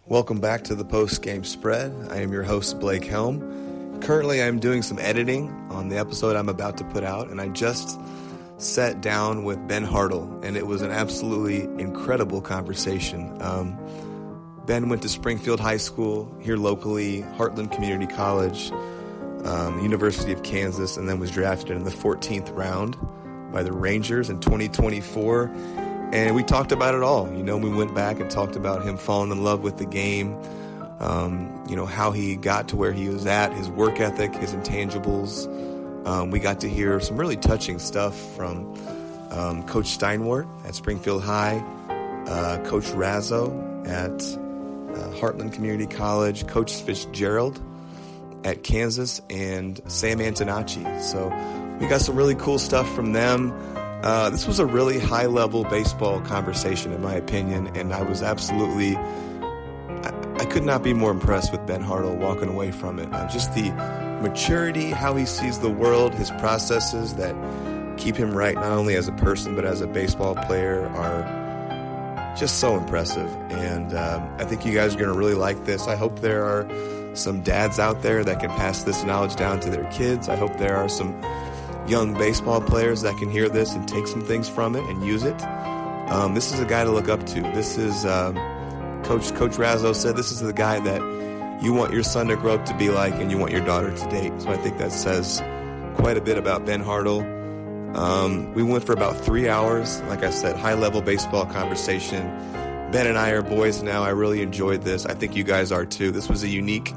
Welcome back to the post-game spread. I am your host, Blake Helm. Currently, I'm doing some editing on the episode I'm about to put out, and I just sat down with Ben Hartl, and it was an absolutely incredible conversation. Ben went to Springfield High School here locally, Heartland Community College, University of Kansas, and then was drafted in the 14th round by the Rangers in 2024. And we talked about it all. We went back and talked about him falling in love with the game, how he got to where he was at, his work ethic, his intangibles. We got to hear some really touching stuff from Coach Steinwart at Springfield High, Coach Razzo at Heartland Community College, Coach Fitzgerald at Kansas, and Sam Antonacci. So we got some really cool stuff from them. This was a really high-level baseball conversation, in my opinion, and I was absolutely, I could not be more impressed with Ben Hartl walking away from it. Just the maturity, how he sees the world, his processes that keep him right, not only as a person, but as a baseball player, are just so impressive. And I think you guys are going to really like this. I hope there are some dads out there that can pass this knowledge down to their kids. I hope there are some young baseball players that can hear this and take some things from it and use it. This is a guy to look up to. This is, Coach Razzo said, this is the guy that you want your son to grow up to be like and you want your daughter to date. So I think that says quite a bit about Ben Hartl. We went for about 3 hours. Like I said, high-level baseball conversation. Ben and I are boys now. I really enjoyed this. I think you guys are too. This was a unique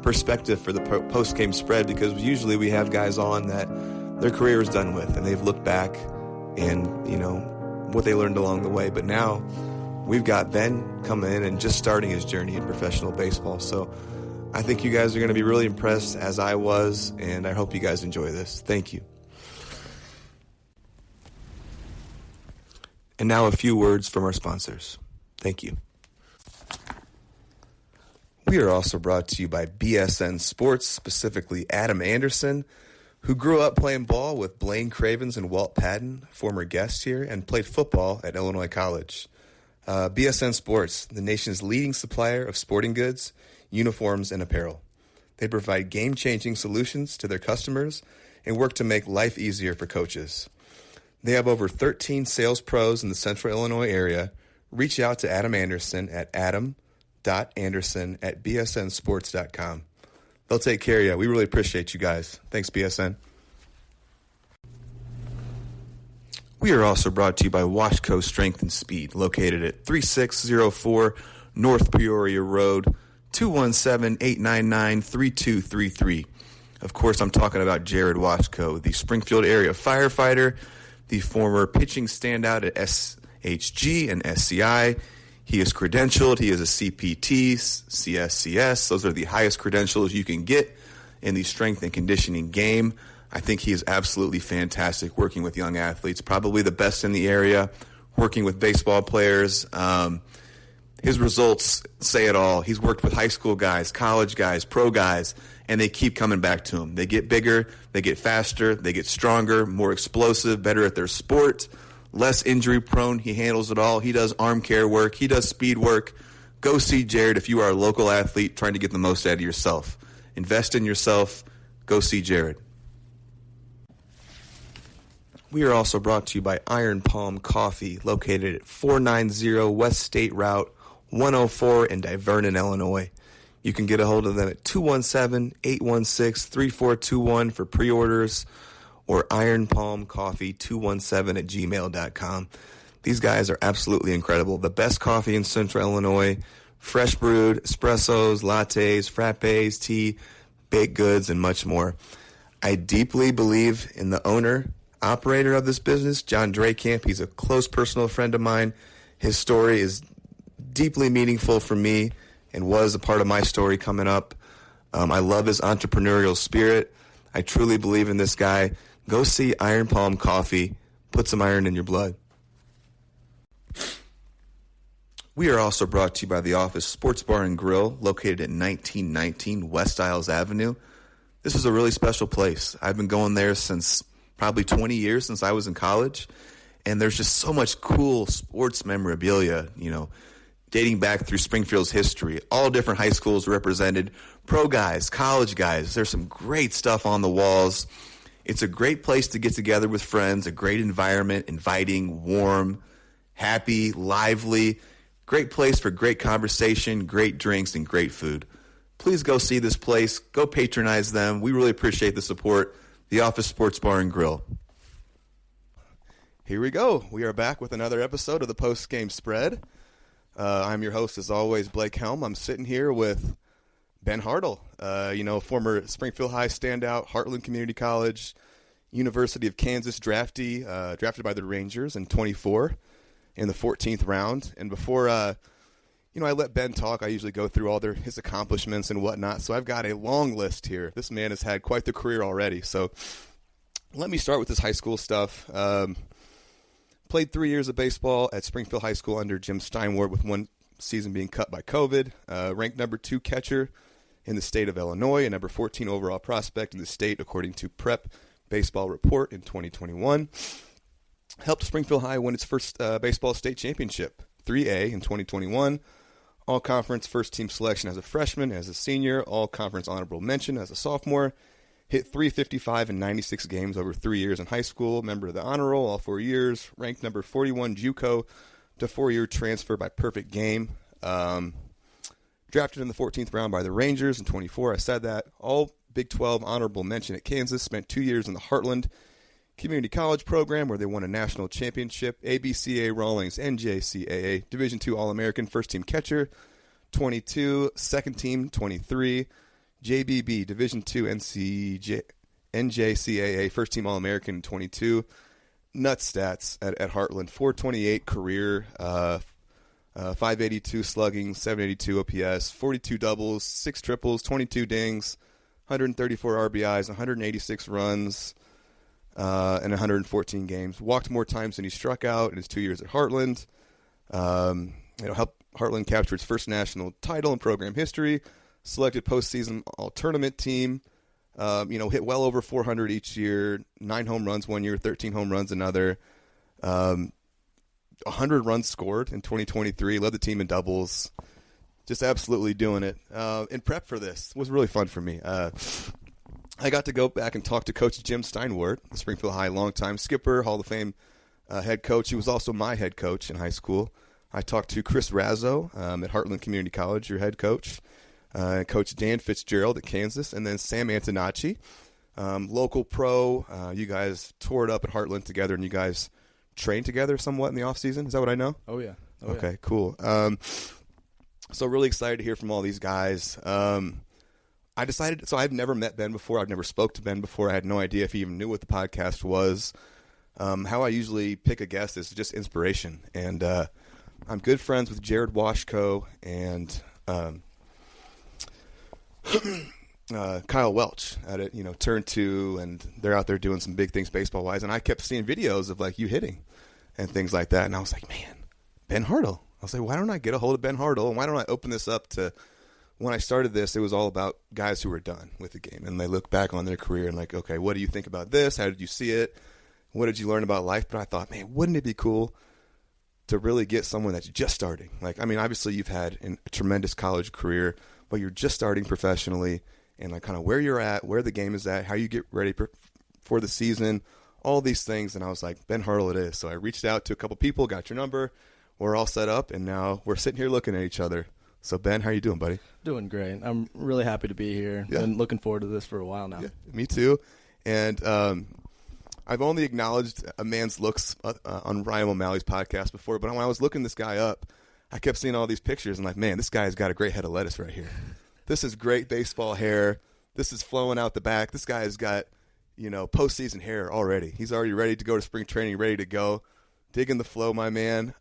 perspective for the post-game spread, because usually we have guys on that their career is done with, and they've looked back and, what they learned along the way. But now we've got Ben coming in and just starting his journey in professional baseball. So I think you guys are going to be really impressed, as I was, and I hope you guys enjoy this. Thank you. And now a few words from our sponsors. Thank you. We are also brought to you by BSN Sports, specifically Adam Anderson, who grew up playing ball with Blaine Cravens and Walt Patton, former guests here, and played football at Illinois College. BSN Sports, the nation's leading supplier of sporting goods, uniforms, and apparel. They provide game-changing solutions to their customers and work to make life easier for coaches. They have over 13 sales pros in the central Illinois area. Reach out to Adam Anderson at adam.anderson@bsnsports.com. They'll take care of you. We really appreciate you guys. Thanks, BSN. We are also brought to you by Washco Strength and Speed, located at 3604 North Peoria Road, 217-899-3233. Of course, I'm talking about Jared Washco, the Springfield area firefighter, the former pitching standout at SHG and SCI. He is credentialed. He is a CPT, CSCS. Those are the highest credentials you can get in the strength and conditioning game. I think he is absolutely fantastic working with young athletes, probably the best in the area, working with baseball players. His results say it all. He's worked with high school guys, college guys, pro guys, and they keep coming back to him. They get bigger, they get faster, they get stronger, more explosive, better at their sport, less injury prone. He handles it all. He does arm care work. He does speed work. Go see Jared if you are a local athlete trying to get the most out of yourself. Invest in yourself. Go see Jared. We are also brought to you by Iron Palm Coffee, located at 490 West State Route 104 in Divernon, Illinois. You can get a hold of them at 217-816-3421 for pre-orders, or ironpalmcoffee217@gmail.com. These guys are absolutely incredible. The best coffee in central Illinois, fresh brewed, espressos, lattes, frappes, tea, baked goods, and much more. I deeply believe in the owner, operator of this business, John Drakamp. He's a close personal friend of mine. His story is deeply meaningful for me and was a part of my story coming up. I love his entrepreneurial spirit. I truly believe in this guy. Go see Iron Palm Coffee. Put some iron in your blood. We are also brought to you by The Office Sports Bar and Grill, located at 1919 West Isles Avenue. This is a really special place. I've been going there since probably 20 years, since I was in college, and there's just so much cool sports memorabilia, dating back through Springfield's history. All different high schools represented, pro guys, college guys. There's some great stuff on the walls. It's a great place to get together with friends, a great environment, inviting, warm, happy, lively. Great place for great conversation, great drinks, and great food. Please go see this place. Go patronize them. We really appreciate the support. The Office Sports Bar and Grill. Here we go. We are back with another episode of the Post-Game Spread. I'm your host, as always, Blake Helm. I'm sitting here with Ben Hartl, former Springfield High standout, Heartland Community College, University of Kansas draftee, drafted by the Rangers in 24 in the 14th round. And before, I let Ben talk, I usually go through all his accomplishments and whatnot. So I've got a long list here. This man has had quite the career already. So let me start with this high school stuff. Played 3 years of baseball at Springfield High School under Jim Steinwart, with one season being cut by COVID. Ranked number 2 catcher in the state of Illinois and number 14 overall prospect in the state, according to Prep Baseball Report in 2021. Helped Springfield High win its first baseball state championship, 3A, in 2021. All-conference first-team selection as a freshman, as a senior, all-conference honorable mention as a sophomore. Hit .355 in 96 games over 3 years in high school. Member of the Honor Roll all 4 years. Ranked number 41 JUCO to 4-year transfer by Perfect Game. Drafted in the 14th round by the Rangers in 24. I said that. All Big 12 honorable mention at Kansas. Spent 2 years in the Heartland Community College program where they won a national championship. ABCA Rawlings, NJCAA, Division II All-American, first-team catcher, 22. Second team, 23. JBB, Division II NJCAA, first-team All-American, 22. Nut stats at Heartland, 428 career, 582 slugging, 782 OPS, 42 doubles, 6 triples, 22 dings, 134 RBIs, 186 runs, and 114 games. Walked more times than he struck out in his 2 years at Heartland. Helped Heartland capture its first national title in program history. Selected postseason all-tournament team. Hit well over 400 each year. 9 home runs one year, 13 home runs another. 100 runs scored in 2023. Led the team in doubles. Just absolutely doing it. In prep for this, it was really fun for me. I got to go back and talk to Coach Jim Steinwart, the Springfield High longtime skipper, Hall of Fame head coach. He was also my head coach in high school. I talked to Chris Razzo at Heartland Community College, your head coach. Coach Dan Fitzgerald at Kansas, and then Sam Antonacci, local pro. You guys tore it up at Heartland together, and you guys trained together somewhat in the off-season. Is that what I know? Oh, yeah. Okay, cool. So really excited to hear from all these guys. I decided, so I've never met Ben before. I've never spoke to Ben before. I had no idea if he even knew what the podcast was. How I usually pick a guest is just inspiration. And I'm good friends with Jared Washko and Kyle Welch at it, Turn 2, and they're out there doing some big things baseball-wise. And I kept seeing videos of, you hitting and things like that. And I was like, man, Ben Hartl. I was like, why don't I get a hold of Ben Hartl? And why don't I open this up to, when I started this, it was all about guys who were done with the game. And they look back on their career and okay, what do you think about this? How did you see it? What did you learn about life? But I thought, man, wouldn't it be cool to really get someone that's just starting? Obviously you've had a tremendous college career, but you're just starting professionally, and kind of where you're at, where the game is at, how you get ready for the season, all these things. And I was like, Ben Hartl it is. So I reached out to a couple people, got your number. We're all set up, and now we're sitting here looking at each other. So, Ben, how you doing, buddy? Doing great. I'm really happy to be here. Yeah. Been looking forward to this for a while now. Yeah, me too. And I've only acknowledged a man's looks on Ryan O'Malley's podcast before, but when I was looking this guy up, I kept seeing all these pictures, and man, this guy's got a great head of lettuce right here. This is great baseball hair. This is flowing out the back. This guy has got, postseason hair already. He's already ready to go to spring training, ready to go. Digging the flow, my man.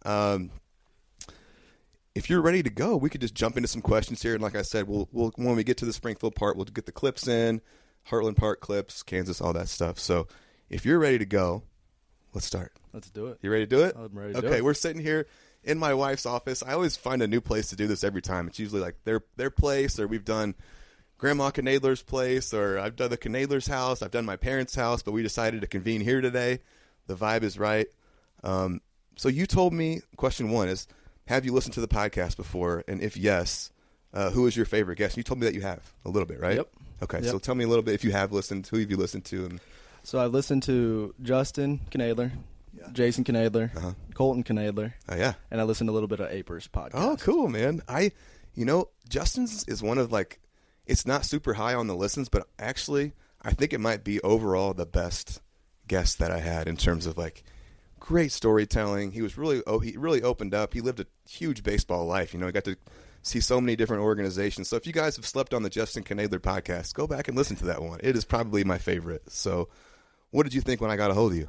If you're ready to go, we could just jump into some questions here. And like I said, we'll when we get to the Springfield part, we'll get the clips in, Heartland Park clips, Kansas, all that stuff. So if you're ready to go, let's start. Let's do it. You ready to do it? I'm ready to do it. Okay, we're sitting here in my wife's office. I always find a new place to do this every time. It's usually their place, or we've done Grandma Knadler's place, or I've done the Knadler's house. I've done my parents' house, but we decided to convene here today. The vibe is right. So you told me, question one is, have you listened to the podcast before? And if yes, who is your favorite guest? You told me that you have a little bit, right? Yep. Okay, Yep. So tell me a little bit if you have listened. Who have you listened to? And So I've listened to Justin Knadler, Jason Knadler, Colton Knadler. Oh, yeah. And I listened to a little bit of Aper's podcast. Oh, cool, man. Justin's is one of it's not super high on the listens, but actually I think it might be overall the best guest that I had in terms of great storytelling. He really opened up. He lived a huge baseball life. He got to see so many different organizations. So if you guys have slept on the Justin Knadler podcast, go back and listen to that one. It is probably my favorite. So what did you think when I got a hold of you?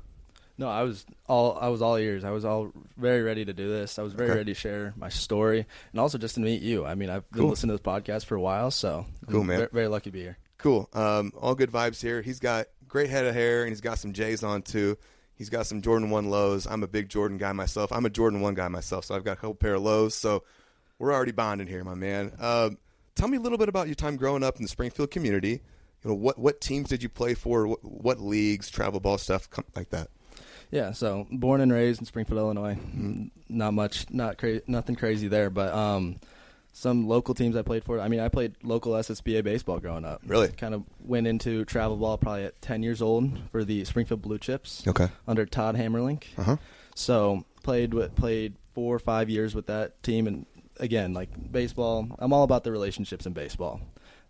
No, I was all ears. I was all very ready to do this. I was very ready to share my story and also just to meet you. I mean, I've been listening to this podcast for a while, so cool, I'm man. Very, very lucky to be here. Cool. All good vibes here. He's got great head of hair, and he's got some J's on, too. He's got some Jordan 1 lows. I'm a big Jordan guy myself. I'm a Jordan 1 guy myself, so I've got a couple pair of lows. So we're already bonding here, my man. Tell me a little bit about your time growing up in the Springfield community. What teams did you play for? What leagues, travel ball stuff like that? Yeah, so born and raised in Springfield, Illinois. Not much, nothing crazy there, but some local teams I played for. I mean, I played local SSBA baseball growing up. Really? Kind of went into travel ball probably at 10 years old for the Springfield Blue Chips. Okay. Under Todd Hammerlink. So played 4 or 5 years with that team, and again, baseball, I'm all about the relationships in baseball.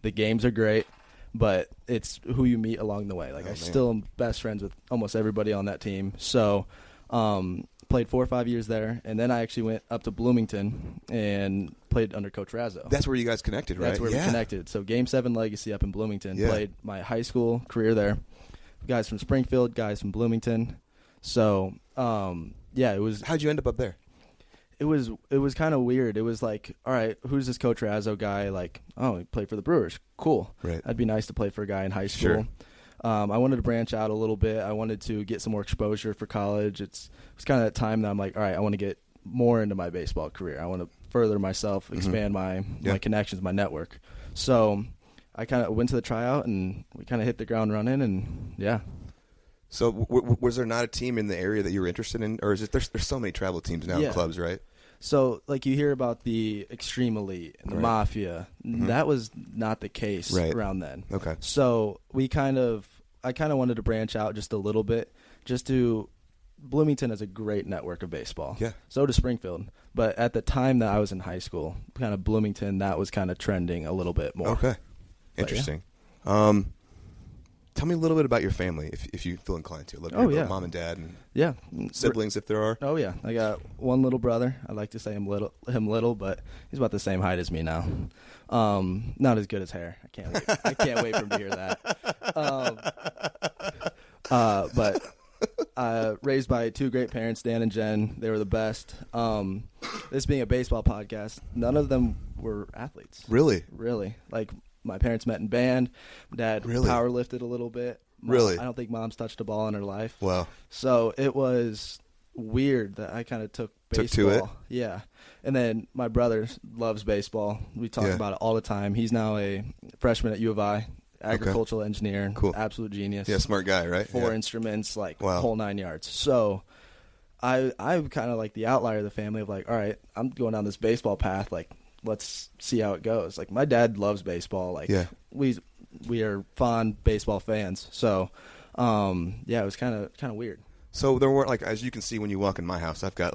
The games are great, but it's who you meet along the way. I still am best friends with almost everybody on that team. So played 4 or 5 years there, and then I actually went up to Bloomington and played under Coach Razzo. That's where you guys connected, right? That's where we connected. So Game 7 Legacy up in Bloomington. Played my high school career there. Guys from Springfield, guys from Bloomington. So, it was... How'd you end up there? It was kind of weird. It was all right, who's this Coach Razzo guy? He played for the Brewers. Cool. Right. That'd be nice to play for a guy in high school. Sure. I wanted to branch out a little bit. I wanted to get some more exposure for college. It was kind of that time that I'm all right, I want to get more into my baseball career. I want to further myself, expand my connections, my network. So I kind of went to the tryout, and we kind of hit the ground running, and yeah. So was there not a team in the area that you were interested in? Or is it there's so many travel teams now in clubs, right? So, you hear about the Extreme Elite and the Mafia. That was not the case around then. Okay. So, I kind of wanted to branch out just a little bit, Bloomington has a great network of baseball. Yeah. So does Springfield. But at the time that I was in high school, kind of Bloomington, that was kind of trending a little bit more. Okay. Interesting. Tell me a little bit about your family, if you feel inclined to. About mom and dad and siblings, if there are. Oh, yeah. I got one little brother. I like to say him little, but he's about the same height as me now. Not as good as hair. I can't wait for him to hear that. But raised by 2 great parents, Dan and Jen. They were the best. This being a baseball podcast, none of them were athletes. Really? Really. My parents met in band. Dad power lifted a little bit. Really? I don't think mom's touched a ball in her life. Wow. So it was weird that I kind of took baseball. Took to it? Yeah. And then my brother loves baseball. We talk about it all the time. He's now a freshman at U of I, agricultural engineer. Cool. Absolute genius. Yeah, smart guy, right? 4 instruments, whole 9 yards. So I'm kind of the outlier of the family of all right, I'm going down this baseball path. Let's see how it goes. My dad loves baseball. We are fond baseball fans. So, it was kind of weird. So there weren't as you can see when you walk in my house, I've got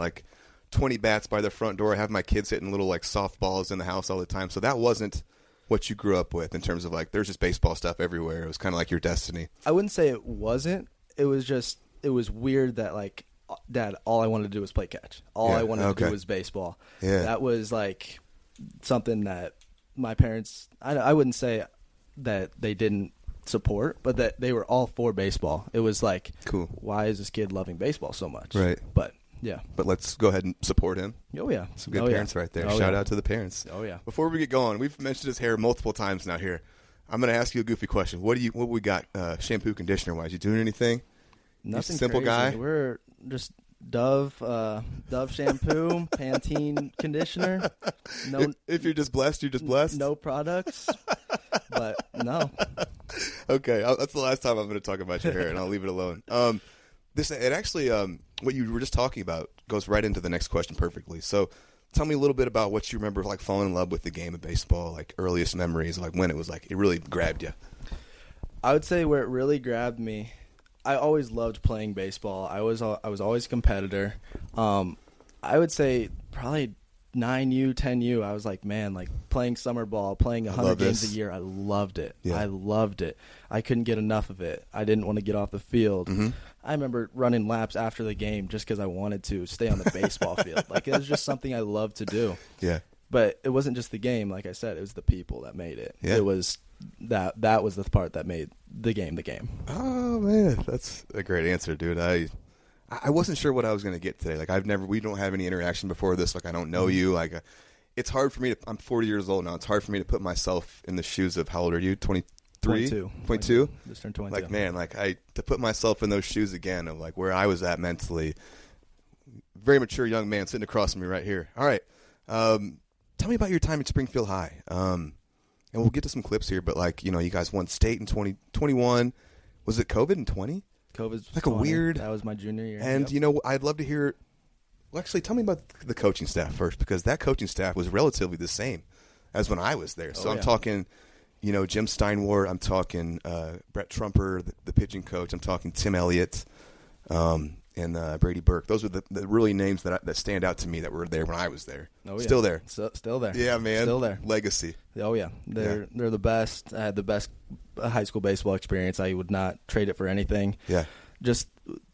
20 bats by the front door. I have my kids hitting little softballs in the house all the time. So that wasn't what you grew up with in terms of there's just baseball stuff everywhere. It was kind of your destiny. I wouldn't say it wasn't. It was weird that Dad, all I wanted to do was play catch. All I wanted to do was baseball. Yeah. That was something that my parents, I wouldn't say that they didn't support, but that they were all for baseball. It was cool. Why is this kid loving baseball so much? Right. But yeah. But let's go ahead and support him. Oh yeah. Some good parents right there. Shout out to the parents. Oh yeah. Before we get going, we've mentioned his hair multiple times now here. I'm going to ask you a goofy question. What we got shampoo conditioner wise? You doing anything? Nothing. Simple crazy. Guy. We're just Dove shampoo, Pantene conditioner. No, if you're just blessed, you're just blessed. No products, but no. Okay, that's the last time I'm going to talk about your hair, and I'll leave it alone. What you were just talking about goes right into the next question perfectly. So, tell me a little bit about what you remember, like falling in love with the game of baseball, like earliest memories, like when it was like it really grabbed you. I would say where it really grabbed me, I always loved playing baseball. I was always a competitor. I would say probably 9U, 10U. I was like, man, like playing summer ball, playing 100 games a year. I loved it. Yeah. I loved it. I couldn't get enough of it. I didn't want to get off the field. Mm-hmm. I remember running laps after the game just because I wanted to stay on the baseball field. Like it was just something I loved to do. Yeah. But it wasn't just the game. Like I said, it was the people that made it. Yeah. It was that was the part that made the game the game. Oh man, that's a great answer, dude. I wasn't sure what I was going to get today. Like we don't have any interaction before this. Like I don't know you. Like it's hard for me I'm 40 years old now. It's hard for me to put myself in the shoes of, how old are you? 23? 22? Just turned 22. Like, man, like to put myself in those shoes again of like where I was at mentally. Very mature young man sitting across from me right here. All right. Tell me about your time at Springfield High. And we'll get to some clips here, but like, you guys won state in 2021. Was it COVID in 20? COVID's like 20. A weird. That was my junior year. And, yep. I'd love to hear. Well, actually, tell me about the coaching staff first, because that coaching staff was relatively the same as when I was there. So I'm talking, Jim Steinwart. I'm talking Brett Trumper, the pitching coach. I'm talking Tim Elliott and Brady Burke. Those are the really names that stand out to me that were there when I was there. Oh, yeah. Still there. Still there. Yeah, man. Still there. Legacy. Oh, yeah. They're the best. I had the best high school baseball experience. I would not trade it for anything. Yeah. Just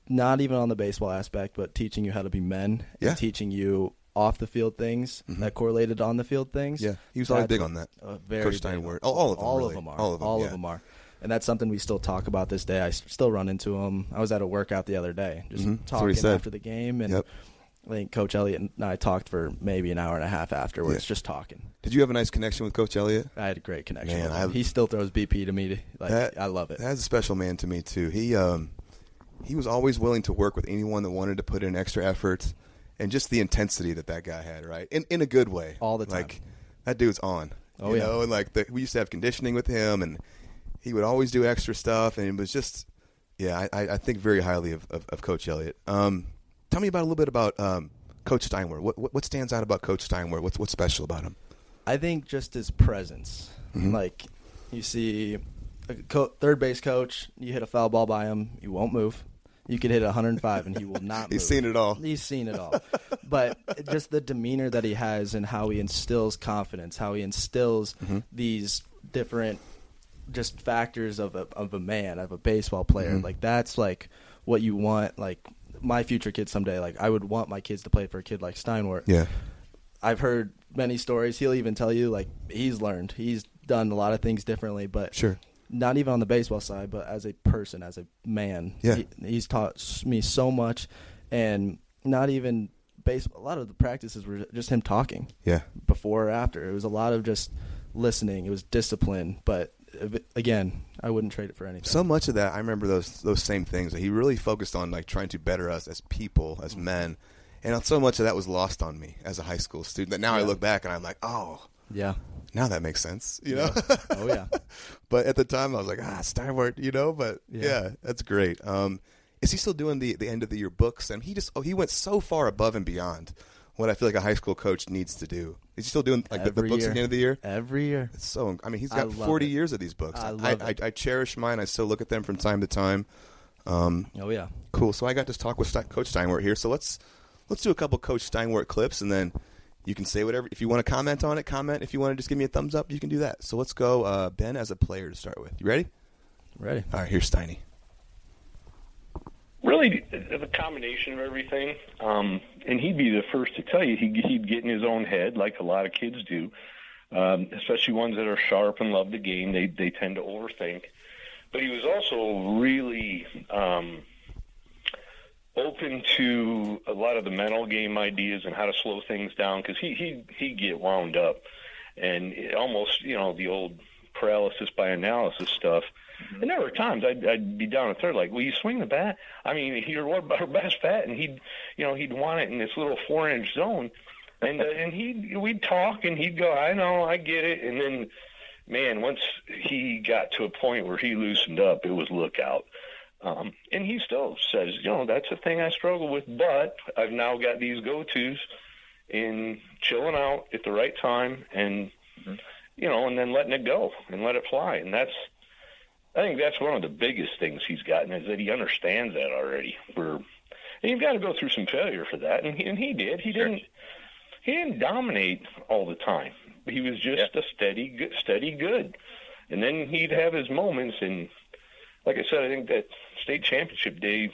not even on the baseball aspect, but teaching you how to be men. Yeah. And teaching you off the field things that correlated on the field things. Yeah. He was always big on that. Very Coach Steinwart. All of them. All really. of them are. All of them are. And that's something we still talk about this day. I still run into them. I was at a workout the other day, just talking after the game, and I think Coach Elliott and I talked for maybe an hour and a half afterwards, just talking. Did you have a nice connection with Coach Elliott? I had a great connection. Man, with him. He still throws BP to me. I love it. That's a special man to me too. He was always willing to work with anyone that wanted to put in extra effort, and just the intensity that guy had, right? In a good way. All the time. Like, that dude's on. Oh, you know? And like we used to have conditioning with him, and he would always do extra stuff, and it was just, I think very highly of Coach Elliott. Tell me a little bit about Coach Steinwart. What stands out about Coach Steinwart? What's special about him? I think just his presence. Like, you see a third base coach, you hit a foul ball by him, he won't move. You could hit 105 and he will not move. He's seen it all. He's seen it all. But just the demeanor that he has and how he instills confidence, how he instills these different just factors of a man, of a baseball player. Like, that's like what you want. Like, my future kids someday, like, I would want my kids to play for a kid like Steinwart. Yeah. I've heard many stories. He'll even tell you, like, he's learned. He's done a lot of things differently, but sure. Not even on the baseball side, but as a person, as a man. Yeah. He's taught me so much, and not even baseball. A lot of the practices were just him talking. Yeah. Before or after. It was a lot of just listening. It was discipline, but again, I wouldn't trade it for anything. So much of that, I remember those same things. He really focused on like trying to better us as people, as men, and so much of that was lost on me as a high school student. That now I look back and I'm like, oh, yeah, now that makes sense, you know? Oh yeah. But at the time I was like, Steinwart, But yeah, that's great. Is he still doing the end of the year books? And he went so far above and beyond what I feel like a high school coach needs to do. Is he still doing like the books at the end of the year? Every year. It's so. I mean, he's got 40 years of these books. I cherish mine. I still look at them from time to time. Oh yeah. Cool. So I got to talk with Coach Steinwart here. So let's do a couple Coach Steinwart clips, and then you can say whatever. If you want to comment on it, comment. If you want to just give me a thumbs up, you can do that. So let's go, Ben, as a player to start with. You ready? Ready. All right. Here's Steiny. Really, the combination of everything, and he'd be the first to tell you he'd get in his own head like a lot of kids do, especially ones that are sharp and love the game. They tend to overthink. But he was also really open to a lot of the mental game ideas and how to slow things down, because he'd get wound up. And almost, the old paralysis by analysis stuff. And there were times I'd be down at third, like, will you swing the bat? I mean, what about our best bat? And he'd want it in this little 4-inch zone. And we'd talk, and he'd go, I know, I get it. And then, man, once he got to a point where he loosened up, it was look out. And he still says, that's a thing I struggle with, but I've now got these go-tos. And chilling out at the right time and, and then letting it go and let it fly. And I think that's one of the biggest things he's gotten, is that he understands that already. And you've got to go through some failure for that. And he did. He didn't dominate all the time. He was just a steady good. And then he'd have his moments. And like I said, I think that state championship day,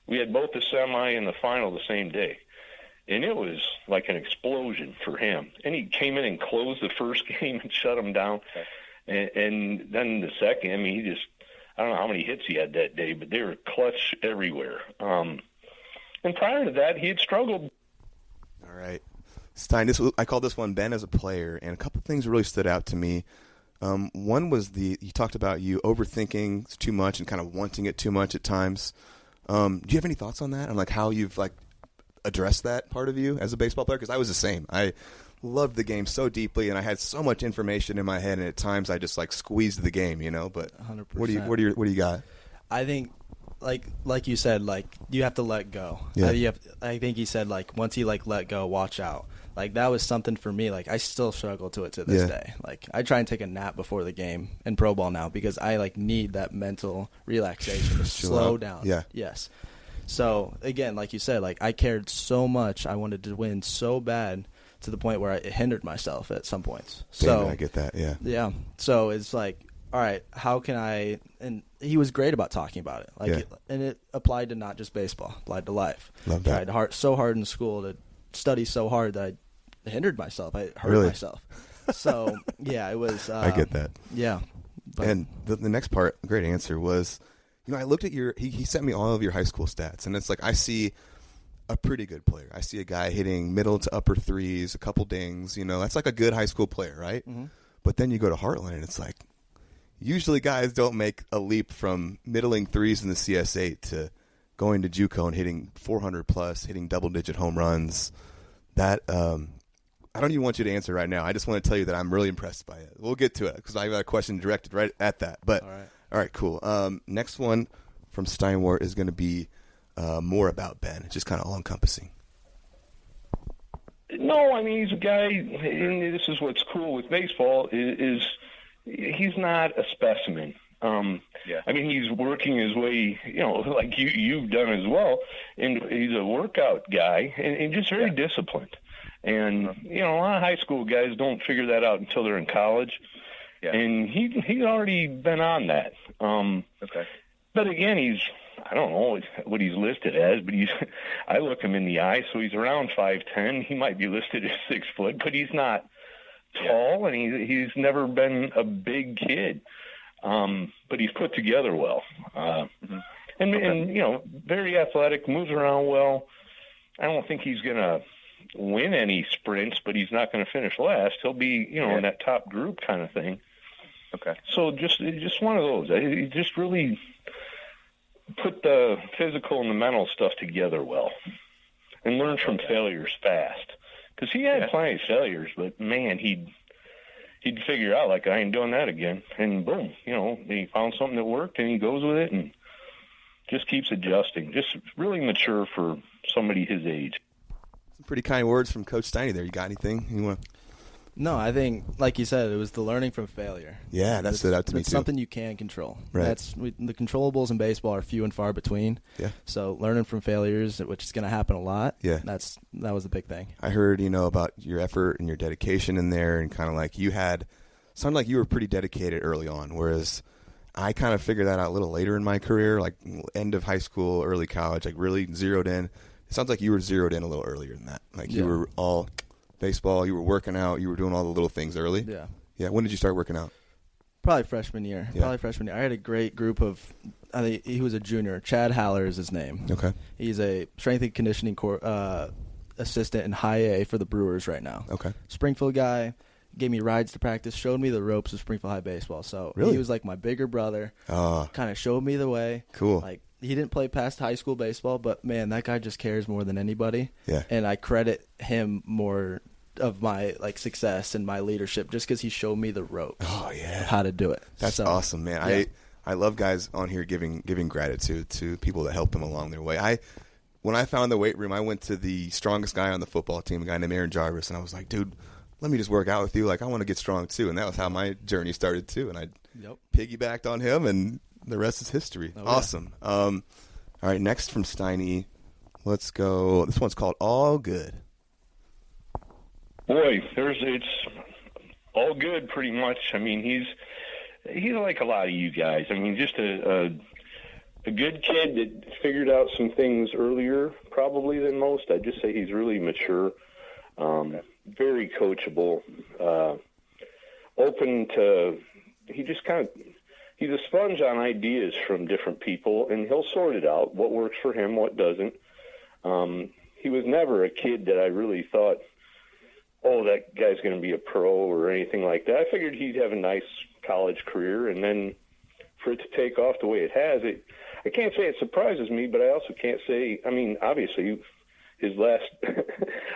we had both the semi and the final the same day. And it was like an explosion for him. And he came in and closed the first game and shut him down. And then the second, I mean, I don't know how many hits he had that day, but they were clutch everywhere. And prior to that, he had struggled. All right. Stein, I call this one Ben as a player, and a couple things really stood out to me. One was you talked about you overthinking too much and kind of wanting it too much at times. Do you have any thoughts on that? On like how you've like addressed that part of you as a baseball player? Because I was the same. I loved the game so deeply, and I had so much information in my head, and at times I just like squeezed the game, But 100%. What do you got? I think, like you said, like you have to let go. Yeah. I think he said like once he like let go, watch out. Like that was something for me. Like I still struggle to it to this day. Like I try and take a nap before the game in pro ball now because I like need that mental relaxation to slow down. Yeah. Yes. So again, like you said, like I cared so much. I wanted to win so bad to the point where it hindered myself at some points. So I get that. Yeah. Yeah. So it's like, all right, how can I? And he was great about talking about it. And it applied to not just baseball, applied to life. Love that. Tried so hard in school to study so hard that I hindered myself. I hurt myself. So yeah, it was. I get that. Yeah. But, and the next part, great answer was, I looked at he sent me all of your high school stats, and it's like I see a pretty good player. I see a guy hitting middle to upper threes, a couple dings. That's like a good high school player, right? Mm-hmm. But then you go to Heartland, and it's like usually guys don't make a leap from middling threes in the CS8 to going to JUCO and hitting 400 plus, hitting double-digit home runs. That I don't even want you to answer right now. I just want to tell you that I'm really impressed by it. We'll get to it because I got a question directed right at that. But all right, cool. Next one from Steinwart is going to be more about Ben. It's just kind of all-encompassing. No, I mean, he's a guy, and this is what's cool with baseball, is he's not a specimen. I mean, he's working his way, like you've done as well, and he's a workout guy and just very disciplined. And, a lot of high school guys don't figure that out until they're in college. Yeah. And he's already been on that. Okay. But again, I don't know what he's listed as, but I look him in the eye, so he's around 5'10". He might be listed as 6 foot, but he's not tall, and he's never been a big kid. But he's put together well. And very athletic, moves around well. I don't think he's going to win any sprints, but he's not going to finish last. He'll be, in that top group kind of thing. Okay. So just one of those. He just really put the physical and the mental stuff together well and learned from failures fast. Because he had plenty of failures, but, man, he'd figure out, like, I ain't doing that again. And boom, he found something that worked, and he goes with it and just keeps adjusting. Just really mature for somebody his age. Some pretty kind words from Coach Steiny there. You got anything you want? No, I think, like you said, it was the learning from failure. Yeah, that stood out to me, too. It's something you can control. Right. The controllables in baseball are few and far between. Yeah. So learning from failures, which is going to happen a lot, yeah, that was a big thing. I heard, about your effort and your dedication in there, and kind of like sounded like you were pretty dedicated early on, whereas I kind of figured that out a little later in my career, like end of high school, early college, like really zeroed in. It sounds like you were zeroed in a little earlier than that. Like you were all baseball, you were working out, you were doing all the little things early. Yeah. Yeah. When did you start working out? Probably freshman year. I had a great group of, I think he was a junior. Chad Haller is his name. Okay. He's a strength and conditioning assistant in high A for the Brewers right now. Okay. Springfield guy. Gave me rides to practice, showed me the ropes of Springfield High baseball. So really? He was like my bigger brother. Kind of showed me the way. Cool. Like he didn't play past high school baseball, but man, that guy just cares more than anybody. Yeah. And I credit him more of my success and my leadership just because he showed me the ropes. Oh yeah. Of how to do it. That's awesome, man. Yeah. I love guys on here giving gratitude to people that help them along their way. when I found the weight room, I went to the strongest guy on the football team, a guy named Aaron Jarvis, and I was like, dude, let me just work out with you. Like, I want to get strong too. And that was how my journey started too. And I piggybacked on him, and the rest is history. Oh, awesome. Yeah. All right, next from Steiny, let's go. This one's called All Good. Boy, it's all good pretty much. I mean, he's like a lot of you guys. I mean, just a good kid that figured out some things earlier probably than most. I'd just say he's really mature, very coachable, open to – he's a sponge on ideas from different people, and he'll sort it out, what works for him, what doesn't. He was never a kid that I really thought, oh, that guy's going to be a pro or anything like that. I figured he'd have a nice college career, and then for it to take off the way it has, I can't say it surprises me, but I also can't say, I mean, obviously, his last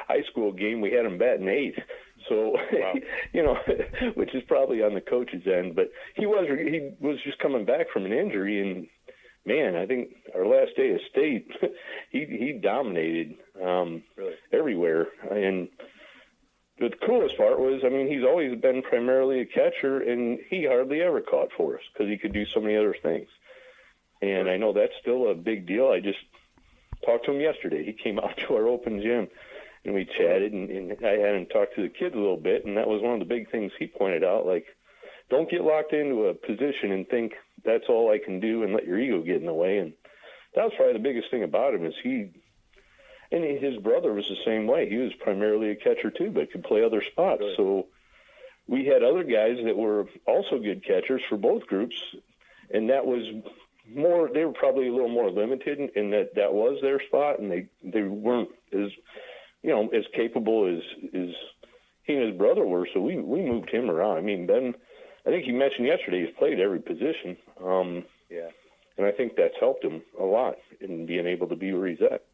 high school game, we had him batting 8th. So, wow. You know, which is probably on the coach's end. But he was just coming back from an injury, and, man, I think our last day of state, he dominated everywhere. And the coolest part was, I mean, he's always been primarily a catcher, and he hardly ever caught for us because he could do so many other things. And I know that's still a big deal. I just talked to him yesterday. He came out to our open gym, and we chatted, and I had him talk to the kids a little bit, and that was one of the big things he pointed out, like, don't get locked into a position and think that's all I can do and let your ego get in the way. And that was probably the biggest thing about him is his brother was the same way. He was primarily a catcher too, but could play other spots. Really? So we had other guys that were also good catchers for both groups, and that was more, they were probably a little more limited in that was their spot, and they weren't as, you know, as capable as he and his brother were. So we moved him around. I mean, Ben, I think you mentioned yesterday, he's played every position. Yeah. And I think that's helped him a lot in being able to be where he's at.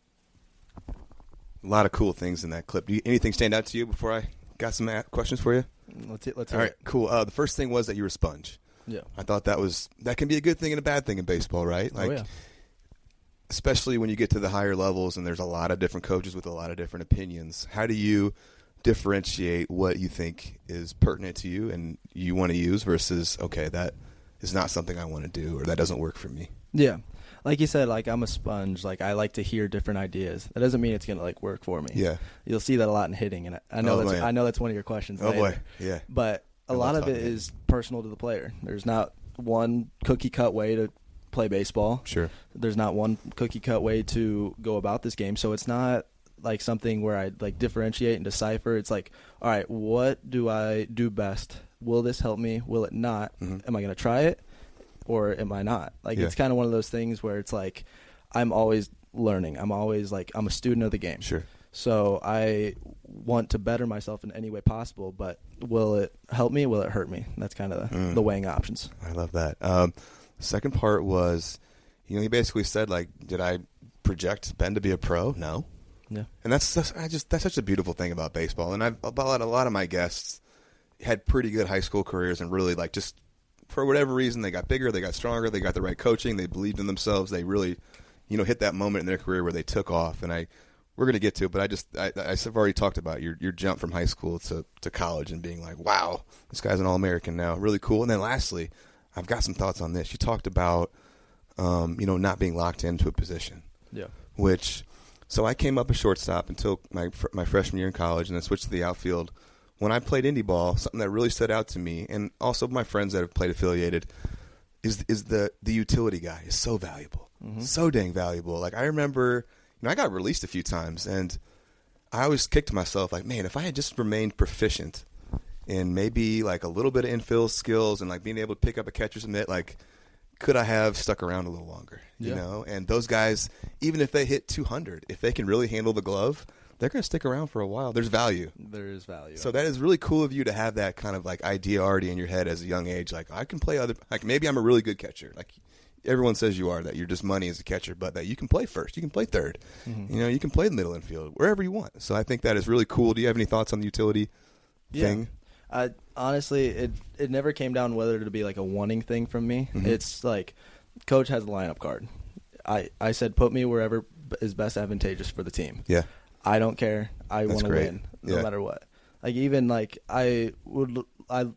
A lot of cool things in that clip. Anything stand out to you before I got some questions for you? Let's hear All right, cool. The first thing was that you were a sponge. Yeah. I thought that can be a good thing and a bad thing in baseball, right? Like, especially when you get to the higher levels and there's a lot of different coaches with a lot of different opinions. How do you differentiate what you think is pertinent to you and you want to use versus, okay, that is not something I want to do or that doesn't work for me? Yeah. Like you said, like, I'm a sponge. Like, I like to hear different ideas. That doesn't mean it's going to, like, work for me. Yeah. You'll see that a lot in hitting, and I know that's one of your questions later. Boy, yeah. But a lot of it is personal to the player. There's not one cookie-cut way to play baseball. Sure. There's not one cookie-cut way to go about this game. So it's not, like, something where I, like, differentiate and decipher. It's like, all right, what do I do best? Will this help me? Will it not? Mm-hmm. Am I going to try it? Or am I not? Like, it's kind of one of those things where it's like I'm always learning. I'm always like I'm a student of the game. Sure. So I want to better myself in any way possible, but will it help me? Will it hurt me? That's kind of the weighing options. I love that. The second part was, he basically said, like, did I project Ben to be a pro? No. Yeah. And that's such a beautiful thing about baseball. And a lot of my guests had pretty good high school careers and really, like, just for whatever reason, they got bigger, they got stronger, they got the right coaching, they believed in themselves, they really, hit that moment in their career where they took off. And we're going to get to it, but I've already talked about your jump from high school to college and being like, wow, this guy's an All-American now, really cool. And then lastly, I've got some thoughts on this. You talked about, not being locked into a position. Yeah. So I came up a shortstop until my freshman year in college, and then switched to the outfield. When I played indie ball, something that really stood out to me, and also my friends that have played affiliated, is the utility guy is so valuable, so dang valuable. Like, I remember, I got released a few times, and I always kicked myself, like, man, if I had just remained proficient in maybe like a little bit of infield skills and like being able to pick up a catcher's mitt, like, could I have stuck around a little longer? You know, and those guys, even if they hit 200, if they can really handle the glove, they're going to stick around for a while. There's value. There is value. So that is really cool of you to have that kind of like idea already in your head as a young age. Like, I can play like maybe I'm a really good catcher. Like, everyone says you are, that you're just money as a catcher, but that you can play first, you can play third, you can play the middle infield, wherever you want. So I think that is really cool. Do you have any thoughts on the utility thing? Honestly, it never came down whether to be like a wanting thing from me. It's like, coach has the lineup card. I said, put me wherever is best advantageous for the team. Yeah. I don't care. I want to win no matter what. Like, even like I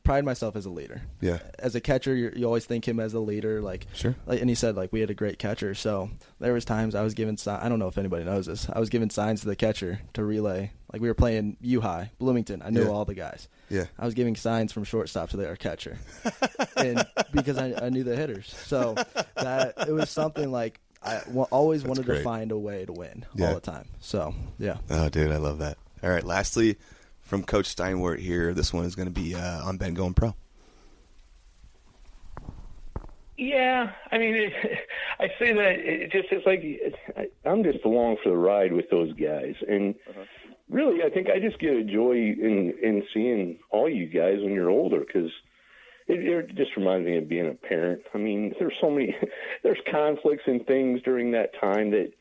pride myself as a leader. Yeah. As a catcher, you always think him as a leader. Like, sure. Like, and he said, like, we had a great catcher. So there was times I was giving I don't know if anybody knows this. I was giving signs to the catcher to relay. Like, we were playing U-High, Bloomington. I knew all the guys. Yeah. I was giving signs from shortstop to their catcher, and because I knew the hitters. So that it was something like I always wanted to find a way to win all the time. So yeah. Oh, dude, I love that. All right, lastly, from Coach Steinwart here, this one is going to be on Ben going pro. Yeah, I mean, I say that it's like I'm just along for the ride with those guys, and really, I think I just get a joy in seeing all you guys when you're older, because it just reminds me of being a parent. I mean, there's conflicts and things during that time that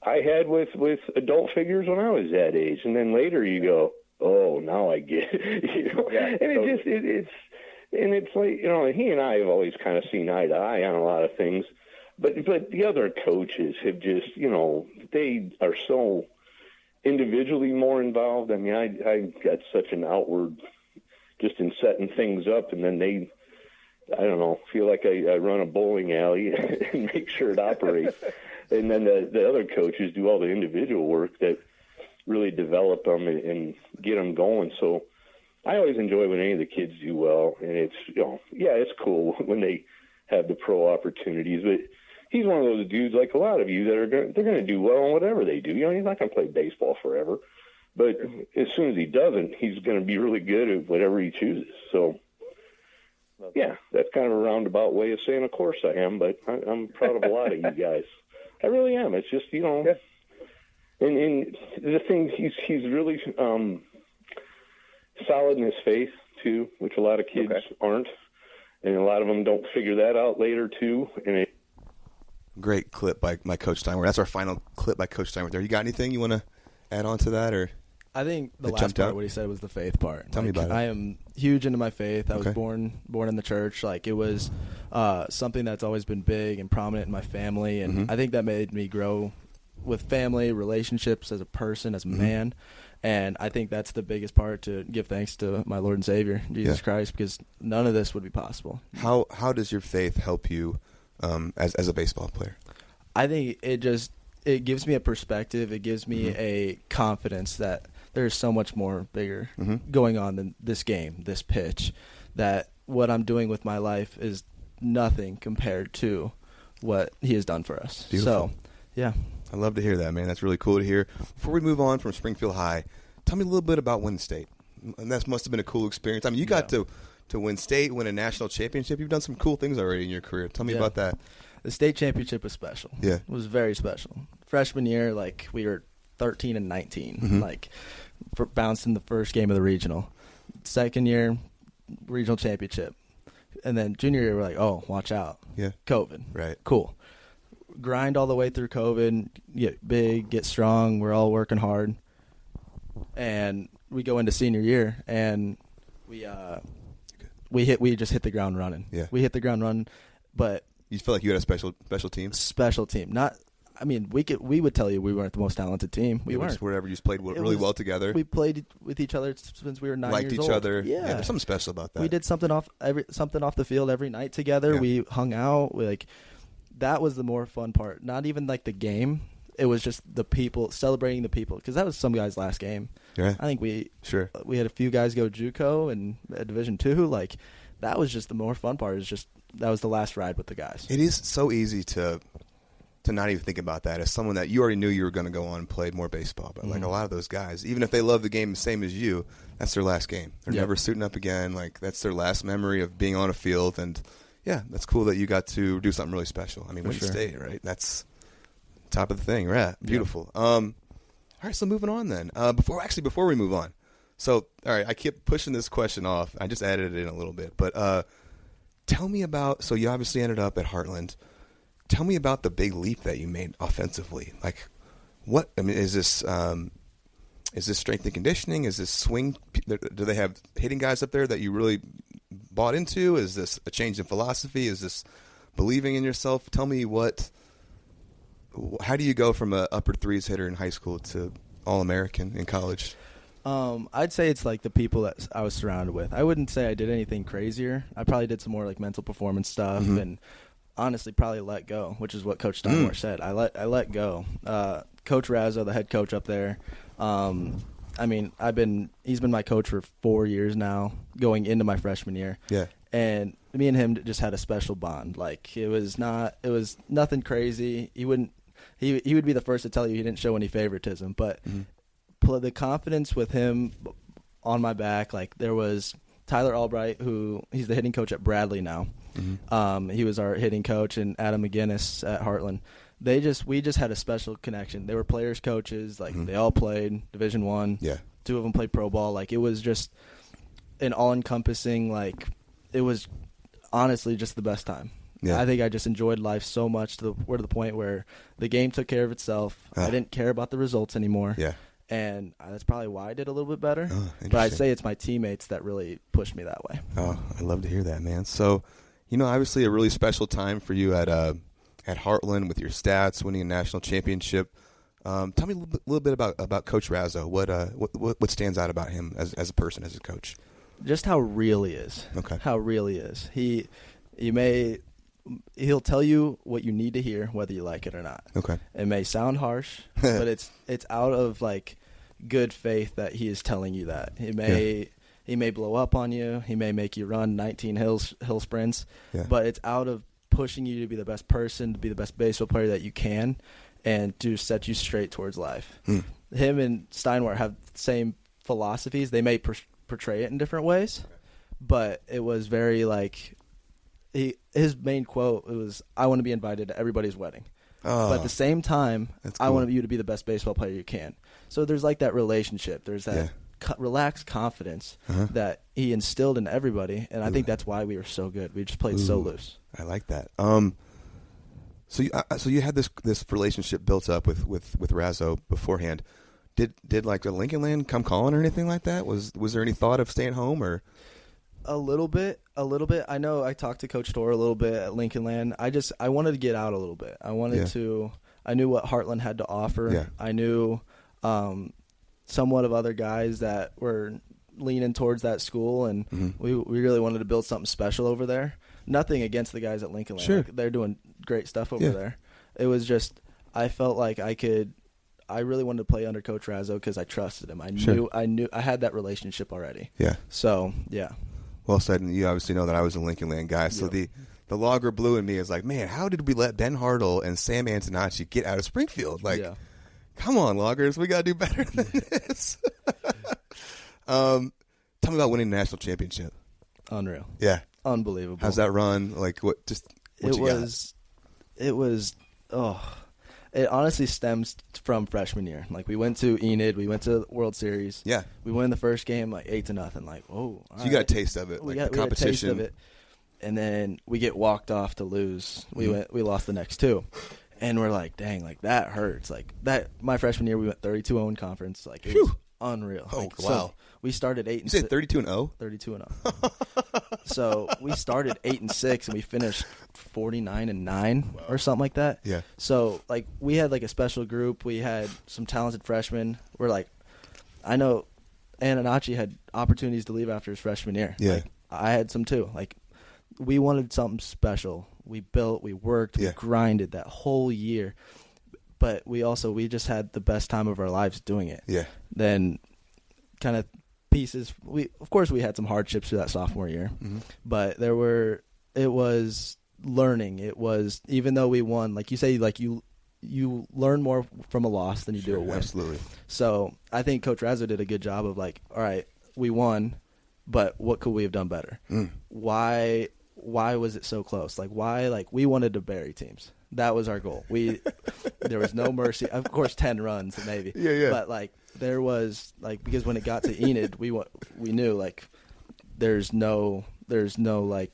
I had with adult figures when I was that age, and then later you go, oh, now I get it. And it's like, he and I have always kind of seen eye to eye on a lot of things, but the other coaches have just, they are so individually more involved. I mean, I got such an outward just in setting things up, and then they, I don't know, feel like I run a bowling alley and make sure it operates. And then the other coaches do all the individual work that really develop them and get them going. So I always enjoy when any of the kids do well, and it's, it's cool when they have the pro opportunities. But he's one of those dudes, like a lot of you, that they're going to do well in whatever they do. He's not going to play baseball forever, but as soon as he doesn't, he's going to be really good at whatever he chooses. So, yeah, that's kind of a roundabout way of saying, of course I am, but I'm proud of a lot of you guys. I really am. It's just, and the thing, he's really solid in his faith too, which a lot of kids aren't, and a lot of them don't figure that out later too. And great clip by Coach Steinwart. That's our final clip by Coach Steinwart. There, you got anything you want to add on to that, or? I think the last part, what he said, was the faith part. Tell me about it. I am huge into my faith. I was born in the church. Like, it was something that's always been big and prominent in my family, and I think that made me grow with family, relationships, as a person, as a man. And I think that's the biggest part, to give thanks to my Lord and Savior, Jesus Christ, because none of this would be possible. How does your faith help you as a baseball player? I think it gives me a perspective. It gives me a confidence that there's so much more bigger going on than this game, this pitch, that what I'm doing with my life is nothing compared to what he has done for us. Beautiful. So, yeah. I love to hear that, man. That's really cool to hear. Before we move on from Springfield High, tell me a little bit about Win State. And that must have been a cool experience. I mean, you got to win state, win a national championship. You've done some cool things already in your career. Tell me about that. The state championship was special. Yeah. It was very special. Freshman year, like, we were 13-19, like, bounced in the first game of the regional. Second year, regional championship. And then junior year, we're like, oh, watch out. Yeah. COVID. Right. Cool. Grind all the way through COVID, get big, get strong. We're all working hard. And we go into senior year, and we just hit the ground running. Yeah. We hit the ground running, but you feel like you had a special team? Special team. I mean, we would tell you we weren't the most talented team. We weren't. Whatever, you just played really well together. We played with each other since we were 9 Liked years each old. other. Yeah, there's something special about that. We did something off the field every night together. Yeah. We hung out. That was the more fun part. Not even like the game. It was just the people, celebrating the people, because that was some guys' last game. Yeah. I think we had a few guys go JUCO and Division II. Like, that was just the more fun part. That was the last ride with the guys. It is so easy to not even think about that as someone that you already knew you were going to go on and play more baseball. But like a lot of those guys, even if they love the game the same as you, that's their last game. They're never suiting up again. Like, that's their last memory of being on a field. And yeah, that's cool that you got to do something really special. I mean, Win State, right? That's top of the thing, right? Beautiful. Yeah. All right, so moving on then. Before we move on, so all right, I keep pushing this question off. I just added it in a little bit, but tell me about. So you obviously ended up at Heartland. Tell me about the big leap that you made offensively. Like, what? I mean, is this strength and conditioning? Is this swing? Do they have hitting guys up there that you really bought into? Is this a change in philosophy? Is this believing in yourself? Tell me what how do you go from a upper threes hitter in high school to All-American in college? I'd say it's like the people that I was surrounded with. I wouldn't say I did anything crazier. I probably did some more like mental performance stuff and honestly probably let go, which is what Coach Steinmore said. I let go. Coach Razzo, the head coach up there, I mean, he's been my coach for 4 years now, going into my freshman year. Yeah. And me and him just had a special bond. Like it was nothing crazy. He would be the first to tell you he didn't show any favoritism, but the confidence with him on my back, like there was Tyler Albright, who he's the hitting coach at Bradley now. He was our hitting coach, and Adam McGinnis at Heartland. We just had a special connection. They were players, coaches, like they all played Division I. Yeah. 2 of them played pro ball. Like it was just an all-encompassing, like it was honestly just the best time. Yeah. I think I just enjoyed life so much to the point where the game took care of itself. I didn't care about the results anymore. Yeah. And that's probably why I did a little bit better. But I'd say it's my teammates that really pushed me that way. Oh, I love to hear that, man. So, obviously a really special time for you at Heartland with your stats, winning a national championship. Tell me a little bit about Coach Razzo. What stands out about him as a person, as a coach? Just how real he is. Okay. How real he is. He'll tell you what you need to hear, whether you like it or not. Okay. It may sound harsh, but it's out of like good faith that he is telling you that. He may blow up on you. He may make you run 19 hill sprints, but it's out of pushing you to be the best person, to be the best baseball player that you can, and to set you straight towards life. Him and Steinwart have the same philosophies. They may portray it in different ways, but it was very like his main quote was, "I want to be invited to everybody's wedding." But at the same time, I want you to be the best baseball player you can. So there's like that relationship. There's that relaxed confidence that he instilled in everybody, and I think that's why we were so good. We just played so loose. I like that. So you had this relationship built up with Razzo beforehand. Did like the Lincoln Land come calling or anything like that? Was there any thought of staying home or? A little bit. I know I talked to Coach Story a little bit at Lincoln Land. I wanted to get out a little bit. I knew what Heartland had to offer. Yeah. I knew somewhat of other guys that were leaning towards that school, and we really wanted to build something special over there. Nothing against the guys at Lincoln Land. Sure. Like, they're doing great stuff over there. It was just I felt like I really wanted to play under Coach Razzo because I trusted him. I knew I had that relationship already. Yeah. So, yeah. Well said, and you obviously know that I was a Lincoln Land guy, so the logger blue in me is like, man, how did we let Ben Hartl and Sam Antonacci get out of Springfield? Like, come on, loggers, we got to do better than this. Tell me about winning the national championship. Unreal. Yeah. Unbelievable. How's that run? Like, what you got? It honestly stems from freshman year. Like, we went to Enid, we went to the World Series. Yeah. We won the first game like 8-0. Like, whoa. So you got a taste of it, like the competition. We got a taste of it. And then we get walked off to lose. We lost the next 2. And we're like, dang, like that hurts. Like that my freshman year we went 32-0 in conference. Like it was unreal. Oh, like, wow. So we started 8-6. You said 32-0? 32-0. So we started 8-6 and we finished 49-9 or something like that. Yeah. So like we had like a special group. We had some talented freshmen. We're like, I know Antonacci had opportunities to leave after his freshman year. Yeah. Like, I had some too. Like we wanted something special. We built, we worked, we grinded that whole year. But we just had the best time of our lives doing it. Yeah. Then kind of pieces. Of course we had some hardships through that sophomore year. But it was learning. It was, even though we won, like you say, like you learn more from a loss than you do a win. Absolutely. So I think Coach Razzo did a good job of like, all right, we won, but what could we have done better? Why was it so close? Like why? Like we wanted to bury teams. That was our goal. There was no mercy. Of course, 10 runs maybe. Yeah. But like there was like, because when it got to Enid, we knew like there's no like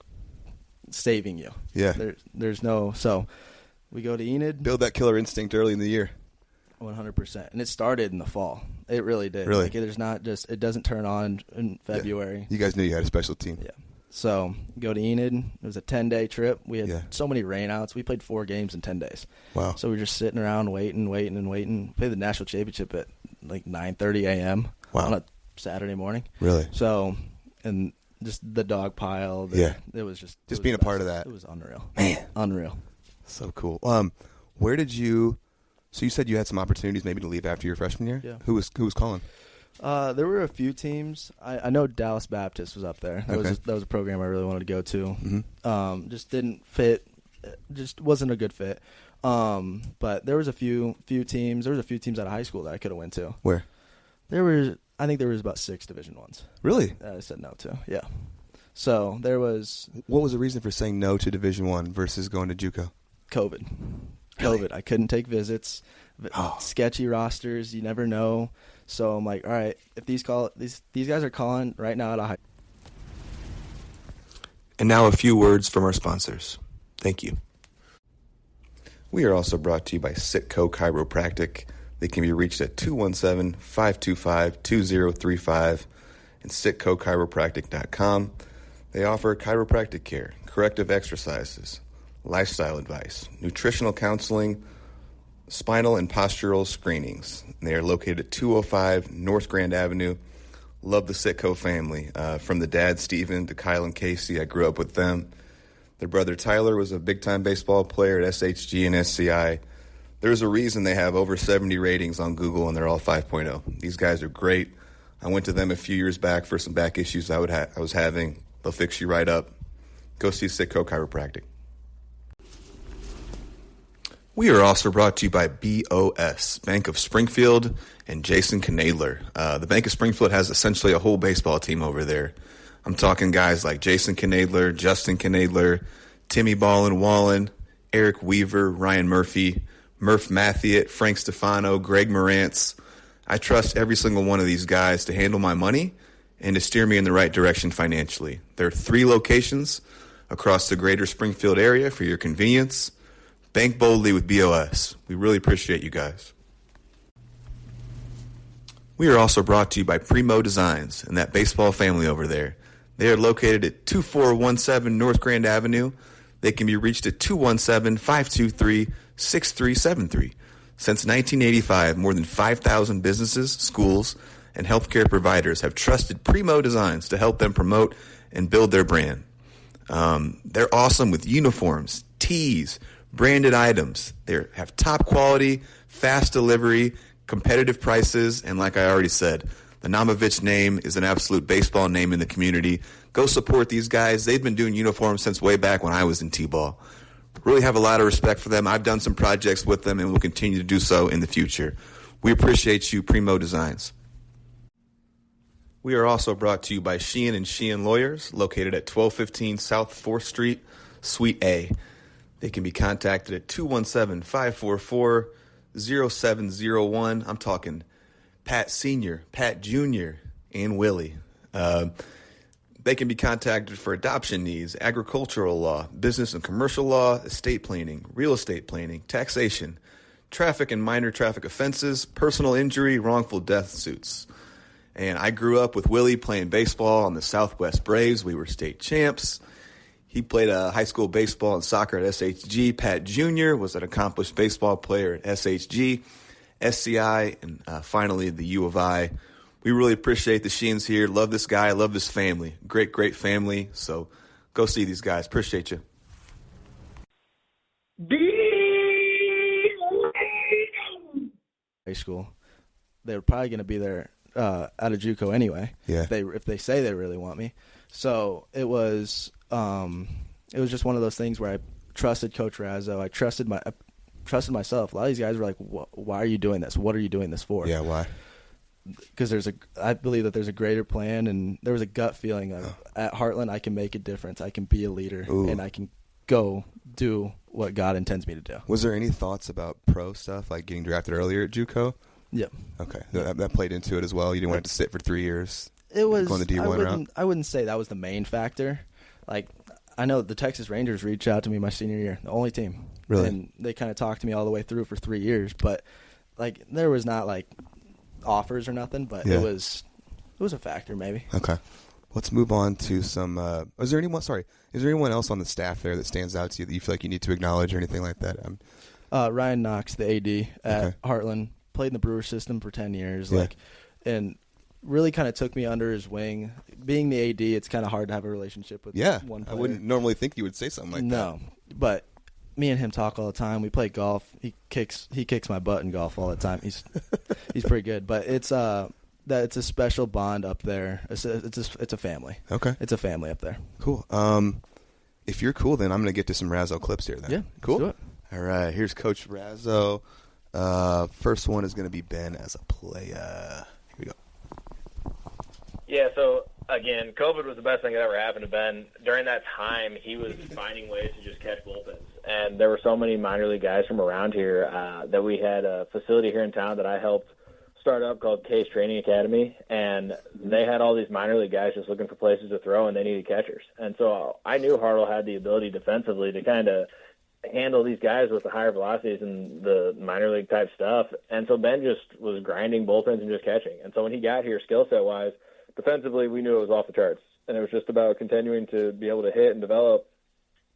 saving you. Yeah. There's no. So we go to Enid. Build that killer instinct early in the year. 100%. And it started in the fall. It really did. Really? Like, it doesn't turn on in February. Yeah. You guys knew you had a special team. Yeah. So go to Enid. It was a 10-day trip. We had so many rainouts. We played 4 games in 10 days. Wow. So we were just sitting around waiting. Played the national championship at like 9:30 a.m. on a Saturday morning. Really? So, and just the dog pile. It was just being a part of that. It was unreal. Man. Unreal. So cool. Where did you? So you said you had some opportunities maybe to leave after your freshman year. Yeah. Who was calling? There were a few teams. I know Dallas Baptist was up there. That was a program I really wanted to go to. Mm-hmm. Just didn't fit. Just wasn't a good fit. But there was a few teams. There was a few teams out of high school that I could have went to. Where? I think there was about 6 Division I's. Really? That I said no to. Yeah. So there was. What was the reason for saying no to Division I versus going to JUCO? COVID. Really? COVID. I couldn't take visits. Sketchy rosters. You never know. So I'm like, all right, if these guys are calling right now at a high. And now a few words from our sponsors. Thank you. We are also brought to you by Sitco Chiropractic. They can be reached at 217-525-2035 and sitcochiropractic.com. They offer chiropractic care, corrective exercises, lifestyle advice, nutritional counseling, spinal and postural screenings. They are located at 205 North Grand Avenue. Love the Sitco family. From the dad, Steven, to Kyle and Casey, I grew up with them. Their brother, Tyler, was a big-time baseball player at SHG and SCI. There's a reason they have over 70 ratings on Google, and they're all 5.0. These guys are great. I went to them a few years back for some back issues I was having. They'll fix you right up. Go see Sitco Chiropractic. We are also brought to you by BOS, Bank of Springfield, and Jason Knadler. The Bank of Springfield has essentially a whole baseball team over there. I'm talking guys like Jason Knadler, Justin Knadler, Timmy Ballin Wallen, Eric Weaver, Ryan Murphy, Murph Mathiot, Frank Stefano, Greg Morantz. I trust every single one of these guys to handle my money and to steer me in the right direction financially. There are 3 locations across the greater Springfield area for your convenience. Bank boldly with BOS. We really appreciate you guys. We are also brought to you by Primo Designs and that baseball family over there. They are located at 2417 North Grand Avenue. They can be reached at 217-523-6373. Since 1985, more than 5,000 businesses, schools, and healthcare providers have trusted Primo Designs to help them promote and build their brand. They're awesome with uniforms, tees, branded items. They have top quality, fast delivery, competitive prices, and like I already said, the Namovich name is an absolute baseball name in the community. Go support these guys. They've been doing uniforms since way back when I was in T-ball. Really have a lot of respect for them. I've done some projects with them and will continue to do so in the future. We appreciate you, Primo Designs. We are also brought to you by Sheehan and Sheehan Lawyers, located at 1215 South 4th Street, Suite A. They can be contacted at 217-544-0701. I'm talking Pat Sr., Pat Jr., and Willie. They can be contacted for adoption needs, agricultural law, business and commercial law, estate planning, real estate planning, taxation, traffic and minor traffic offenses, personal injury, wrongful death suits. And I grew up with Willie playing baseball on the Southwest Braves. We were state champs. He played high school baseball and soccer at SHG. Pat Jr. was an accomplished baseball player at SHG, SCI, and finally the U of I. We really appreciate the Sheens here. Love this guy. Love this family. Great, great family. So go see these guys. Appreciate you. High school. They were probably going to be there out of JUCO anyway. Yeah. If they say they really want me. So it was just one of those things where I trusted Coach Razzo. I trusted myself. A lot of these guys were like, "Why are you doing this? What are you doing this for?" Yeah, why? Because I believe that there's a greater plan, and there was a gut feeling of at Heartland I can make a difference. I can be a leader, and I can go do what God intends me to do. Was there any thoughts about pro stuff, like getting drafted earlier at JUCO? Yeah. Okay, that played into it as well. You didn't want to sit for 3 years. It was. Going the D1 route. I wouldn't say that was the main factor. Like, I know the Texas Rangers reached out to me my senior year, the only team. Really? And they kind of talked to me all the way through for 3 years, but like there was not like offers or nothing, but it was a factor maybe. Okay. Let's move on to some. Is there anyone else on the staff there that stands out to you that you feel like you need to acknowledge or anything like that? Ryan Knox, the AD at Heartland, played in the Brewer system for 10 years, and really kind of took me under his wing. Being the AD, it's kind of hard to have a relationship with one player. I wouldn't normally think you would say something like that. No, but me and him talk all the time. We play golf. He kicks my butt in golf all the time. He's pretty good, but it's a special bond up there. It's a family. Okay. It's a family up there. Cool. If you're cool, then I'm going to get to some Razzo clips here then. Yeah, cool. Let's do it. All right, here's Coach Razzo. First one is going to be Ben as a player. Here we go. Yeah, so, again, COVID was the best thing that ever happened to Ben. During that time, he was finding ways to just catch bullpens. And there were so many minor league guys from around here that we had a facility here in town that I helped start up called Case Training Academy. And they had all these minor league guys just looking for places to throw, and they needed catchers. And so I knew Hartl had the ability defensively to kind of handle these guys with the higher velocities and the minor league type stuff. And so Ben just was grinding bullpens and just catching. And so when he got here, skill set wise, defensively, we knew it was off the charts. And it was just about continuing to be able to hit and develop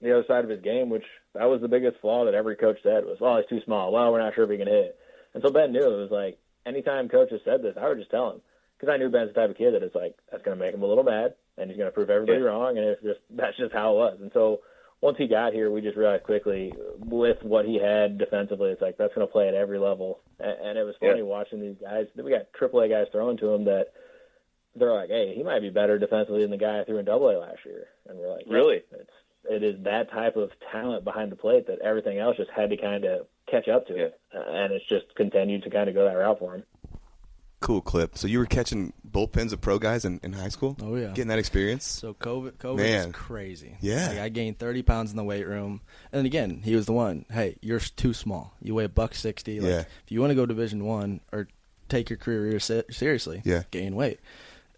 the other side of his game, which that was the biggest flaw that every coach said was, well, he's too small. Well, we're not sure if he can hit. And so Ben knew it was like, anytime coaches said this, I would just tell him. Because I knew Ben's the type of kid that it's like, that's going to make him a little mad, and he's going to prove everybody wrong, and that's just how it was. And so once he got here, we just realized quickly with what he had defensively, it's like that's going to play at every level. And it was funny watching these guys. We got AAA guys thrown to him that they're like, hey, he might be better defensively than the guy I threw in AA last year. And we're like, really? It is that type of talent behind the plate that everything else just had to kind of catch up to it. And it's just continued to kind of go that route for him. Cool clip. So you were catching bullpens of pro guys in high school? Oh, yeah. Getting that experience? So COVID Man. is crazy. Yeah. Like I gained 30 pounds in the weight room. And again, he was the one, hey, you're too small. You weigh $160. Like, if you want to go Division I or take your career seriously, gain weight.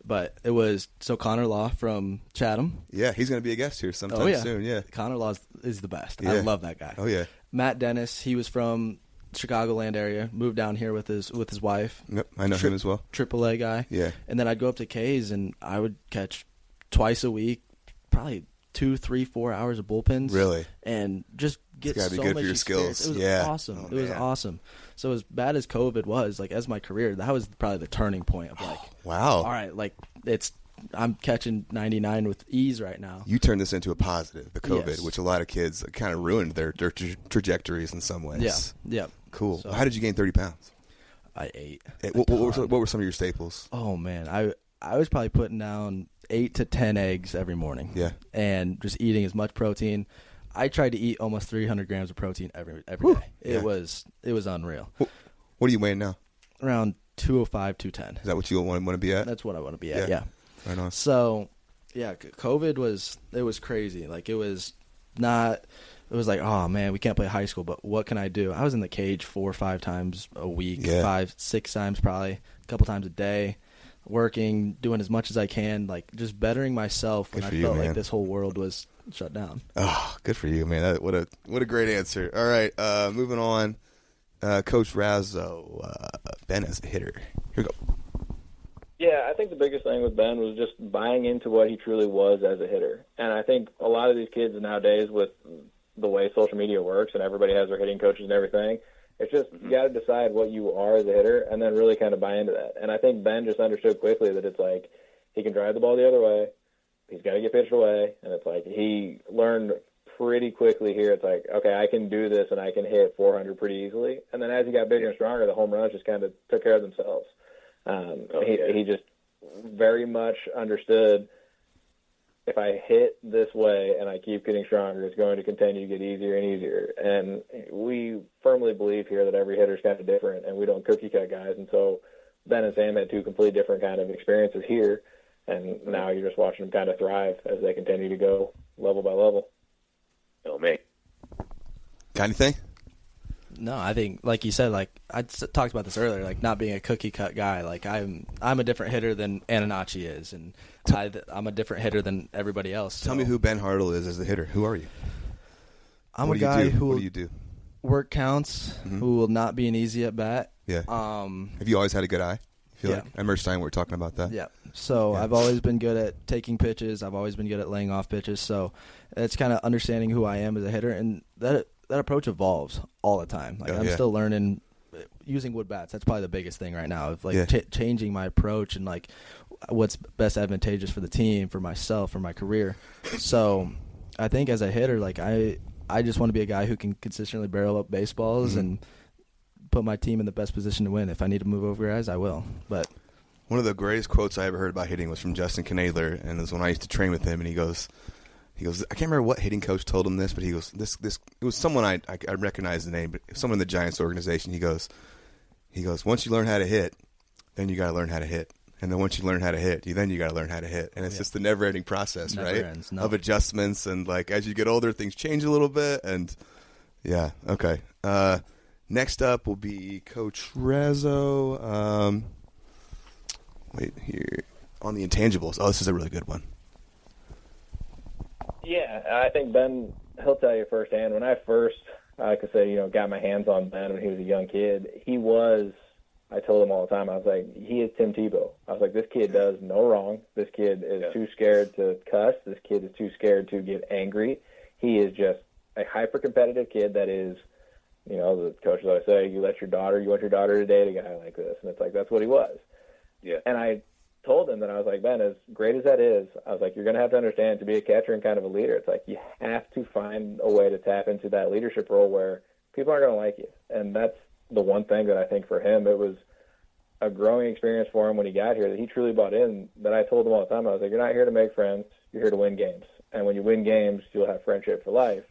But it was, so Connor Law from Chatham. Yeah, he's going to be a guest here sometime soon. Yeah. Connor Law is the best. Yeah. I love that guy. Oh, yeah. Matt Dennis, he was from Chicagoland area, moved down here with his wife. Yep, I know him as well. AAA guy. Yeah. And then I'd go up to K's and I would catch twice a week, probably 2, 3, 4 hours of bullpens. Really? And just get it's gotta so be good much for your experience. skills. It was awesome. It was awesome. So as bad as COVID was, like as my career, that was probably the turning point of like, wow. All right, like I'm catching 99 with ease right now. You turned this into a positive, the COVID, Yes. which a lot of kids kind of ruined their trajectories in some ways. Yeah. Cool. So, how did you gain 30 pounds? I ate. What were some of your staples? Oh, man. I was probably putting down 8 to 10 eggs every morning. Yeah. And just eating as much protein. I tried to eat almost 300 grams of protein every day. It was unreal. What are you weighing now? Around 205, 210. Is that what you want to be at? That's what I want to be at, yeah. Right on. So, yeah, COVID was crazy. Like, it was like, oh, man, we can't play high school, but what can I do? I was in the cage 4 or 5 times a week, 5, 6 times probably, a couple times a day, working, doing as much as I can, like just bettering myself when I felt like this whole world was shut down. Oh, good for you, man. What a great answer. All right, moving on. Coach Razzo, Ben as a hitter. Here we go. Yeah, I think the biggest thing with Ben was just buying into what he truly was as a hitter. And I think a lot of these kids nowadays, with the way social media works and everybody has their hitting coaches and everything, it's just you got to decide what you are as a hitter and then really kind of buy into that. And I think Ben just understood quickly that it's like he can drive the ball the other way, he's got to get pitched away, and it's like he learned pretty quickly here. It's like, okay, I can do this and I can hit 400 pretty easily. And then as he got bigger and stronger, the home runs just kind of took care of themselves. He just very much understood if I hit this way and I keep getting stronger, it's going to continue to get easier and easier. And we firmly believe here that every hitter's kind of different, and we don't cookie cut guys. And so Ben and Sam had 2 completely different kind of experiences here, and now you're just watching them kind of thrive as they continue to go level by level. Oh, man. Got anything? No, I think, like you said, like I talked about this earlier, like not being a cookie cut guy. Like I'm a different hitter than Ananachi is, and I'm a different hitter than everybody else. Tell me who Ben Hartl is as the hitter. Who are you? I'm a guy who what do you do? Work counts, who will not be an easy at bat. Yeah. Have you always had a good eye? feel like. I remember time we were talking about that. Yeah. So I've always been good at taking pitches. I've always been good at laying off pitches. So it's kind of understanding who I am as a hitter, and that approach evolves all the time. Like I'm still learning using wood bats. That's probably the biggest thing right now. Of like changing my approach and like what's best advantageous for the team, for myself, for my career. So I think as a hitter, like I just want to be a guy who can consistently barrel up baseballs and put my team in the best position to win. If I need to move over guys, I will. But one of the greatest quotes I ever heard about hitting was from Justin Knadler, and it was when I used to train with him, and he goes, I can't remember what hitting coach told him this, but he goes, this it was someone I recognize the name, but someone in the Giants organization. He goes, once you learn how to hit, then you got to learn how to hit. And then once you learn how to hit, then you got to learn how to hit. And it's just the never-ending process, Never ends, no. of adjustments. And, like, as you get older, things change a little bit. And, yeah, okay. Next up will be Coach Razzo. Wait, here. On the intangibles. Oh, this is a really good one. Yeah, I think Ben, he'll tell you firsthand. When I first, I could say, got my hands on Ben when he was a young kid, I told him all the time, I was like, he is Tim Tebow. I was like, this kid does no wrong. This kid is too scared to cuss. This kid is too scared to get angry. He is just a hyper-competitive kid that is, the coaches always say, you want your daughter to date a guy like this. And it's like, that's what he was. Yeah. And I told him that I was like, Ben, as great as that is, I was like, you're going to have to understand, to be a catcher and kind of a leader, it's like you have to find a way to tap into that leadership role where people aren't going to like you. And that's the one thing that I think for him, it was a growing experience for him when he got here that he truly bought in, that I told him all the time. I was like, you're not here to make friends. You're here to win games. And when you win games, you'll have friendship for life.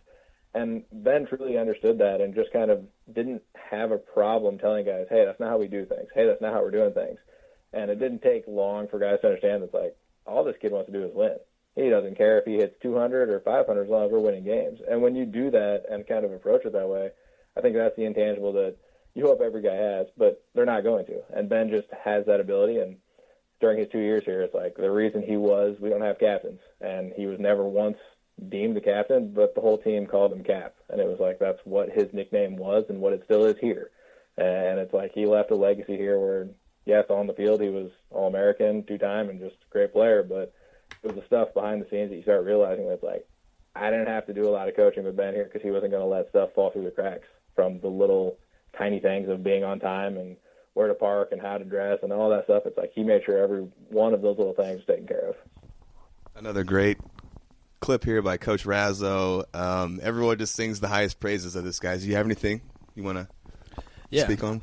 And Ben truly understood that and just kind of didn't have a problem telling guys, hey, that's not how we do things. Hey, that's not how we're doing things. And it didn't take long for guys to understand that, like, all this kid wants to do is win. He doesn't care if he hits 200 or 500 as long as we're winning games. And when you do that and kind of approach it that way, I think that's the intangible that you hope every guy has, but they're not going to. And Ben just has that ability. And during his 2 years here, it's like the reason we don't have captains. And he was never once deemed the captain, but the whole team called him Cap. And it was like that's what his nickname was and what it still is here. And it's like he left a legacy here where, yes, on the field he was All-American 2-time and just a great player, but it was the stuff behind the scenes that you start realizing that it's like I didn't have to do a lot of coaching with Ben here because he wasn't going to let stuff fall through the cracks, from the little tiny things of being on time and where to park and how to dress and all that stuff. It's like he made sure every one of those little things was taken care of. Another great clip here by Coach Razzo. Everyone just sings the highest praises of this guy. Do you have anything you want to speak on?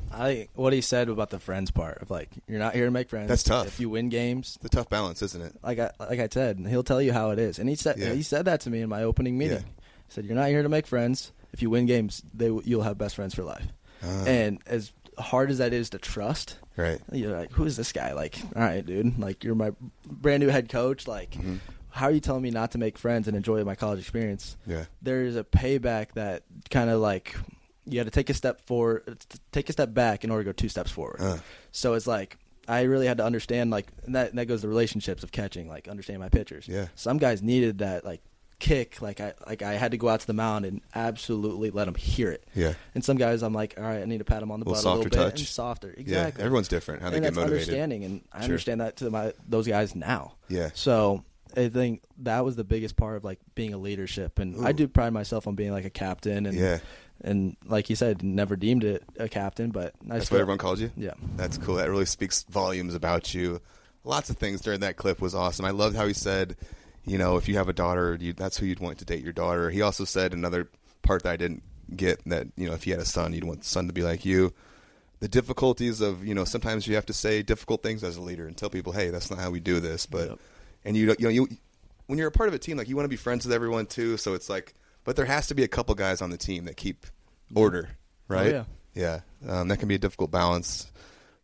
What he said about the friends part of, like, you're not here to make friends. That's tough. If you win games, it's a tough balance, isn't it? Like I said, and he'll tell you how it is. And he said that to me in my opening meeting. Yeah. He said, you're not here to make friends. If you win games, you'll have best friends for life. And as hard as that is to trust, right? You're like, who is this guy? Like, all right, dude. Like, you're my brand new head coach. Like, how are you telling me not to make friends and enjoy my college experience? Yeah. There's a payback that kind of like you got to take a step back in order to go 2 steps forward. So it's like I really had to understand, like, and that goes to relationships of catching, like, understand my pitchers. Yeah. Some guys needed that, like, kick, like I had to go out to the mound and absolutely let them hear it. Yeah. And some guys I'm like, all right, I need to pat them on the butt a little bit touch. and softer. Exactly. Yeah, everyone's different how they get motivated. Understanding, and I understand that to those guys now. Yeah. So I think that was the biggest part of, like, being a leadership, and I do pride myself on being like a captain, and and like you said, never deemed it a captain, but that's what everyone calls you. Yeah. That's cool. That really speaks volumes about you. Lots of things during that clip was awesome. I loved how he said, if you have a daughter, that's who you'd want to date your daughter. He also said another part that I didn't get, that, if you had a son, you'd want the son to be like you. The difficulties of, sometimes you have to say difficult things as a leader and tell people, hey, that's not how we do this. But, and you when you're a part of a team, like, you want to be friends with everyone too. So it's like, but there has to be a couple guys on the team that keep order, right? Oh, yeah. That can be a difficult balance.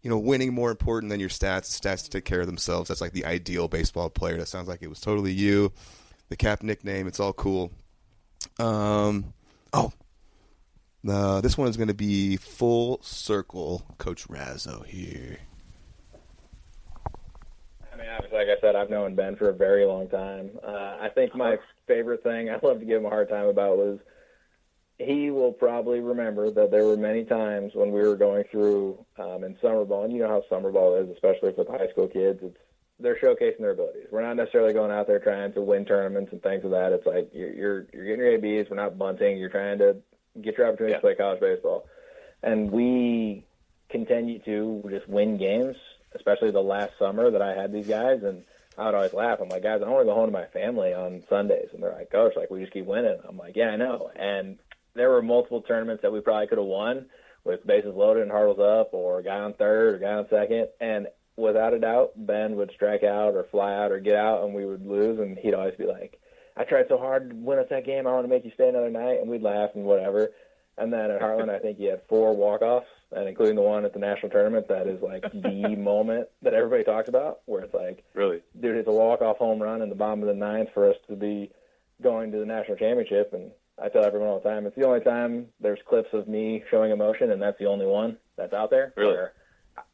Winning more important than your stats. Stats to take care of themselves. That's like the ideal baseball player. That sounds like it was totally you. The Cap nickname, it's all cool. This one is going to be full circle. Coach Razzo here. I mean, like I said, I've known Ben for a very long time. I think my favorite thing I love to give him a hard time about was he will probably remember that there were many times when we were going through in summer ball, and you know how summer ball is, especially with high school kids. They're showcasing their abilities. We're not necessarily going out there trying to win tournaments and things like that. It's like you're getting your ABs. We're not bunting. You're trying to get your opportunity to play college baseball. And we continue to just win games, especially the last summer that I had these guys. And I would always laugh. I'm like, guys, I want to go home to my family on Sundays. And they're like, Coach, like, we just keep winning. I'm like, yeah, I know. And there were multiple tournaments that we probably could have won with bases loaded and Hartl's up, or a guy on third or a guy on second. And without a doubt, Ben would strike out or fly out or get out, and we would lose. And he'd always be like, I tried so hard to win us that game. I want to make you stay another night. And we'd laugh and whatever. And then at Heartland, I think he had 4 walk-offs, and including the one at the national tournament, that is like the moment that everybody talks about, where it's like, really, dude, it's a walk-off home run in the bottom of the ninth for us to be going to the national championship. And I tell everyone all the time, it's the only time there's clips of me showing emotion, and that's the only one that's out there. Really? Where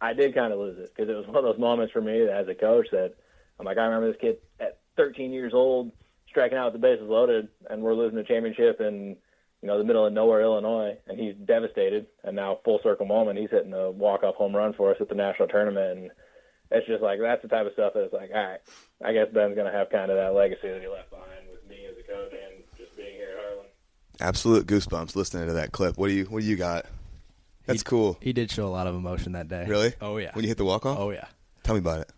I did kind of lose it, because it was one of those moments for me as a coach that I'm like, I remember this kid at 13 years old striking out with the bases loaded, and we're losing the championship in, the middle of nowhere, Illinois, and he's devastated. And now, full circle moment, he's hitting a walk-off home run for us at the national tournament. And it's just like, that's the type of stuff that it's like, all right, I guess Ben's going to have kind of that legacy that he left behind with me as a coach and just being here at Harlan. Absolute goosebumps listening to that clip. What do you got? That's cool. He did show a lot of emotion that day. Really? Oh, yeah. When you hit the walk-off? Oh, yeah. Tell me about it.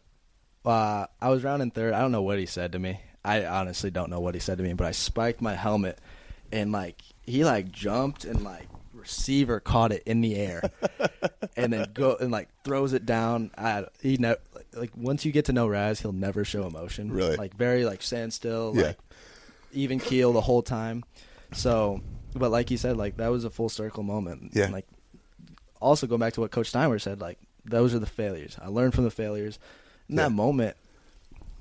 I was rounding third. I don't know what he said to me. I honestly don't know what he said to me, but I spiked my helmet, and, he, jumped, and, receiver caught it in the air and then throws it down. Once you get to know Raz, he'll never show emotion. Really? Very, standstill, even keel the whole time. So, but like you said, that was a full circle moment. Yeah. And, also go back to what Coach Steinberg said, those are the failures. I learned from the failures. In that moment,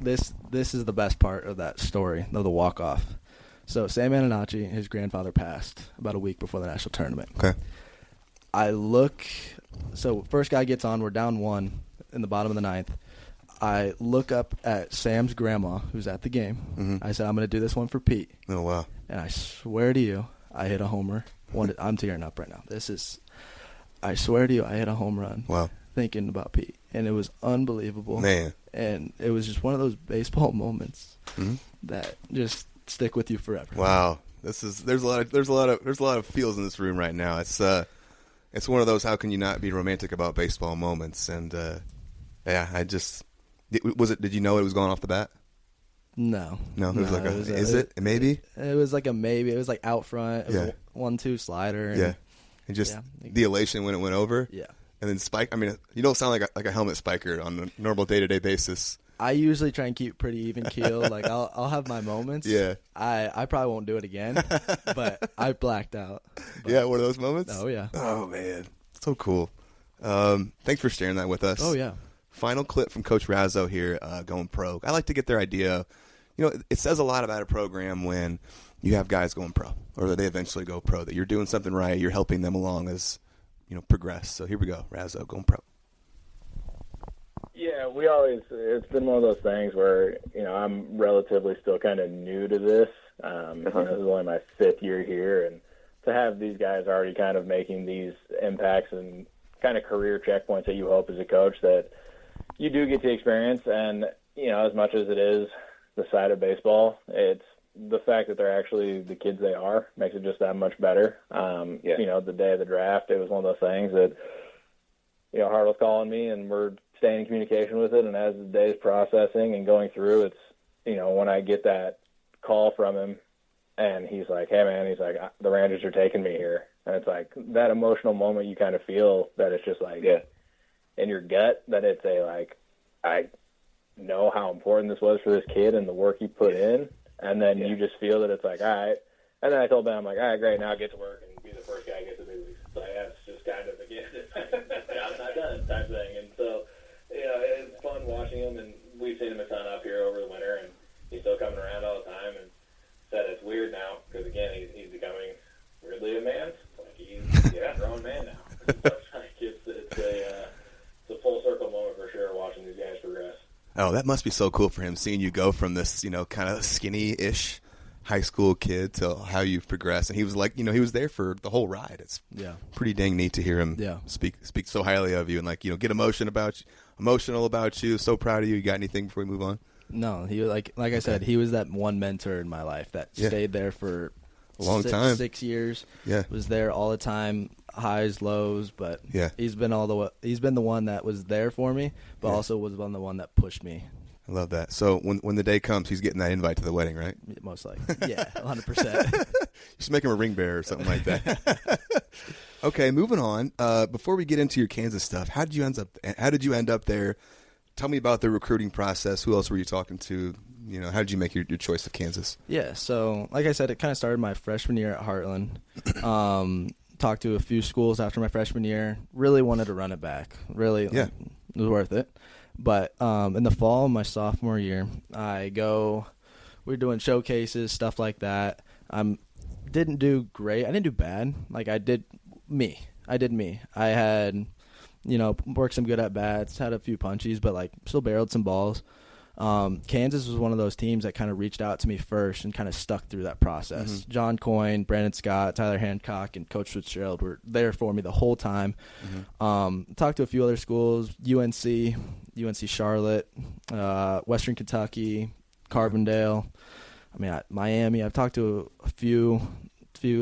this is the best part of that story, of the walk-off. So Sam Antonacci, his grandfather, passed about a week before the national tournament. Okay. So first guy gets on, we're down 1 in the bottom of the ninth. I look up at Sam's grandma, who's at the game. Mm-hmm. I said, I'm going to do this one for Pete. Oh, wow. And I swear to you, I hit a homer. I'm tearing up right now. I swear to you, I hit a home run. Wow. Thinking about Pete. And it was unbelievable. Man. And it was just one of those baseball moments that just stick with you forever. Wow. There's a lot of feels in this room right now. It's one of those, how can you not be romantic about baseball moments? And did you know it was going off the bat? No. It was a maybe? It was like a maybe. It was out front. It was a 1-2 slider. And, and just the elation when it went over. Yeah. And then spike. I mean, you don't sound like a helmet spiker on a normal day-to-day basis. I usually try and keep pretty even keel. I'll have my moments. Yeah. I probably won't do it again, but I blacked out. Yeah, one of those moments? Oh, yeah. Oh, man. So cool. Thanks for sharing that with us. Oh, yeah. Final clip from Coach Razzo here, going pro. I like to get their idea. It says a lot about a program when you have guys going pro, or that they eventually go pro, that you're doing something right, you're helping them along as, progress. So here we go, Razzo going pro. Yeah, it's been one of those things where, I'm relatively still kind of new to this. This is only my 5th year here, and to have these guys already kind of making these impacts and kind of career checkpoints that you hope as a coach that you do get to experience. And, as much as it is the side of baseball, it's the fact that they're actually the kids they are makes it just that much better. The day of the draft, it was one of those things that, Hartl's calling me and we're staying in communication with it. And as the day's processing and going through, it's, when I get that call from him and he's like, hey man, he's like, the Rangers are taking me here. And it's like that emotional moment you kind of feel that it's just in your gut that it's I know how important this was for this kid and the work he put in. And then you just feel that it's all right. And then I told Ben, I'm like, all right, great, now get to work and be the first guy to get to the big leagues. So it's just kind of, again, I'm not done type thing. And so, it's fun watching him, and we've seen him a ton up here over the winter, and he's still coming around all the time. And said it's weird now because, again, he's becoming weirdly a man. He's a grown man now. It's a full circle moment for sure watching these guys progress. Oh, that must be so cool for him, seeing you go from this, kind of skinny-ish high school kid to how you've progressed. And he was like, he was there for the whole ride. It's pretty dang neat to hear him speak so highly of you and like, get emotional about you. So proud of you. You got anything before we move on? No, he was like I said, he was that one mentor in my life that stayed there for a long time, 6 years. Yeah, was there all the time, highs, lows. But he's been the one that was there for me, but also was the one that pushed me. I love that. So when the day comes, he's getting that invite to the wedding, right? Most likely, 100%. Just make him a ring bearer or something like that. Okay, moving on. Before we get into your Kansas stuff, how did you end up there? Tell me about the recruiting process. Who else were you talking to? How did you make your choice of Kansas? Yeah, so like I said, it kind of started my freshman year at Heartland. Talked to a few schools after my freshman year. Really wanted to run it back. Really, it was worth it. But in the fall of my sophomore year, we're doing showcases, stuff like that. Didn't do great. I didn't do bad. Like I did me. I had, worked some good at bats, had a few punchies, but like still barreled some balls. Kansas was one of those teams that kind of reached out to me first and kind of stuck through that process. Mm-hmm. John Coyne, Brandon Scott, Tyler Hancock, and Coach Fitzgerald were there for me the whole time. Mm-hmm. Talked to a few other schools, UNC Charlotte, Western Kentucky, Carbondale. Miami. I've talked to a few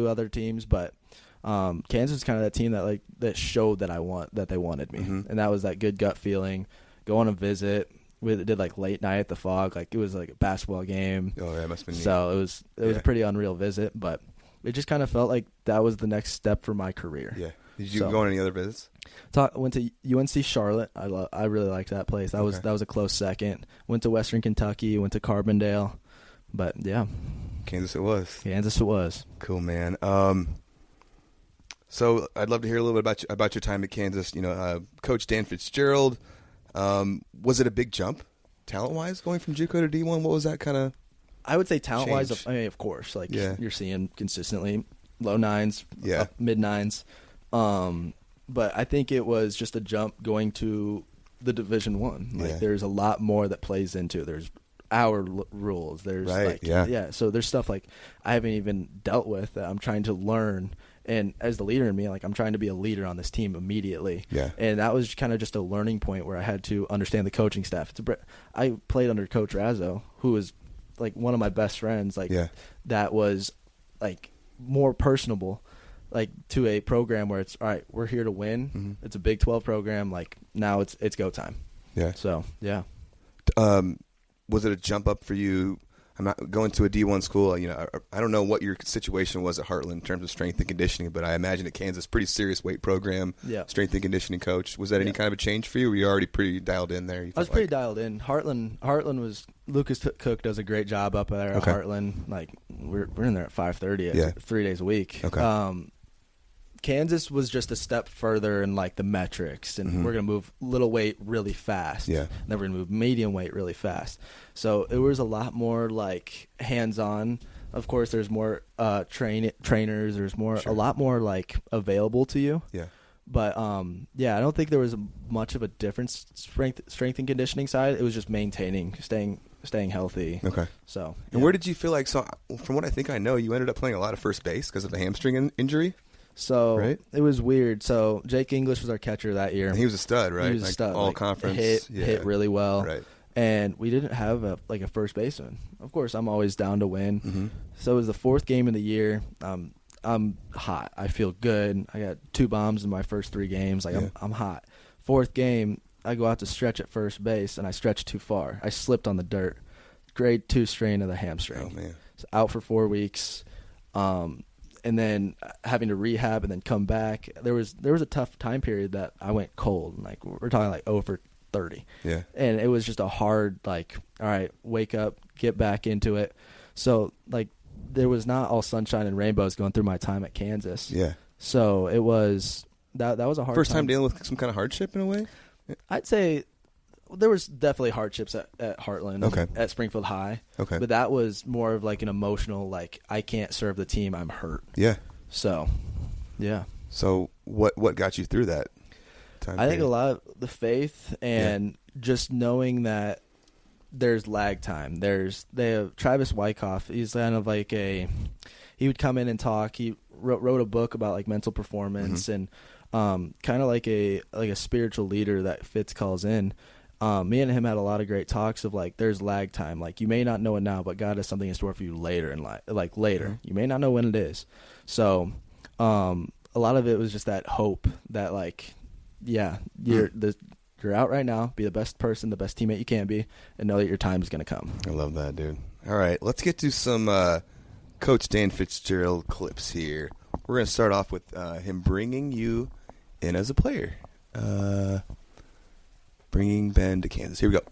other teams, but Kansas is kind of that team that showed that they wanted me, mm-hmm. and that was that good gut feeling. Go on a visit. We did like late night at the Fog, like it was like a basketball game. Oh yeah, must have been neat. So it was a pretty unreal visit, but it just kind of felt like that was the next step for my career. Yeah. Did you go on any other visits? Went to UNC Charlotte. I really liked that place. That was a close second. Went to Western Kentucky. Went to Carbondale. But yeah, Kansas it was. Cool, man. So I'd love to hear a little bit about your time at Kansas. Coach Dan Fitzgerald. Was it a big jump, talent-wise, going from JUCO to D1? What was that kind of? I would say talent-wise, of course, you're seeing consistently low nines, mid nines. But I think it was just a jump going to the Division I. There's a lot more that plays into it. There's our rules. There's so there's stuff like I haven't even dealt with that I'm trying to learn. And as the leader in me, I'm trying to be a leader on this team immediately. Yeah. And that was kind of just a learning point where I had to understand the coaching staff. I played under Coach Razzo, who was like one of my best friends. That was like more personable, like to a program where it's all right. We're here to win. Mm-hmm. It's a Big 12 program. Like now it's go time. Yeah. So yeah. Was it a jump up for you? I'm not going to a D1 school. I don't know what your situation was at Heartland in terms of strength and conditioning, but I imagine at Kansas, pretty serious weight program, strength and conditioning coach. Was that any kind of a change for you? Or were you already pretty dialed in there? I was pretty dialed in. Heartland was Lucas Cook does a great job up there at Heartland. Like we're in there at 5:30 3 days a week. Okay. Kansas was just a step further in like the metrics, and we're gonna move little weight really fast. Yeah. Then we're gonna move medium weight really fast. So it was a lot more like hands-on. Of course, there's more trainers. There's a lot more like available to you. Yeah. But I don't think there was much of a difference strength and conditioning side. It was just maintaining, staying healthy. Okay. So. And where did you feel like? So from what I think I know, you ended up playing a lot of first base because of a hamstring injury. So it was weird. So Jake English was our catcher that year. And he was a stud, right? He was a stud. All conference. Hit really well. Right. And we didn't have a first baseman. Of course, I'm always down to win. Mm-hmm. So it was the fourth game of the year. I'm hot. I feel good. I got 2 bombs in my first 3 games. I'm hot. Fourth game, I go out to stretch at first base, and I stretched too far. I slipped on the dirt. Grade 2 strain of the hamstring. Oh, man. So out for 4 weeks. And then having to rehab and then come back. There was a tough time period that I went cold. Like we're talking like 0 for 30. Yeah. And it was just a hard all right, wake up, get back into it. So there was not all sunshine and rainbows going through my time at Kansas. Yeah. So it was that was a hard first time dealing with some kind of hardship in a way? I'd say there was definitely hardships at Heartland, at Springfield High. Okay. But that was more of like an emotional, I can't serve the team, I'm hurt. Yeah. So, yeah. So what got you through that time I think a lot of the faith and just knowing that there's lag time. They have Travis Wyckoff. He's kind of like he would come in and talk. He wrote a book about like mental performance and kind of like a spiritual leader that Fitz calls in. Me and him had a lot of great talks of like there's lag time. Like you may not know it now, but God has something in store for you later in life. Like later, you may not know when it is. So a lot of it was just that hope that like, yeah, you're out right now. Be the best person, the best teammate you can be, and know that your time is going to come. I love that, dude. All right, let's get to some Coach Dan Fitzgerald clips here. We're going to start off with him bringing you in as a player. Bringing Ben to Kansas. Here we go.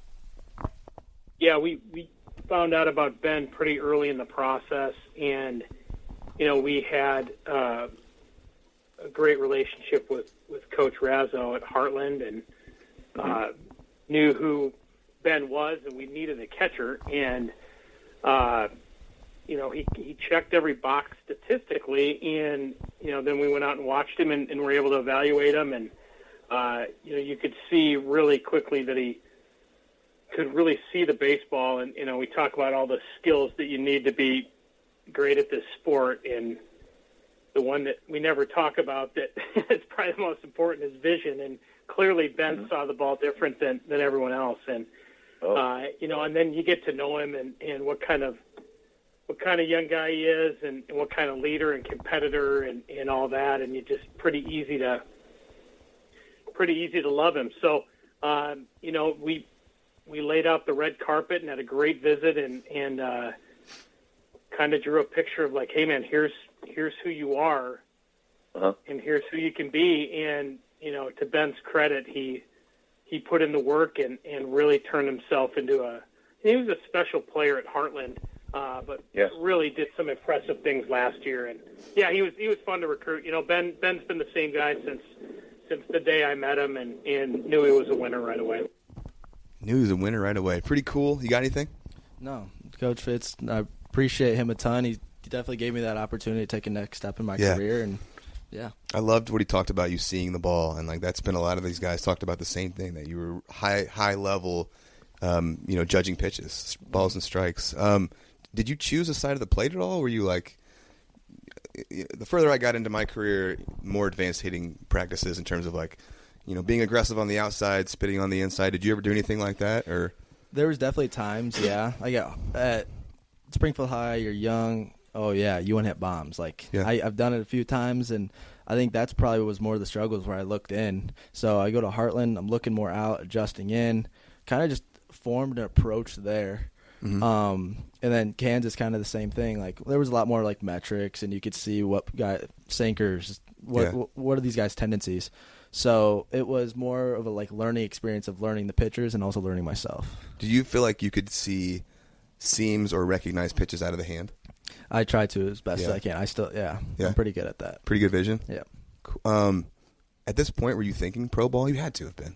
Yeah, we found out about Ben pretty early in the process, and we had a great relationship with Coach Razzo at Heartland, and knew who Ben was, and we needed a catcher, and he checked every box statistically, and then we went out and watched him, and were able to evaluate him, and you could see really quickly that he could really see the baseball, and we talk about all the skills that you need to be great at this sport, and the one that we never talk about that is probably the most important is vision, and clearly Ben saw the ball different than everyone else, and and then you get to know him and what kind of young guy he is, and what kind of leader and competitor and all that, and you just pretty easy to love him. So we laid out the red carpet and had a great visit, and kind of drew a picture of like, hey man, here's who you are, and here's who you can be. And to Ben's credit, he put in the work and really turned himself into he was a special player at Heartland, but really did some impressive things last year. And yeah, he was fun to recruit. Ben's been the same guy since the day I met him, and knew he was a winner right away. Knew he was a winner right away. Pretty cool. You got anything? No, Coach Fitz, I appreciate him a ton. He definitely gave me that opportunity to take a next step in my career, and yeah. I loved what he talked about, you seeing the ball, and like that's been a lot of these guys talked about the same thing, that you were high level, judging pitches, balls and strikes. Did you choose a side of the plate at all? Were you like, the further I got into my career, more advanced hitting practices in terms of like, being aggressive on the outside, spitting on the inside. Did you ever do anything like that? Or there was definitely times, yeah. At Springfield High, you're young. Oh yeah, you want to hit bombs. Like I've done it a few times, and I think that's probably what was more of the struggles where I looked in. So I go to Heartland, I'm looking more out, adjusting in, kind of just formed an approach there. And then Kansas, kind of the same thing. Like there was a lot more like metrics, and you could see what sinkers, what are these guys' tendencies. So it was more of a like learning experience of learning the pitchers and also learning myself. Do you feel like you could see seams or recognize pitches out of the hand? I try to as best as I can. I still, I'm pretty good at that. Pretty good vision? Yeah. At this point, were you thinking pro ball? You had to have been.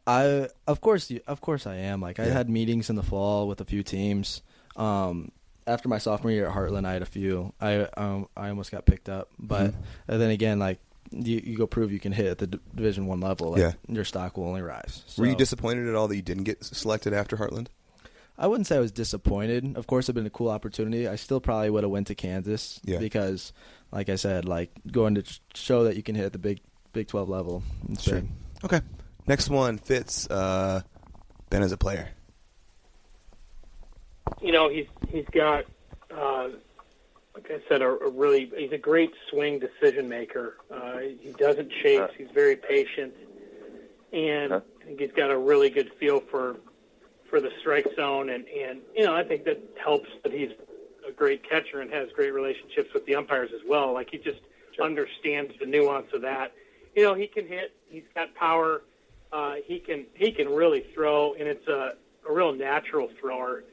Of course I am. Like I had meetings in the fall with a few teams. After my sophomore year at Heartland, I had a few. I almost got picked up, but then again, like you go prove you can hit at the Division I level. Like, your stock will only rise. So, were you disappointed at all that you didn't get selected after Heartland? I wouldn't say I was disappointed. Of course, it'd been a cool opportunity. I still probably would have went to Kansas because, like I said, like going to show that you can hit at the Big 12 level. It's big. Okay. Next one, Fitz. Ben as a player. He's got, like I said, he's a great swing decision maker. He doesn't chase. He's very patient, and I think he's got a really good feel for the strike zone, and I think that helps that he's a great catcher and has great relationships with the umpires as well. Like he just understands the nuance of that. He can hit. He's got power. He can really throw, and it's a real natural thrower.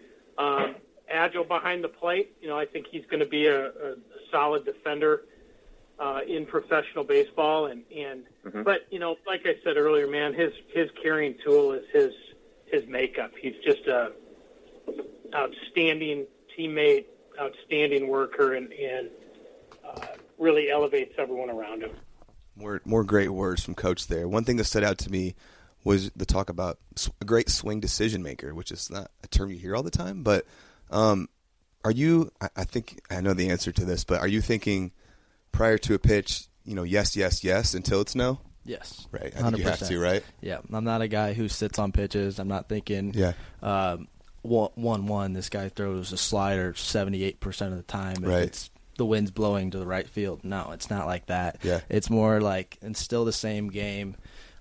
Agile behind the plate. I think he's going to be a solid defender in professional baseball, but like I said earlier, man, his carrying tool is his makeup. He's just a outstanding teammate, outstanding worker, and really elevates everyone around him. More great words from Coach there. One thing that stood out to me was the talk about a great swing decision maker, which is not a term you hear all the time. But are you? I think I know the answer to this, but are you thinking prior to a pitch, yes, yes, yes, until it's no? Yes. Right. I think 100%. You have to, right? Yeah. I'm not a guy who sits on pitches. I'm not thinking 1-1. This guy throws a slider 78% of the time. Right. It's the wind's blowing to the right field. No, it's not like that. Yeah. It's more like it's still the same game.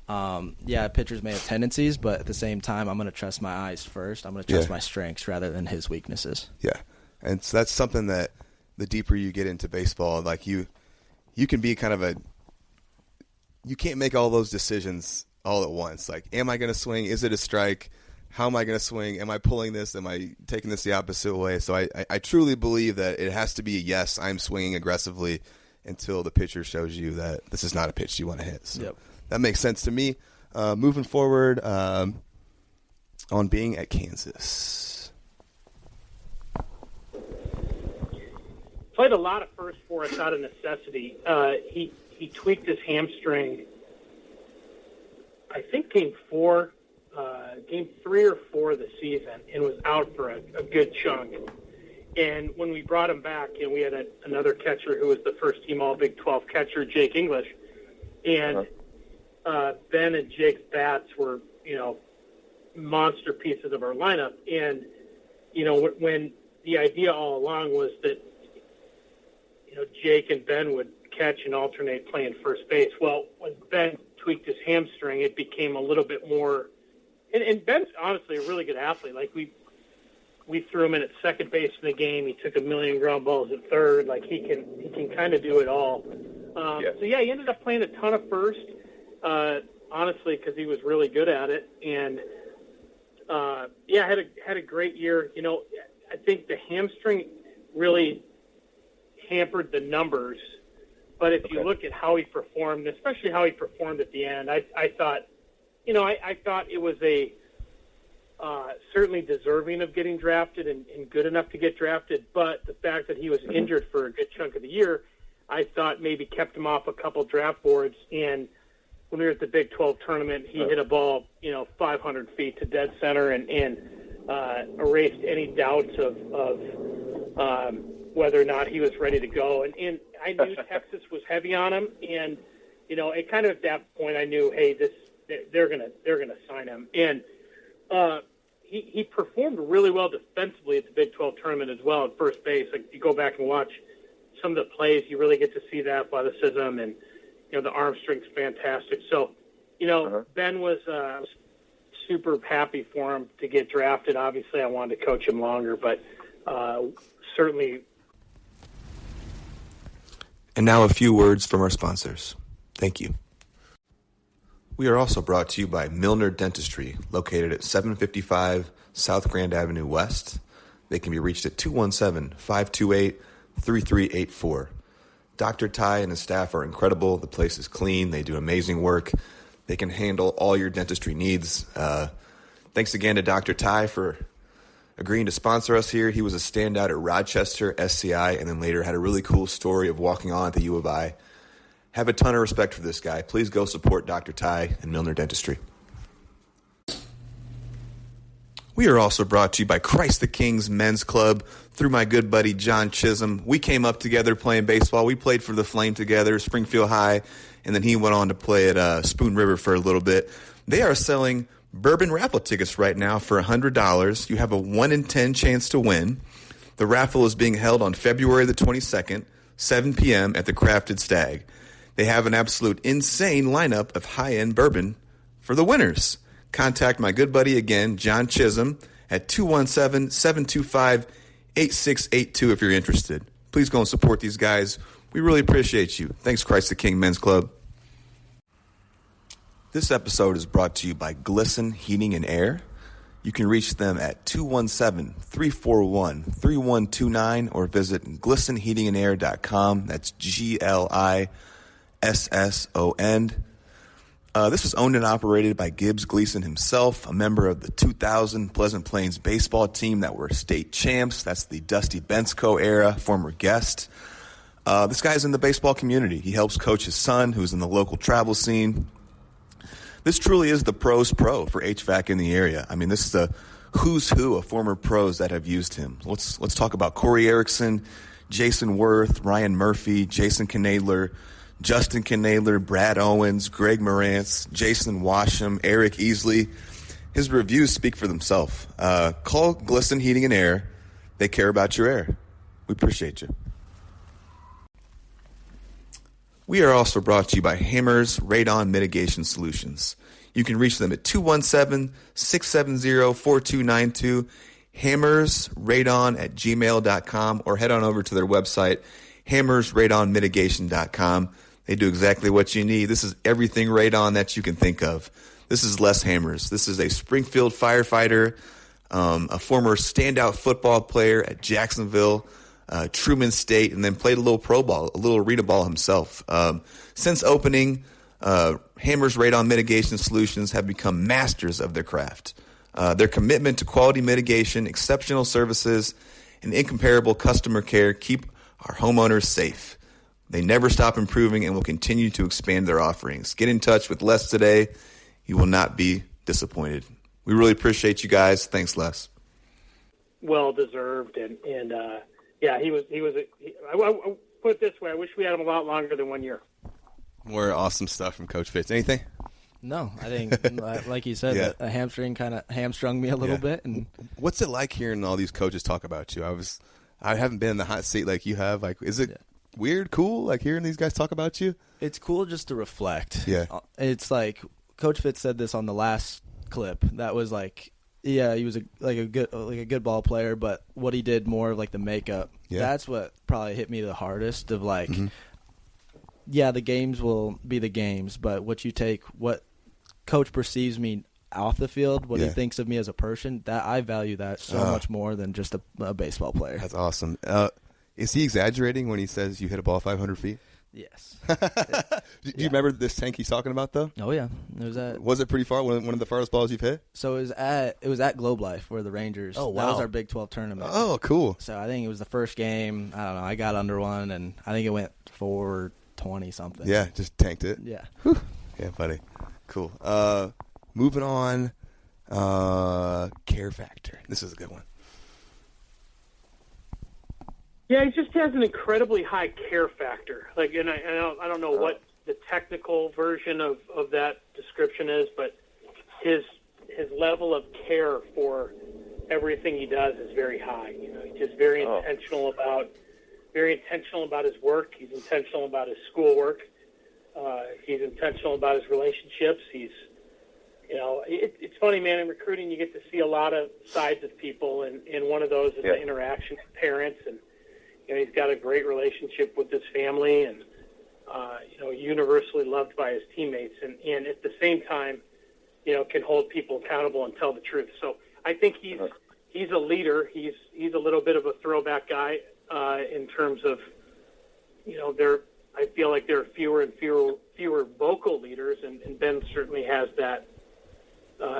Pitchers may have tendencies, but at the same time, I'm going to trust my eyes first. I'm going to trust my strengths rather than his weaknesses. Yeah. And so that's something that the deeper you get into baseball, like you can be kind of you can't make all those decisions all at once. Like, am I going to swing? Is it a strike? How am I going to swing? Am I pulling this? Am I taking this the opposite way? So I truly believe that it has to be a yes, I'm swinging aggressively until the pitcher shows you that this is not a pitch you want to hit. So that makes sense to me. Moving forward on being at Kansas. Played a lot of first for us out of necessity. He tweaked his hamstring, I think game 3 or 4 of the season, and was out for a good chunk. And when we brought him back, we had another catcher who was the first team All Big 12 catcher, Jake English. And Ben and Jake's bats were, monster pieces of our lineup. And, when the idea all along was that, Jake and Ben would catch and alternate playing first base. Well, when Ben tweaked his hamstring, it became a little bit more. And Ben's honestly a really good athlete. Like we threw him in at second base in the game. He took 1,000,000 ground balls at third. Like he can kind of do it all. He ended up playing a ton of first. Honestly, because he was really good at it. And had a great year. I think the hamstring really hampered the numbers. But if you look at how he performed, especially how he performed at the end, I thought, I thought it was a certainly deserving of getting drafted and good enough to get drafted. But the fact that he was injured for a good chunk of the year, I thought maybe kept him off a couple draft boards. And when we were at the Big 12 tournament, he hit a ball, 500 feet to dead center and erased any doubts of whether or not he was ready to go. And I knew Texas was heavy on him, and it kind of at that point I knew, hey, they're gonna sign him. And he performed really well defensively at the Big 12 tournament as well at first base. Like you go back and watch some of the plays, you really get to see the athleticism, and the arm strength's fantastic. So Ben was super happy for him to get drafted. Obviously, I wanted to coach him longer, but certainly. And now a few words from our sponsors. Thank you. We are also brought to you by Milner Dentistry, located at 755 South Grand Avenue West. They can be reached at 217-528-3384. Dr. Ty and his staff are incredible. The place is clean. They do amazing work. They can handle all your dentistry needs. Thanks again to Dr. Ty for agreeing to sponsor us here. He was a standout at Rochester, SCI, and then later had a really cool story of walking on at the U of I. Have a ton of respect for this guy. Please go support Dr. Ty and Milner Dentistry. We are also brought to you by Christ the King's Men's Club through my good buddy John Chisholm. We came up together playing baseball. We played for the Flame together, Springfield High, and then he went on to play at Spoon River for a little bit. They are selling bourbon raffle tickets right now for $100. You have a 1 in 10 chance to win. The raffle is being held on February the 22nd, 7 p.m. at the Crafted Stag. They have an absolute insane lineup of high-end bourbon for the winners. Contact my good buddy again, John Chisholm, at 217-725-8682 if you're interested. Please go and support these guys. We really appreciate you. Thanks, Christ the King Men's Club. This episode is brought to you by Glisten Heating and Air. You can reach them at 217-341-3129 or visit glistenheatingandair.com. That's GLISSON. This is owned and operated by Gibbs Gleason himself, a member of the 2000 Pleasant Plains baseball team that were state champs. That's the Dusty Bensko era, former guest. This guy's in the baseball community. He helps coach his son, who's in the local travel scene. This truly is the pros pro for HVAC in the area. I mean, this is a who's who of former pros that have used him. Let's talk about Corey Erickson, Jason Worth, Ryan Murphy, Jason Knadler, Justin Knadler, Brad Owens, Greg Morantz, Jason Washam, Eric Easley. His reviews speak for themselves. Call Glisten Heating and Air. They care about your air. We appreciate you. We are also brought to you by Hammers Radon Mitigation Solutions. You can reach them at 217-670-4292, hammersradon@gmail.com, or head on over to their website, hammersradonmitigation.com. They do exactly what you need. This is everything radon that you can think of. This is Les Hammers. This is a Springfield firefighter, a former standout football player at Jacksonville, Truman State, and then played a little pro ball, a little arena ball himself. Since opening, Hammers Radon Mitigation Solutions have become masters of their craft. Their commitment to quality mitigation, exceptional services, and incomparable customer care keep our homeowners safe. They never stop improving and will continue to expand their offerings. Get in touch with Les today. You will not be disappointed. We really appreciate you guys. Thanks, Les. Well deserved, and yeah, he was. I put it this way: I wish we had him a lot longer than 1 year. More awesome stuff from Coach Fitz. Anything? No, I think, like you said, a hamstring kind of hamstrung me a little bit. And what's it like hearing all these coaches talk about you? I haven't been in the hot seat like you have. Like, is it weird, cool, like hearing these guys talk about you? It's cool just to reflect. Yeah, it's like Coach Fitz said this on the last clip. That was like, yeah, he was a good ball player, but what he did more of like the makeup. Yeah. That's what probably hit me the hardest. Of like, yeah, the games will be the games, but what Coach perceives me off the field, what he thinks of me as a person, that I value that so much more than just a baseball player. That's awesome. Is he exaggerating when he says you hit a ball 500 feet? Yes. Do you remember this tank he's talking about, though? Oh, yeah. Was it pretty far? One of the farthest balls you've hit? So it was at Globe Life where the Rangers. Oh, wow. That was our Big 12 tournament. Oh, cool. So I think it was the first game. I don't know. I got under one, and I think it went 420 something. Yeah, just tanked it. Yeah. Whew. Yeah, buddy. Cool. Moving on. Care factor. This is a good one. Yeah, he just has an incredibly high care factor. Like, and I don't know what the technical version of that description is, but his level of care for everything he does is very high. You know, he's just very intentional about his work. He's intentional about his schoolwork. He's intentional about his relationships. It's funny, man. In recruiting, you get to see a lot of sides of people, and one of those is the interaction with parents. And he's got a great relationship with his family, and universally loved by his teammates. And at the same time, can hold people accountable and tell the truth. So I think he's a leader. He's a little bit of a throwback guy in terms of, I feel like there are fewer and fewer vocal leaders, and Ben certainly has that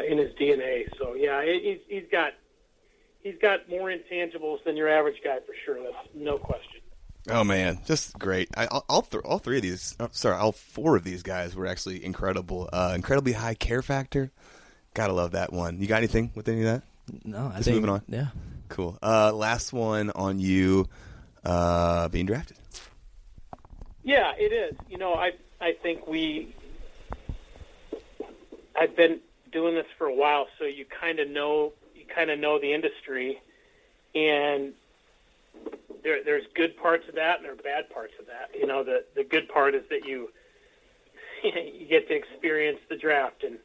in his DNA. So yeah, he's got more intangibles than your average guy for sure. That's no question. Oh man, just great! All four of these guys were actually incredible. Incredibly high care factor. Gotta love that one. You got anything with any of that? No, just moving on. Yeah, cool. Last one on you being drafted. Yeah, it is. I think I've been doing this for a while, so you kind of know the industry, and there's good parts of that and there are bad parts of that. The good part is that you get to experience the draft and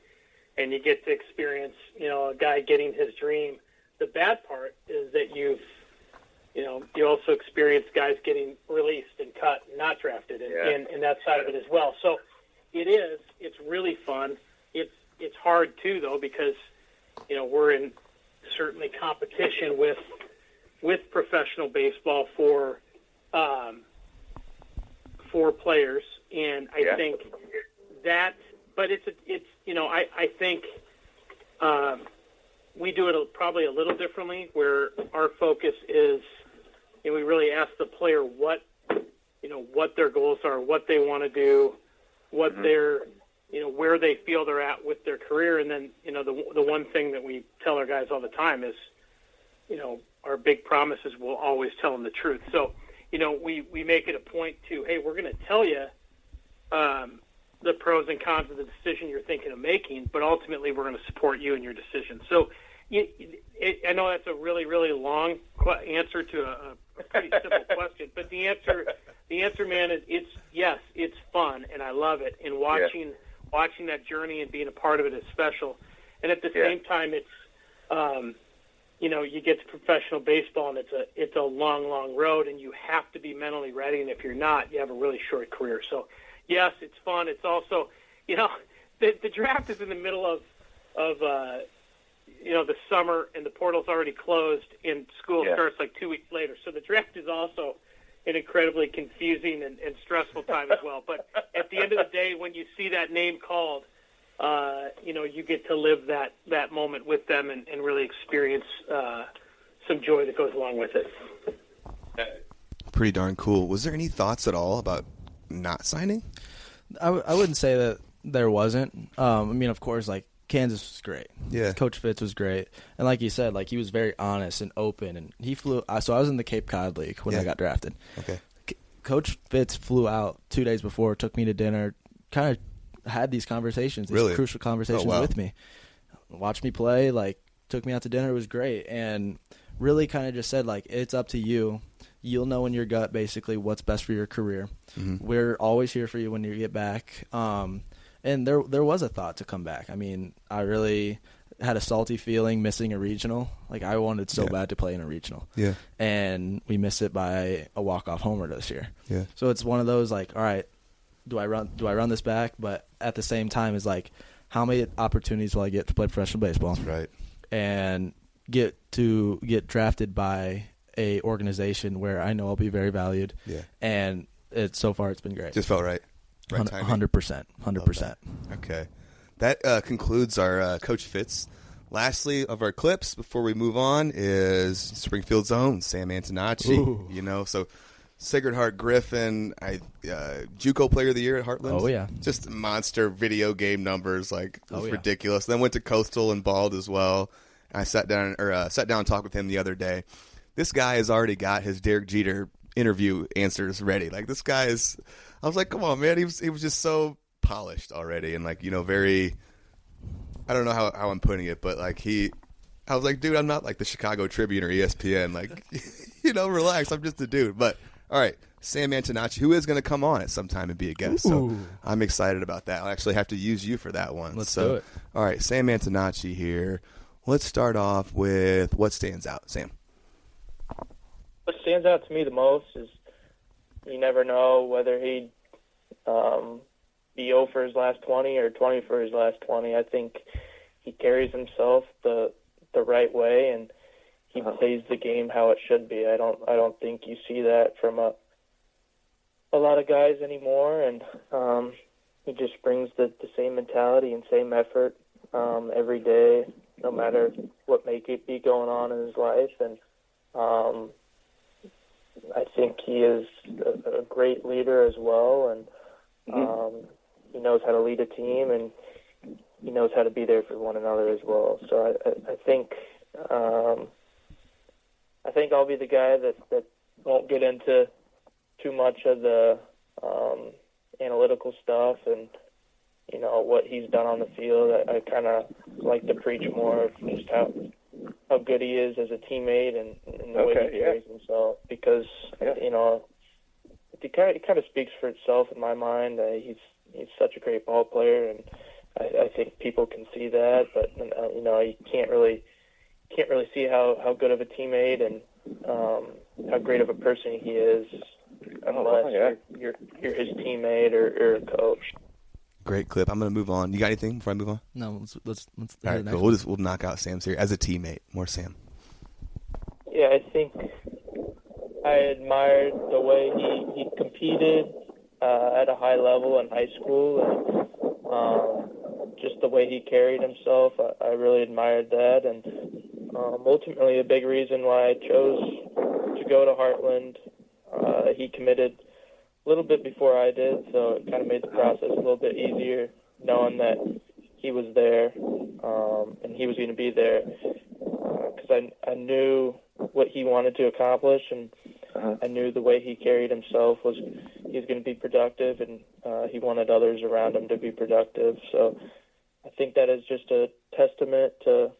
you get to experience a guy getting his dream. The bad part is that you also experience guys getting released and cut and not drafted and that side of it as well. So it's really fun. It's hard too though, because we're in certainly competition with professional baseball for players, and I think that. But I think we do it probably a little differently, where our focus is, we really ask the player what their goals are, what they want to do, what their where they feel they're at with their career. And then, the one thing that we tell our guys all the time is, our big promise is we'll always tell them the truth. So, we make it a point to, hey, we're going to tell you the pros and cons of the decision you're thinking of making, but ultimately we're going to support you in your decision. So I know that's a really, really long answer to a pretty simple question, but the answer, man, is it's fun, and I love it. And watching that journey and being a part of it is special. And at the same time, it's you get to professional baseball, and it's a long, long road, and you have to be mentally ready. And if you're not, you have a really short career. So, yes, it's fun. It's also, the draft is in the middle of the summer, and the portal's already closed, and school starts like 2 weeks later. So the draft is also an incredibly confusing and stressful time as well. But at the end of the day, when you see that name called, you get to live that moment with them and really experience some joy that goes along with it. Pretty darn cool. Was there any thoughts at all about not signing? I wouldn't say that there wasn't. Of course, like, Kansas was great. Yeah. Coach Fitz was great. And like you said, like, he was very honest and open. And he flew – so I was in the Cape Cod League when I got drafted. Okay. Coach Fitz flew out 2 days before, took me to dinner, kind of had these conversations, these crucial conversations with me. Watched me play, like, took me out to dinner. It was great. And really kind of just said, like, it's up to you. You'll know in your gut basically what's best for your career. Mm-hmm. We're always here for you when you get back. And there was a thought to come back. I mean, I really had a salty feeling missing a regional. Like, I wanted so bad to play in a regional. Yeah. And we missed it by a walk-off homer this year. Yeah. So it's one of those, like, all right, do I run this back? But at the same time, it's like, how many opportunities will I get to play professional baseball? Right. And get drafted by a organization where I know I'll be very valued. Yeah. And so far it's been great. Just felt right. 100%. Okay. That concludes our Coach Fitz. Lastly of our clips before we move on is Springfield's own Sam Antonacci. Ooh. So Sacred Heart Griffin, JUCO Player of the Year at Heartland. Oh, yeah. Just monster video game numbers, like, it was ridiculous. Then went to Coastal and balled as well. I sat down and talked with him the other day. This guy has already got his Derek Jeter interview answers ready. Like, this guy is, I was like, come on, man. He was just so polished already, and, like, very, I don't know how I'm putting it, but, like, I was like, dude, I'm not like the Chicago Tribune or ESPN. Like, relax. I'm just a dude. But, all right, Sam Antonacci, who is going to come on at some time and be a guest. So I'm excited about that. I'll actually have to use you for that one. Let's do it. All right, Sam Antonacci here. Let's start off with what stands out. Sam. What stands out to me the most is you never know whether he'd be 0 for his last 20 or 20 for his last 20. I think he carries himself the right way, and he plays the game how it should be. I don't think you see that from a lot of guys anymore, and he just brings the same mentality and same effort every day, no matter what may be going on in his life. And I think he is a great leader as well, and he knows how to lead a team, and he knows how to be there for one another as well. So I think I'll be the guy that won't get into too much of the analytical stuff and what he's done on the field. I kind of like to preach more of just how good he is as a teammate and the way he carries himself, because it kind of speaks for itself in my mind. He's such a great ball player, and I think people can see that, but you can't really see how good of a teammate and how great of a person he is unless you're his teammate or a coach. Great clip. I'm going to move on. You got anything before I move on? No, let's all right, cool. We'll knock out Sam's here as a teammate. More Sam. Yeah, I think I admired the way he competed at a high level in high school, and just the way he carried himself. I really admired that, and ultimately a big reason why I chose to go to Heartland. He committed a little bit before I did, so it kind of made the process a little bit easier knowing that he was there and he was going to be there, because I knew what he wanted to accomplish, and I knew the way he carried himself was he was going to be productive, and he wanted others around him to be productive. So I think that is just a testament to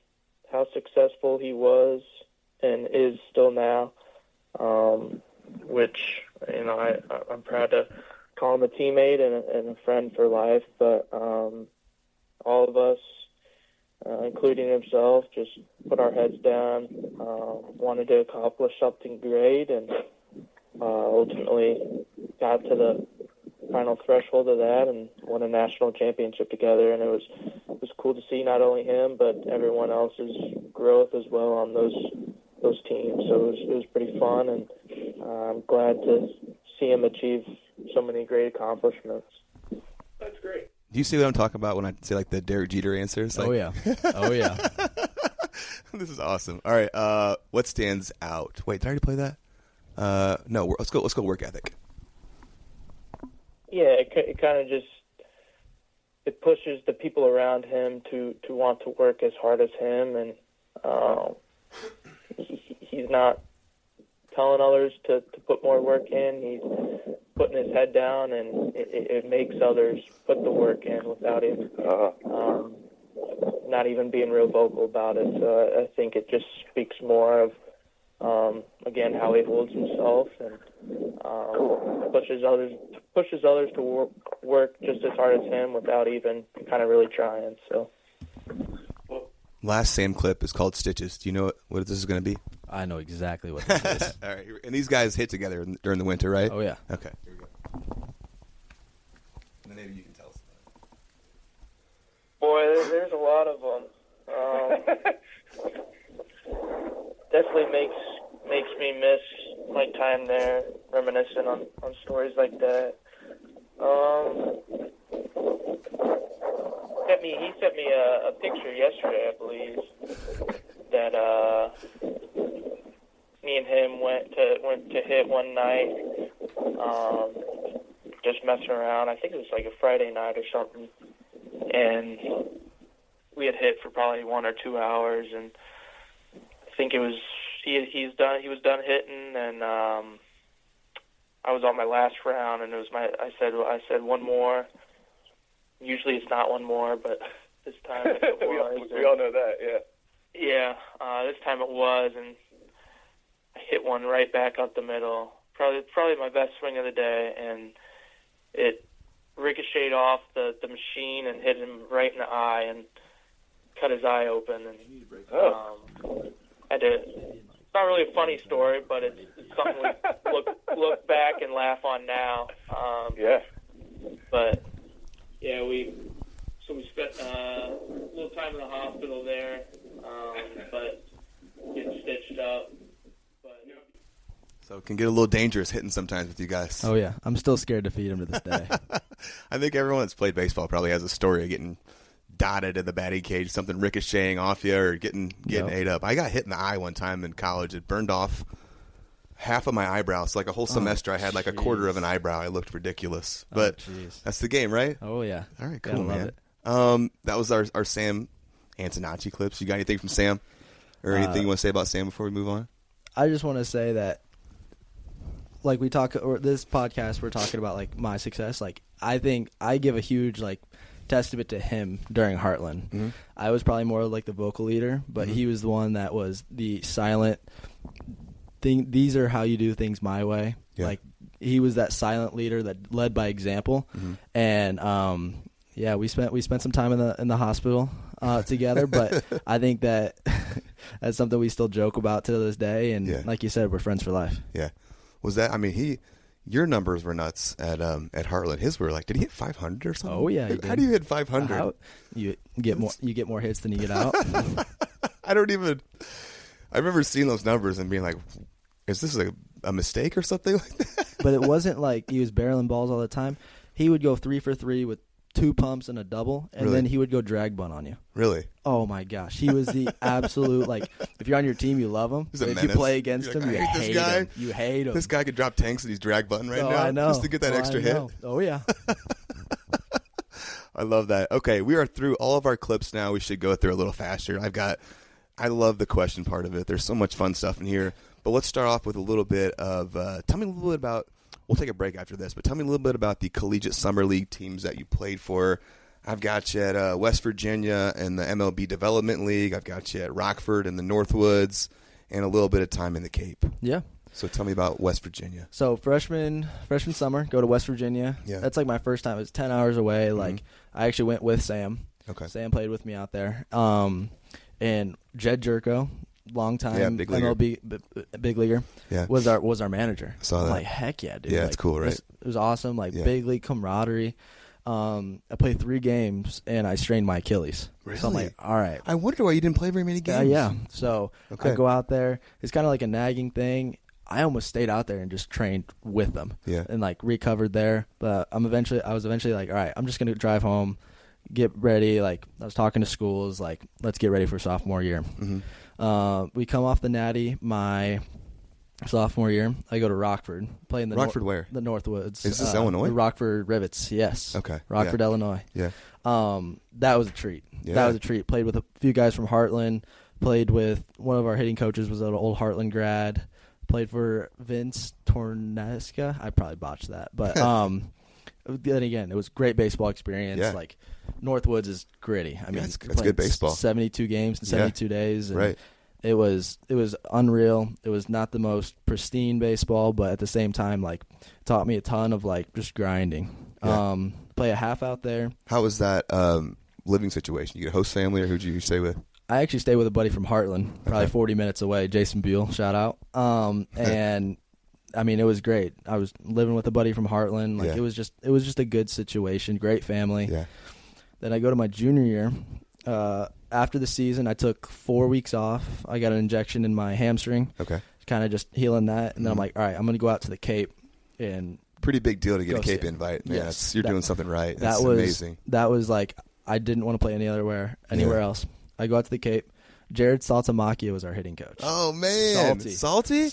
how successful he was and is still now, which, I'm proud to call him a teammate and a friend for life. But all of us, including himself, just put our heads down, wanted to accomplish something great, and ultimately got to the final threshold of that and won a national championship together. And it was cool to see not only him but everyone else's growth as well on those teams. So it was pretty fun, and I'm glad to see him achieve so many great accomplishments. That's great. Do you see what I'm talking about when I say like the Derek Jeter answers? Like, oh yeah. This is awesome. All right, what stands out? Wait, did I already play that? No. Let's go. Work ethic. Yeah, it kind of just it pushes the people around him to want to work as hard as him, and he's not telling others to put more work in. He's putting his head down, and it makes others put the work in without him not even being real vocal about it. So I think it just speaks more of, again, how he holds himself, and pushes others to work just as hard as him without even kind of really trying. So. Last Sam clip is called Stitches. Do you know what this is going to be? I know exactly what this is. All right, and these guys hit together during the winter, right? Oh yeah. Okay. Here we go. And then maybe you can tell us. Boy, there's a lot of them. Definitely makes me miss my time there, reminiscing on stories like that. He sent me a picture yesterday, I believe, that me and him went to hit one night, just messing around. I think it was like a Friday night or something, and we had hit for probably 1 or 2 hours, and I think it was he was done hitting, and I was on my last round, and it was I said one more. Usually it's not one more, but this time it was. we all know that, yeah. Yeah, this time it was, and I hit one right back up the middle. Probably my best swing of the day, and it ricocheted off the machine and hit him right in the eye and cut his eye open. And it's not really a funny story, but it's something we look back and laugh on now. Yeah. But yeah, we spent a little time in the hospital there, but getting stitched up. But So it can get a little dangerous hitting sometimes with you guys. Oh yeah, I'm still scared to feed him to this day. I think everyone that's played baseball probably has a story of getting dotted in the batting cage, something ricocheting off you or getting ate up. I got hit in the eye one time in college. It burned off half of my eyebrow. So like a whole semester I had like a quarter of an eyebrow. I looked ridiculous. But that's the game, right? Oh yeah. All right, cool, man. That was our Sam Antonacci clips. You got anything from Sam? Or anything you want to say about Sam before we move on? I just want to say that, like this podcast, we're talking about like my success. Like I think I give a huge testament to him during Heartland. Mm-hmm. I was probably more like the vocal leader, but he was the one that was the silent thing. These are how you do things my way. Yeah. Like he was that silent leader that led by example. Mm-hmm. And we spent some time in the hospital together, but I think that that's something we still joke about to this day. And like you said, we're friends for life. Yeah. Was that? I mean, your numbers were nuts at Heartland. His were like, did he hit 500 or something? Oh yeah. How do you hit 500? You get more hits than you get out. I remember seeing those numbers and being like, is this a mistake or something like that? But it wasn't like he was barreling balls all the time. He would go 3 for 3 with 2 pumps and a double, and then he would go drag bunt on you. Really? Oh my gosh, he was the absolute if you're on your team, you love him. But if you play against him, you hate him. You hate him. This guy could drop tanks and he's drag button right now. I know. Just to get that extra hit. Oh yeah. I love that. Okay, we are through all of our clips now. We should go through a little faster. I love the question part of it. There's so much fun stuff in here. But let's start off with a little bit of, tell me a little bit about, we'll take a break after this, but tell me a little bit about the collegiate summer league teams that you played for. I've got you at West Virginia in the MLB Development League. I've got you at Rockford in the Northwoods, and a little bit of time in the Cape. Yeah. So tell me about West Virginia. So freshman summer, go to West Virginia. Yeah. That's like my first time. It was 10 hours away. Mm-hmm. Like I actually went with Sam. Okay. Sam played with me out there. And Jed Jerko, long time big leaguer. MLB big leaguer, was our manager. I saw that. I'm like, heck yeah, dude. Yeah, like, it's cool, right? It was awesome. Like big league camaraderie. I played 3 games and I strained my Achilles. Really? So I'm like, all right. I wonder why you didn't play very many games. Yeah. So I go out there. It's kind of like a nagging thing. I almost stayed out there and just trained with them. Yeah. And like recovered there. But I was eventually like, all right, I'm just gonna drive home, get ready. Like I was talking to schools, like let's get ready for sophomore year. Mm-hmm. We come off the Natty my sophomore year. I go to Rockford, play in the Rockford where? The Northwoods. Is this Illinois? The Rockford Rivets, yes. Okay. Rockford, Illinois. Yeah. That was a treat. Yeah. That was a treat. Played with a few guys from Heartland. Played with one of our hitting coaches was an old Heartland grad. Played for Vince Tornesca. I probably botched that, but then again, it was great baseball experience. Yeah. Like Northwoods is gritty. I mean, it's good baseball. 72 games in 72 days. And right. It was unreal. It was not the most pristine baseball, but at the same time, like taught me a ton of like just grinding. Yeah. Play a half out there. How was that living situation? You get a host family, or who'd you stay with? I actually stayed with a buddy from Heartland, probably 40 minutes away, Jason Buell, shout out. And I mean, it was great. I was living with a buddy from Heartland. Like it was just a good situation, great family. Yeah. Then I go to my junior year. After the season, I took 4 weeks off. I got an injection in my hamstring. Okay. Kind of just healing that, and then I'm like, all right, I'm going to go out to the Cape and pretty big deal to get a Cape see. invite. Man, Yes, you're doing something right. That That's was amazing. That was like I didn't want to play anywhere else. I go out to the Cape. Jared Saltamacchia was our hitting coach. Oh man, Salty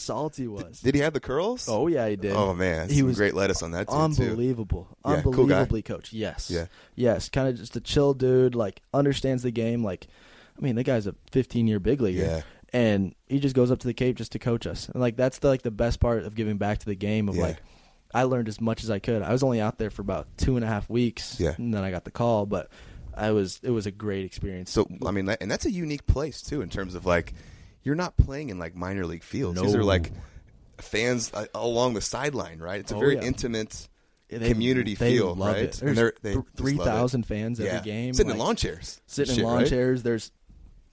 was. Did he have the curls? Oh yeah, he did. Oh man, he was great lettuce on that too. Unbelievable, Yeah, unbelievably cool coach. Yes, yeah, yes, kind of just a chill dude. Like understands the game. Like, I mean, the guy's a 15-year big leaguer. Yeah. And he just goes up to the Cape just to coach us. And like that's the best part of giving back to the game. Of like, I learned as much as I could. I was only out there for about 2.5 weeks. Yeah. And then I got the call, but it was a great experience. So I mean, and that's a unique place too in terms of like you're not playing in like minor league fields. No. These are like fans along the sideline, right? It's a very intimate community feel, love right? It. There's 3,000 fans every game. Sitting in lawn chairs. Sitting in lawn chairs.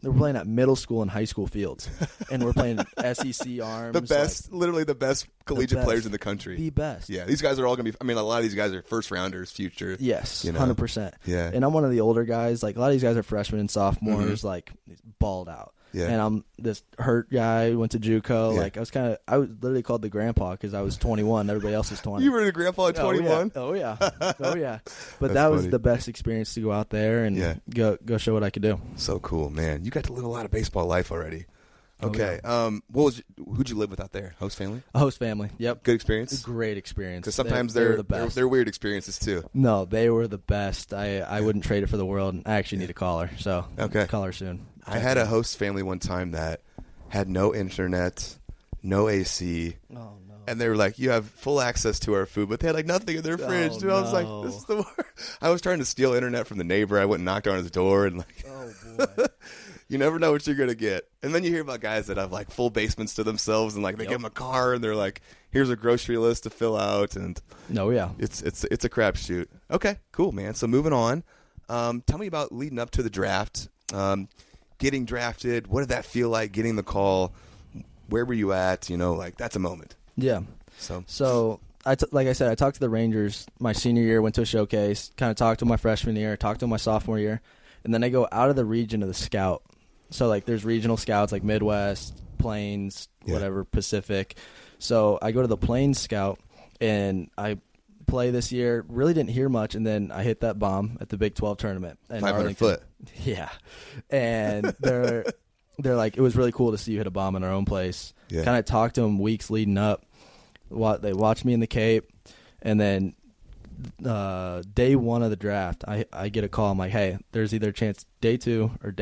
We're playing at middle school and high school fields, and we're playing SEC arms. The best, literally the best collegiate players in the country. The best. Yeah, these guys are all going to be. I mean, a lot of these guys are first rounders, future. Yes, you know? 100%. Yeah, and I'm one of the older guys. Like a lot of these guys are freshmen and sophomores, like balled out. Yeah, and I'm this hurt guy who went to JUCO. Yeah. Like I was literally called the grandpa because I was 21. Everybody else was 20. You were the grandpa at 21. Oh yeah. But that was the best experience to go out there and go show what I could do. So cool, man. You got to live a lot of baseball life already. Okay. Who'd you live with out there? Host family? A host family. Yep. Good experience? Great experience. Because sometimes they're the best. They're weird experiences too. No, they were the best. I wouldn't trade it for the world. And I actually need a caller, so call her soon. I had a host family one time that had no internet, no AC. Oh no. And they were like, you have full access to our food, but they had like nothing in their fridge. Dude, I was like, this is the worst. I was trying to steal internet from the neighbor. I went and knocked on his door and like, oh boy. You never know what you're going to get. And then you hear about guys that have like full basements to themselves and like they give them a car and they're like, here's a grocery list to fill out. And it's a crapshoot. Okay, cool, man. So moving on. Tell me about leading up to the draft. Getting drafted. What did that feel like? Getting the call. Where were you at? You know, like that's a moment. Yeah. So like I said, I talked to the Rangers my senior year, went to a showcase, kind of talked to my freshman year, talked to my sophomore year, and then I go out of the region of the scout. So like there's regional scouts like Midwest, Plains, whatever, Pacific. So I go to the Plains scout and I play this year. Really didn't hear much, and then I hit that bomb at the Big 12 tournament. 500 foot. Yeah. And they're like, it was really cool to see you hit a bomb in our own place. Yeah. Kind of talked to them weeks leading up. They watched me in the Cape, and then day one of the draft, I get a call. I'm like, hey, there's either a chance day 2 or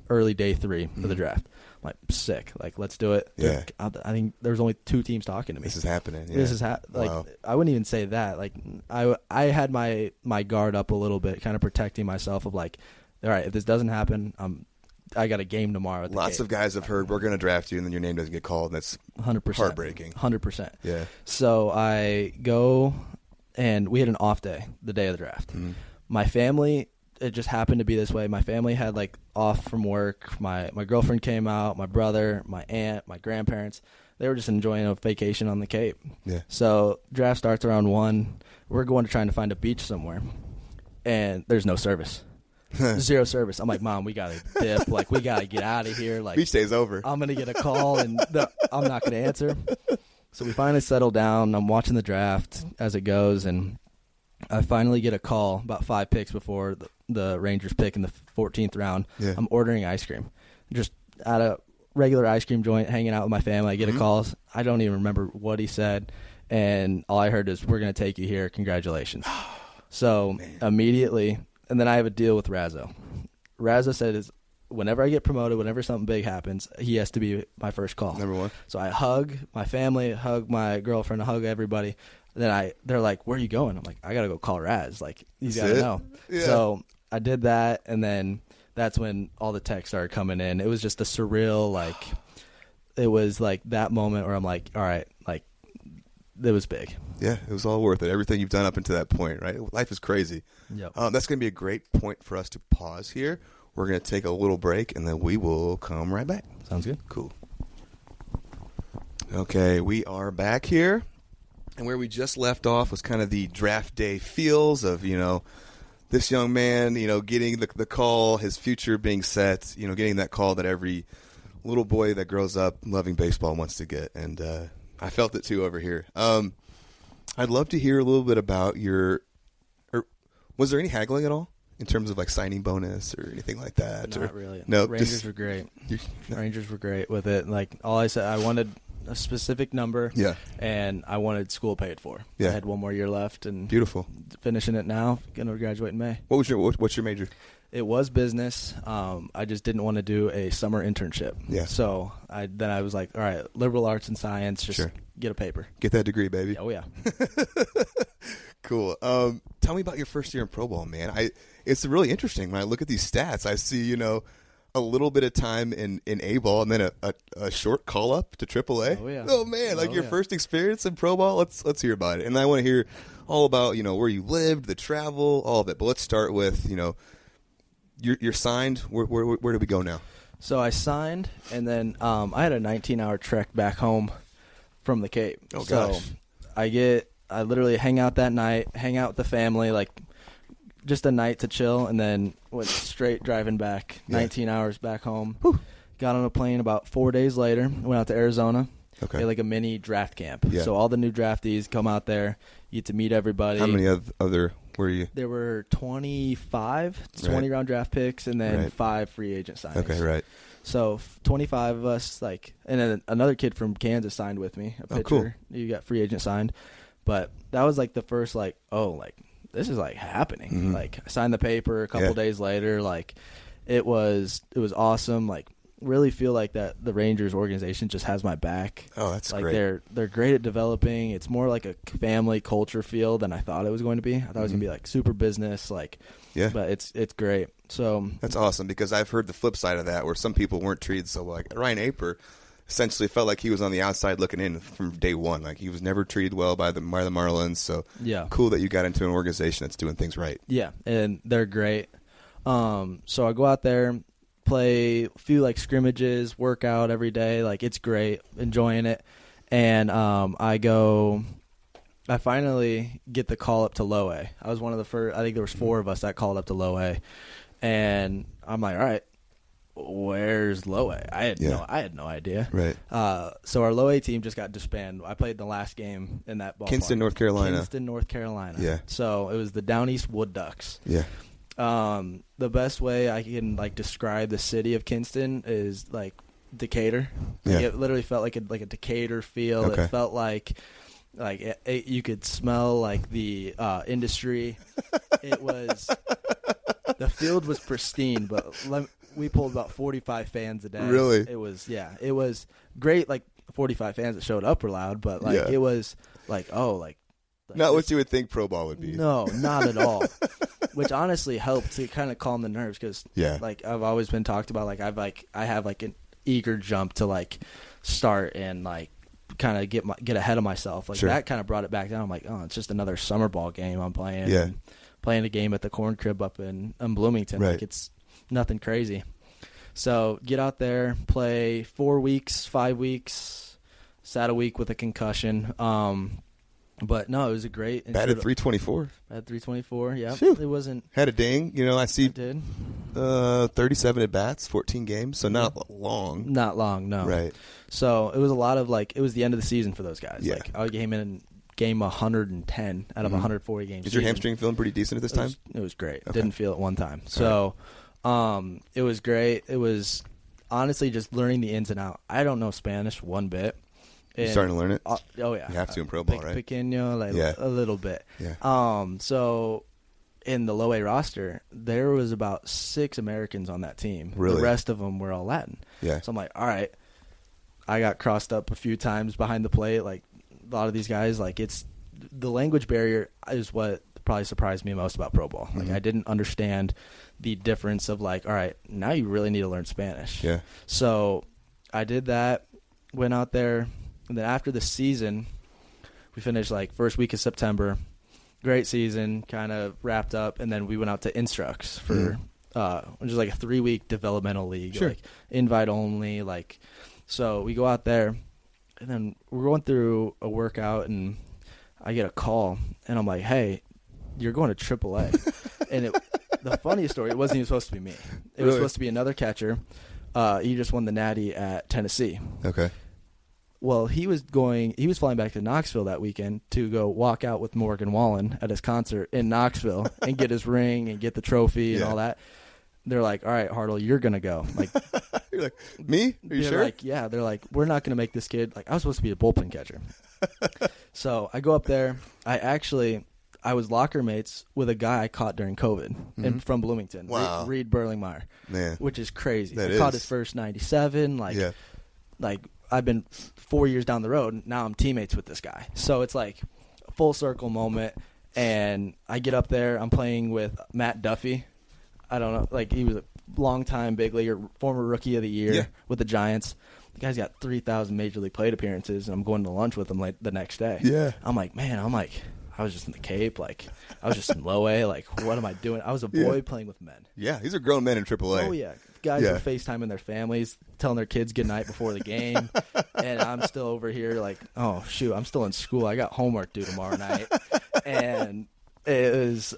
early day 3 for the draft. I'm like, sick. Like, let's do it. Yeah. I think there's only 2 teams talking to me. This is happening. Yeah. This is Wow. I wouldn't even say that. Like, I had my guard up a little bit, kind of protecting myself of like, all right, if this doesn't happen, I got a game tomorrow. Lots of guys have heard we're going to draft you, and then your name doesn't get called, and that's 100%. heartbreaking. 100%. Yeah. So I go, and we had an off day, the day of the draft. Mm-hmm. My family, it just happened to be this way. My family had like off from work. My girlfriend came out, my brother, my aunt, my grandparents. They were just enjoying a vacation on the Cape. Yeah. So draft starts around 1. We're going to trying to find a beach somewhere, and there's no service. 0 service. I'm like, Mom, we gotta dip. Like, we gotta get out of here. Like, Beach day's over. I'm gonna get a call, and I'm not gonna answer. So we finally settle down. I'm watching the draft as it goes, and I finally get a call about 5 picks before the Rangers pick in the 14th round. Yeah. I'm ordering ice cream, just at a regular ice cream joint, hanging out with my family. I get a call. I don't even remember what he said, and all I heard is, "We're gonna take you here. Congratulations." So immediately. And then I have a deal with Razzo. Razzo said, whenever I get promoted, whenever something big happens, he has to be my first call. Number 1. So I hug my family, hug my girlfriend, I hug everybody. Then they're like, "Where are you going?" I'm like, "I got to go call Raz. Like, he's got to know." Yeah. So I did that, and then that's when all the texts started coming in. It was just a surreal, like, it was like that moment where I'm like, all right, like, it was big. Yeah, it was all worth it. Everything you've done up until that point, right? Life is crazy. Yep. That's going to be a great point for us to pause here. We're going to take a little break, and then we will come right back. Sounds good. Cool. Okay, we are back here. And where we just left off was kind of the draft day feels of, this young man, getting the call, his future being set, getting that call that every little boy that grows up loving baseball wants to get. And I felt it too over here. I'd love to hear a little bit about was there any haggling at all in terms of like signing bonus or anything like that? Not really. No, Rangers were great. Rangers were great with it. Like, all I said, I wanted a specific number. Yeah. And I wanted school paid for. Yeah. I had 1 more year left, and beautiful. Finishing it now. Going to graduate in May. What's your major? It was business. I just didn't want to do a summer internship. Yeah. So I was like, all right, liberal arts and science. Just Sure. get a paper. Get that degree, baby. Oh yeah. Cool. Tell me about your first year in pro ball, man. It's really interesting when I look at these stats. I see, a little bit of time in A ball and then a short call up to AAA. Oh yeah. Oh man, like your first experience in pro ball. Let's hear about it. And I want to hear all about where you lived, the travel, all of it. But let's start with you're signed. Where do we go now? So I signed, and then I had a 19-hour trek back home from the Cape. Oh gosh. So I literally hang out that night, hang out with the family, like just a night to chill, and then went straight driving back, 19 hours back home. Whew. Got on a plane about 4 days later, went out to Arizona. Okay. They had like a mini draft camp. Yeah. So all the new draftees come out there. You get to meet everybody. How many other were you? There were 25, 20-round draft picks, and then 5 free agent signings. Okay, right. So 25 of us, and then another kid from Kansas signed with me, a pitcher. Oh, cool. You got free agent signed. But that was like the first, this is like happening. Mm-hmm. Like, I signed the paper a couple days later. Like, it was awesome. Like, really feel like that the Rangers organization just has my back. Oh, that's like great. They're great at developing. It's more like a family culture feel than I thought it was going to be. I thought it was going to be like super business, but it's great. So that's awesome, because I've heard the flip side of that, where some people weren't treated so well. Like Ryan Aper essentially felt like he was on the outside looking in from day one. Like, he was never treated well by the Marlins. So cool that you got into an organization that's doing things right. Yeah, and they're great. So I go out there, play a few like scrimmages, work out every day. Like, it's great, enjoying it. And I finally get the call up to low A. I was one of the first. I think there was 4 of us that called up to low A, and I'm like, all right, where's low A? I had no idea. Right. So our low A team just got disbanded. I played the last game in that ballpark. Kinston, North Carolina. Kinston, North Carolina. Yeah. So it was the Down East Wood Ducks. Yeah. The best way I can describe the city of Kinston is like Decatur. It literally felt like a Decatur feel. Okay. It felt like Like you could smell like the industry. It was the field was pristine, but we pulled about 45 fans a day. Really? It was great. Like 45 fans that showed up were loud, but like it was like not what you would think pro ball would be. No, not at all. Which honestly helped to kind of calm the nerves because like I've always been talked about. Like I have like an eager jump to like start and like kind of get ahead of myself. Like that kind of brought it back down. I'm like, oh, it's just another summer ball game I'm playing. Yeah. Playing a game at the Corn Crib up in Bloomington. Right. Like it's nothing crazy. So get out there, play 4 weeks, 5 weeks, sat a week with a concussion. But no, it was a great. Batted .324. Batted .324. Yeah, it wasn't. Had a ding. You know, I see. Did 37 at bats, 14 games, so not long. Not long, no. Right. So it was a lot of like it was the end of the season for those guys. Yeah. Like I came in game 110 out of 140 games. Is your hamstring feeling pretty decent at this time? It was great. Okay. Didn't feel it one time. So it was great. It was honestly just learning the ins and outs. I don't know Spanish one bit. You're starting to learn it? Oh, yeah. You have to in pro ball, right? Pequeño, like a little bit. Yeah. So in the low A roster, there was about 6 Americans on that team. Really? The rest of them were all Latin. Yeah. So I'm like, all right. I got crossed up a few times behind the plate. Like a lot of these guys, like it's the language barrier is what probably surprised me most about pro ball. Like I didn't understand the difference of like, all right, now you really need to learn Spanish. Yeah. So I did that, went out there. And then after the season, we finished like first week of September. Great season, kind of wrapped up, and then we went out to Instructs for which is like a 3-week developmental league, like invite only. Like, so we go out there, and then we're going through a workout, and I get a call, and I'm like, "Hey, you're going to AAA." And the funniest story, it wasn't even supposed to be me. It was supposed to be another catcher. He just won the Natty at Tennessee. Okay. Well, he was flying back to Knoxville that weekend to go walk out with Morgan Wallen at his concert in Knoxville and get his ring and get the trophy and all that. They're like, all right, Hartl, you're going to go. Like, you're like, me? Are you sure? Like, yeah. They're like, we're not going to make this kid. Like, I was supposed to be a bullpen catcher. So I go up there. I was locker mates with a guy I caught during COVID and from Bloomington. Wow. Reed Burlingmeyer. Man. Which is crazy. That I caught his first 97. Like I've been 4 years down the road. Now I'm teammates with this guy. So it's like a full circle moment. And I get up there. I'm playing with Matt Duffy. I don't know. Like he was a longtime big leaguer, former rookie of the year with the Giants. The guy's got 3,000 major league plate appearances, and I'm going to lunch with him like the next day. Yeah. I'm like, I was just in the Cape. Like, I was just in low A. Like, what am I doing? I was a boy playing with men. Yeah, these are grown men in AAA. Oh, yeah. Guys are FaceTiming their families, telling their kids good night before the game. And I'm still over here like, oh, shoot, I'm still in school. I got homework due tomorrow night. And it was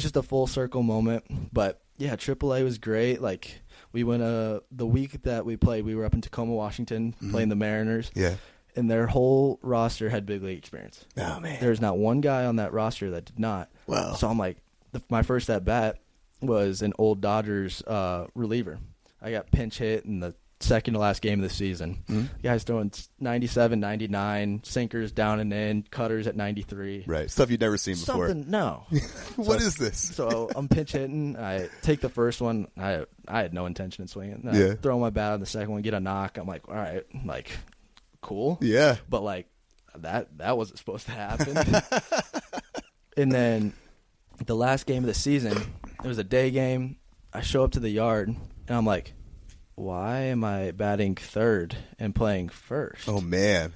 just a full circle moment. But, yeah, AAA was great. Like, we went the week that we played, we were up in Tacoma, Washington, playing the Mariners. Yeah. And their whole roster had big league experience. Oh, man. There's not one guy on that roster that did not. Wow. So I'm like, my first at-bat was an old Dodgers reliever. I got pinch hit in the second to last game of the season. The guy's throwing 97, 99, sinkers down and in, cutters at 93. Right. Stuff you'd never seen before. No. What is this? So I'm pinch hitting. I take the first one. I had no intention of swinging. I throw my bat on the second one, get a knock. I'm like, all right, like, cool. Yeah. But like that wasn't supposed to happen. And then the last game of the season, it was a day game. I show up to the yard and I'm like, why am I batting third and playing first? Oh man.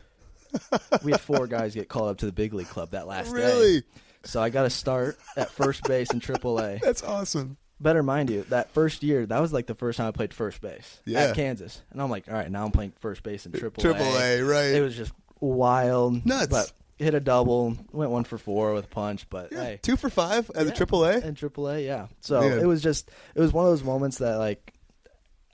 We had 4 guys get called up to the big league club that last day. Really? So I got to start at first base in AAA. That's awesome. Better mind you, that first year, that was like the first time I played first base at Kansas. And I'm like, all right, now I'm playing first base in AAA. AAA, right. It was just wild. Nuts. But hit a double, went 1 for 4 with a punch. But hey. 2 for 5 at the AAA? In AAA, yeah. So it was one of those moments that like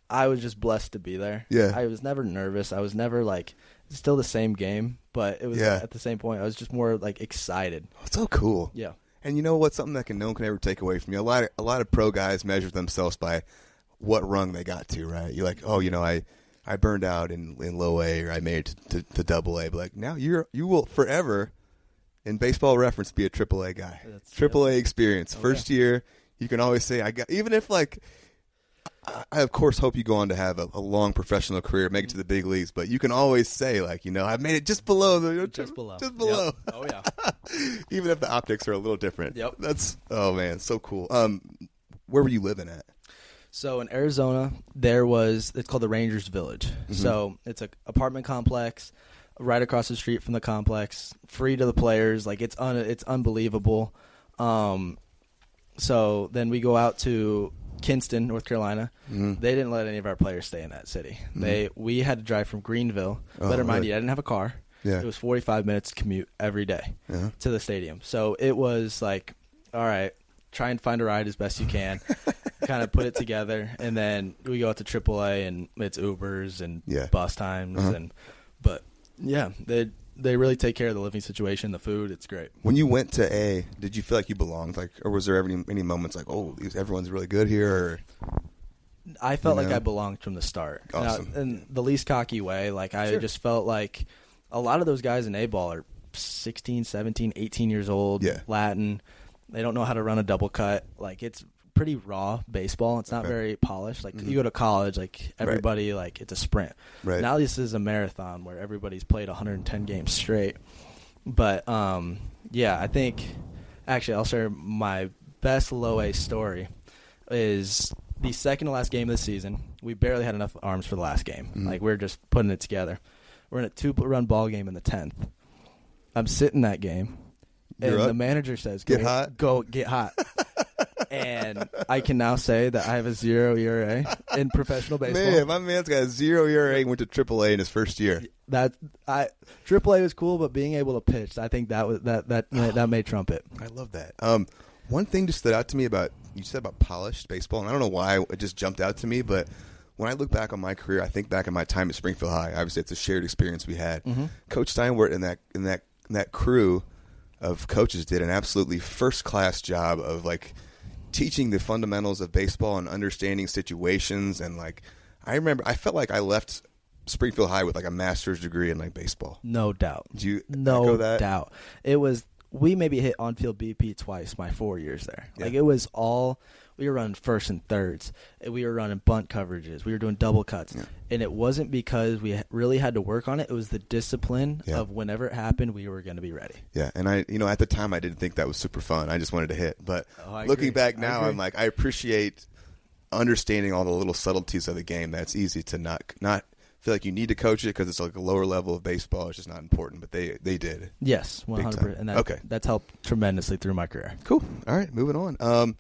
I was just blessed to be there. Yeah. I was never nervous. I was never like, it's still the same game. But it was at the same point, I was just more like excited. Oh, so cool. Yeah. And you know what's something that no one can ever take away from you? A lot of pro guys measure themselves by what rung they got to, right? You're like, oh, you know, I I burned out in low A or I made it to double A. But like now you will forever in Baseball Reference be a triple A guy. Triple A experience. First year, you can always say I got. Even if like, I of course hope you go on to have a long professional career, make it to the big leagues. But you can always say like, I made it just below the just below. Yep. Oh yeah. Even if the optics are a little different. Yep. That's so cool. Where were you living at? So in Arizona, it's called the Rangers Village. Mm-hmm. So it's an apartment complex right across the street from the complex, free to the players. Like it's unbelievable. So then we go out to Kinston, North Carolina. Mm-hmm. They didn't let any of our players stay in that city. Mm-hmm. We had to drive from Greenville. Better mind you, I didn't have a car. Yeah. It was 45 minutes commute every day to the stadium. So it was like, all right, try and find a ride as best you can, kind of put it together, and then we go out to AAA, and it's Ubers and bus times, but they really take care of the living situation, the food. It's great. When you went to A, did you feel like you belonged, like, or was there any moments like, oh, everyone's really good here? Or, I felt like I belonged from the start. Awesome. Now, in the least cocky way, like I just felt like a lot of those guys in A ball are 16, 17, 18 years old, Latin. They don't know how to run a double cut. Like, it's pretty raw baseball. It's not very polished. Like, you go to college, like, everybody, like, it's a sprint. Right. Now this is a marathon where everybody's played 110 games straight. But, I think, actually, I'll share my best low A story is the second to last game of the season. We barely had enough arms for the last game. Mm-hmm. Like, we're just putting it together. We're in a 2-run ball game in the 10th. I'm sitting that game. And the manager says, Go get hot. And I can now say that I have a 0 ERA in professional baseball. Man, my man's got a 0 ERA and went to AAA in his first year. AAA was cool, but being able to pitch, I think that may trump it. I love that. One thing just stood out to me you said about polished baseball, and I don't know why it just jumped out to me, but when I look back on my career, I think back on my time at Springfield High. Obviously, it's a shared experience we had. Mm-hmm. Coach Steinwert and that crew of coaches did an absolutely first-class job of, like, teaching the fundamentals of baseball and understanding situations. And, like, I felt like I left Springfield High with, like, a master's degree in, like, baseball. No doubt. Do you echo that? No doubt. We maybe hit on-field BP twice my 4 years there. Yeah. Like, it was all – we were running first and thirds. We were running bunt coverages. We were doing double cuts. Yeah. And it wasn't because we really had to work on it. It was the discipline of whenever it happened, we were going to be ready. Yeah, and at the time I didn't think that was super fun. I just wanted to hit. But looking back now, I'm like, I appreciate understanding all the little subtleties of the game. That's easy to not feel like you need to coach it because it's like a lower level of baseball. It's just not important, but they did. Yes, 100%. And that's helped tremendously through my career. Cool. All right, moving on.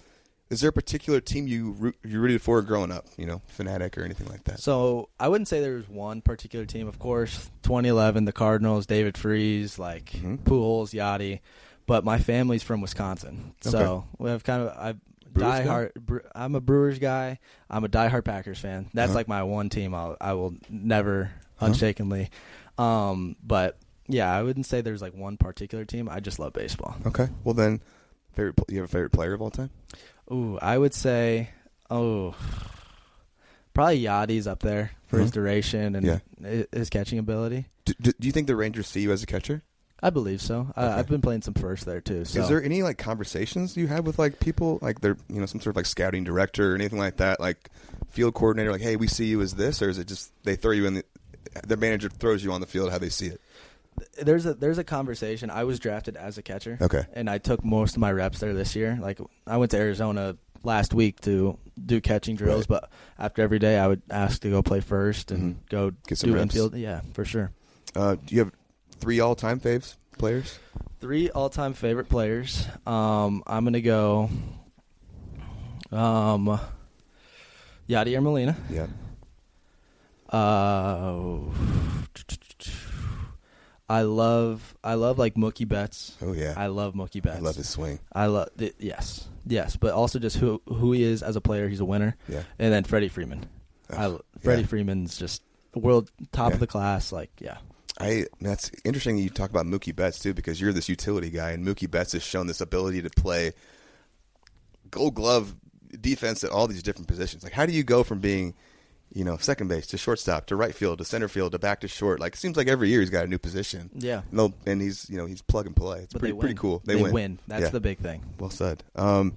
Is there a particular team you rooted for growing up, Fanatic or anything like that? So I wouldn't say there was one particular team. Of course, 2011, the Cardinals, David Freese, Pujols, Yachty. But my family's from Wisconsin. Okay. So we have I'm a Brewers guy. I'm a diehard Packers fan. That's like my one team I will never unshakenly. But, yeah, I wouldn't say there's like one particular team. I just love baseball. Okay. Well, then, you have a favorite player of all time? Ooh, I would say, probably Yachty's up there for his duration and his catching ability. Do you think the Rangers see you as a catcher? I believe so. Okay. I've been playing some first there too. So. Is there any conversations you have with people they're some sort of scouting director or anything like that, like field coordinator, like, hey, we see you as this, or is it just they throw you in the manager throws you on the field how they see it? There's a conversation. I was drafted as a catcher. Okay. And I took most of my reps there this year. Like, I went to Arizona last week to do catching drills, but after every day I would ask to go play first and go get some do reps. infield. Yeah, for sure. Do you have 3 all-time faves players? 3 all-time favorite players. I'm going to go Yadier Molina. Yeah. I love like Mookie Betts. Oh yeah, I love Mookie Betts. I love his swing. I love it. Yes, but also just who he is as a player. He's a winner. Yeah. And then Freddie Freeman. Freddie Freeman's just world top of the class. Like, yeah. That's interesting you talk about Mookie Betts too, because you're this utility guy, and Mookie Betts has shown this ability to play Gold Glove defense at all these different positions. Like, how do you go from being second base to shortstop to right field to center field to back to short. Like, it seems like every year he's got a new position. Yeah. No, and he's plug and play. It's pretty cool. They win. That's the big thing. Well said. I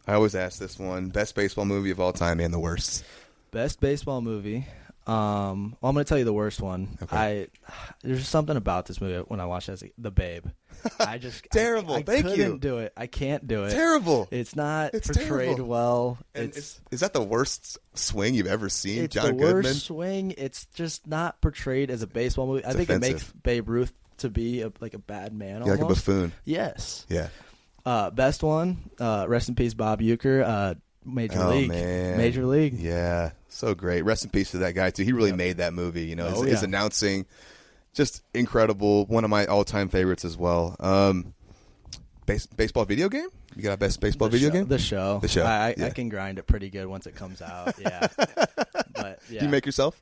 always ask this one: best baseball movie of all time and the worst. Best baseball movie. I'm going to tell you the worst one. Okay. There's something about this movie when I watched it, The Babe. Terrible. I Thank you. couldn't do it. I can't do it. Terrible. It's not It's portrayed terrible. well. And is that the worst swing you've ever seen, It's John the Goodman? worst swing. It's just not portrayed as a baseball movie. I think it makes Babe Ruth to be a bad man. Like a almost. buffoon. Yes. Yeah. Best one. Rest in peace, Bob Uecker. Major League. Man. Major League. Yeah. So great. Rest in peace to that guy, too. He really made that movie. His announcing, just incredible. One of my all-time favorites as well. Baseball video game? You got a best baseball video game? The show. I can grind it pretty good once it comes out. Yeah. But yeah. Do you make yourself?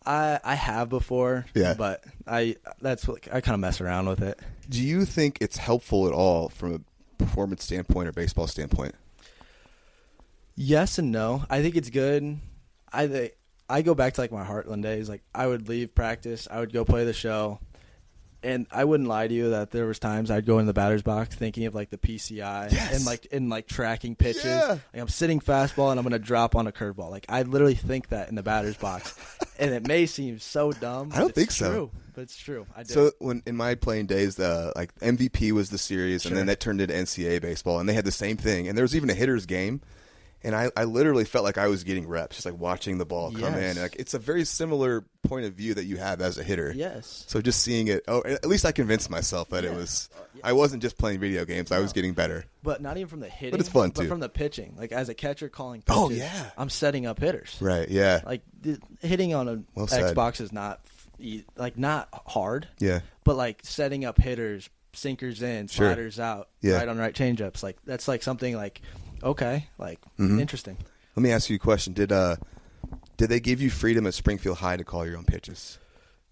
I have before. Yeah. But I kind of mess around with it. Do you think it's helpful at all from a performance standpoint or baseball standpoint? Yes and no. I think it's good. I go back to my Heartland days. Like, I would leave practice, I would go play the show, and I wouldn't lie to you that there was times I'd go in the batter's box thinking of the PCI and tracking pitches. Yeah. Like, I'm sitting fastball and I'm going to drop on a curveball. Like, I literally think that in the batter's box, and it may seem so dumb. I don't think so. So. But it's true. I do. So in my playing days, MVP was the series, and then that turned into NCAA baseball, and they had the same thing. And there was even a hitter's game. And I literally felt like I was getting reps, just watching the ball come in. It's a very similar point of view that you have as a hitter. Yes. So just seeing it, at least I convinced myself that it was. I wasn't just playing video games; I was getting better. But not even from the hitting. But it's fun too. But from the pitching, as a catcher calling pitches. I'm setting up hitters. Right. Yeah. Hitting on a Xbox is not not hard. Yeah. But setting up hitters, sinkers in, sliders out, right on right changeups. That's something okay, interesting. Let me ask you a question. Did they give you freedom at Springfield High to call your own pitches?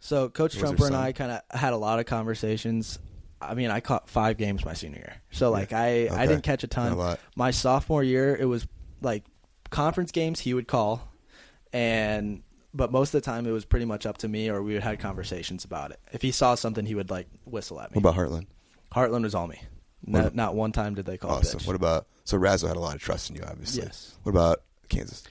So Coach Trumper and I kind of had a lot of conversations. I mean, I caught 5 games my senior year. So I didn't catch a ton. Not a lot. My sophomore year, it was conference games he would call, but most of the time it was pretty much up to me, or we would have conversations about it. If he saw something, he would whistle at me. What about Heartland? Heartland was all me. Not one time did they call a pitch. What about Razzo had a lot of trust in you, obviously. Yes. What about Kansas?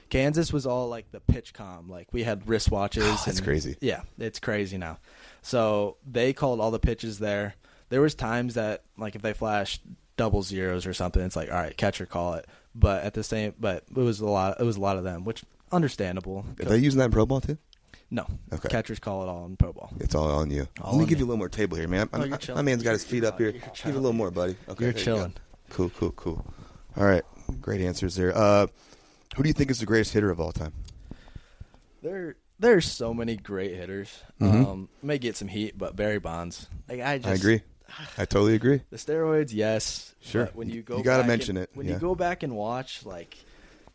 Kansas was all the pitch comm. We had wristwatches. That's crazy. Yeah, it's crazy now. So they called all the pitches there. There was times that if they flashed double zeros or something, it's all right, catcher call it. But it was a lot of them, which understandable. Are they using that in pro ball too? No. Okay. Catchers call it all in pro ball. It's all on you. Let me give you a little more table here, man. My man's got his feet up here. Give you a little more, buddy. Okay, you're chilling. Cool. All right. Great answers there. Who do you think is the greatest hitter of all time? There's so many great hitters. Mm-hmm. May get some heat, but Barry Bonds. I agree. I totally agree. The steroids, yes. Sure. But when you go, you got to mention it. When you go back and watch,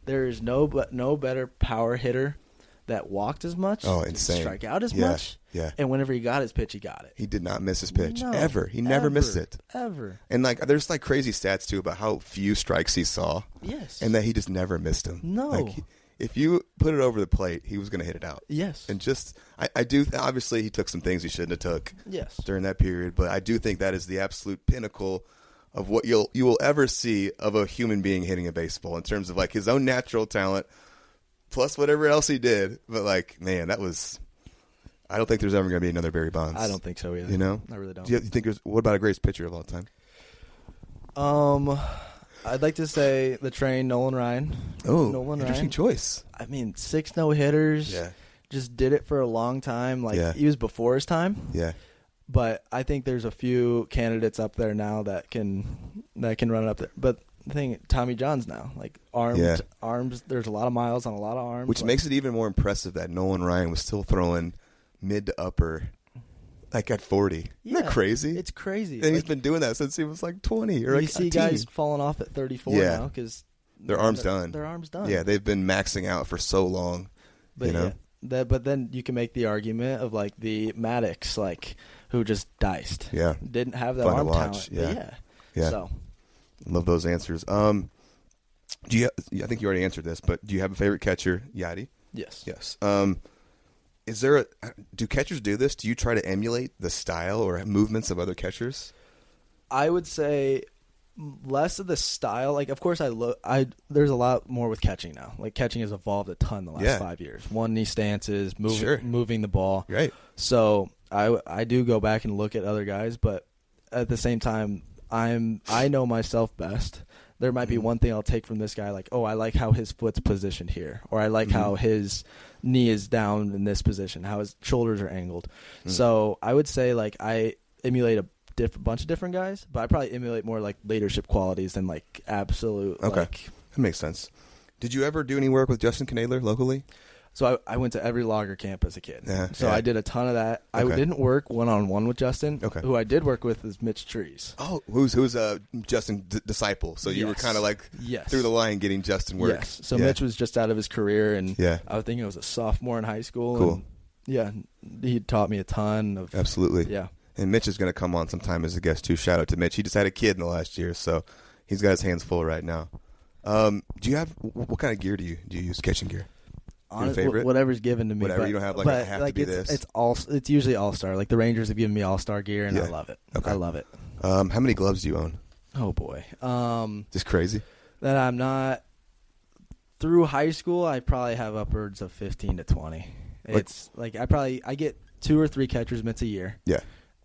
there is no better power hitter that walked as much. Oh, insane! Strike out as much. Yeah. And whenever he got his pitch, he got it. He did not miss his pitch ever. He never never missed it ever. And there's crazy stats too about how few strikes he saw. Yes. And that he just never missed them. No. If you put it over the plate, he was going to hit it out. Yes. And I do. Obviously, he took some things he shouldn't have took. Yes. During that period, but I do think that is the absolute pinnacle of what you will ever see of a human being hitting a baseball in terms of his own natural talent. Plus whatever else he did. But, man, that was – I don't think there's ever going to be another Barry Bonds. I don't think so either. You know? I really don't. Do you think what about a greatest pitcher of all time? I'd like to say the train, Nolan Ryan. Oh, Nolan interesting Ryan. choice. I mean, 6 no-hitters. Yeah. Just did it for a long time. He was before his time. Yeah. But I think there's a few candidates up there now that can run it up there. But the thing, Tommy John's now arms. There's a lot of miles on a lot of arms, which makes it even more impressive that Nolan Ryan was still throwing mid to upper, at 40. Isn't that crazy? It's crazy, and he's been doing that since he was 20 or you see guys falling off at 34 now because their arms done. Their arms done. Yeah, they've been maxing out for so long. But but then you can make the argument of the Maddox who just diced. Yeah, didn't have that Fun arm to watch. talent. Yeah. So. Love those answers. I think you already answered this, but do you have a favorite catcher, Yadi? Yes. Yes. Do catchers do this? Do you try to emulate the style or movements of other catchers? I would say less of the style. Like, of course, there's a lot more with catching now. Like, catching has evolved a ton the last 5 years. One knee stances, moving the ball. Right. So I do go back and look at other guys, but at the same time, I know myself best. There might be one thing I'll take from this guy, like, oh, I like how his foot's positioned here, or I like how his knee is down in this position, how his shoulders are angled. So I would say, like, I emulate a bunch of different guys, but I probably emulate more like leadership qualities than like absolute. Okay, like, that makes sense. Did you ever do any work with Justin Knadler locally? So I went to every logger camp as a kid. Yeah. I did a ton of that. Okay. I didn't work one-on-one with Justin. Okay. Who I did work with is Mitch Trees. Oh, who's Justin's disciple? So you were kind of like through the line getting Justin work. Yes. So Mitch was just out of his career, and I was thinking I was a sophomore in high school. Cool. And he taught me a ton of. Absolutely. Yeah. And Mitch is going to come on sometime as a guest too. Shout out to Mitch. He just had a kid in the last year, so he's got his hands full right now. Do you have what kind of gear do you use? Catching gear? Honestly, whatever's given to me. Whatever, you don't have like I have to be this. It's usually all-star. Like the Rangers have given me all-star gear, and I love it. Okay. I love it. How many gloves do you own? Oh boy, just crazy. That I'm not. Through high school, I probably have upwards of 15 to 20. It's like I get 2 or 3 catcher's mitts a year. Yeah.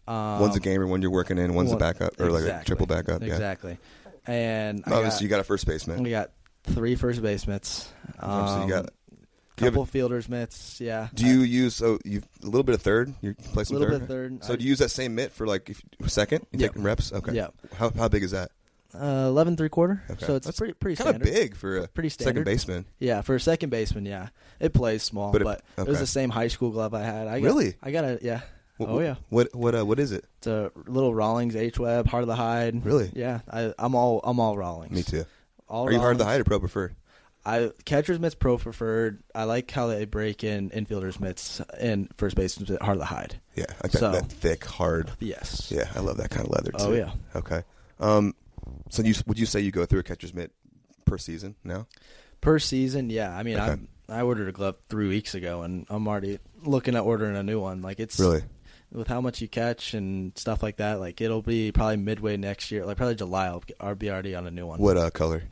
One's a gamer, one you're working in, one's a backup, or like a triple backup. Exactly. And obviously you got a first baseman. We got 3 first base mitts. So you got couple fielders mitts. Yeah. Do you use you a little bit of third? You play some third? A little bit of third. So do you use that same mitt for like second? You take reps. Okay. Yeah. How big is that? 11 3/4. Okay. So it's That's pretty kind standard. of big for a pretty standard. second baseman. Yeah, for a second baseman, yeah. It plays small, but it was the same high school glove I had. Really? I got yeah. Yeah. What is it? It's a little Rawlings H-Web, Heart of the Hide. Really? Yeah. I'm all Rawlings. Me too. All Are you Heart of the Hide or Pro Preferred? Catcher's mitts Pro Preferred. I like how they break in infielders mitts and first baseman's Heart of the Hide. Yeah, like that thick, hard. Yes. Yeah, I love that kind of leather too. Oh yeah. Okay. So would you say you go through a catcher's mitt per season now? Per season, yeah. I mean, I ordered a glove 3 weeks ago, and I'm already looking at ordering a new one. Like it's really with how much you catch and stuff like that. Like it'll be probably midway next year, like probably July. I'll be already on a new one. What color?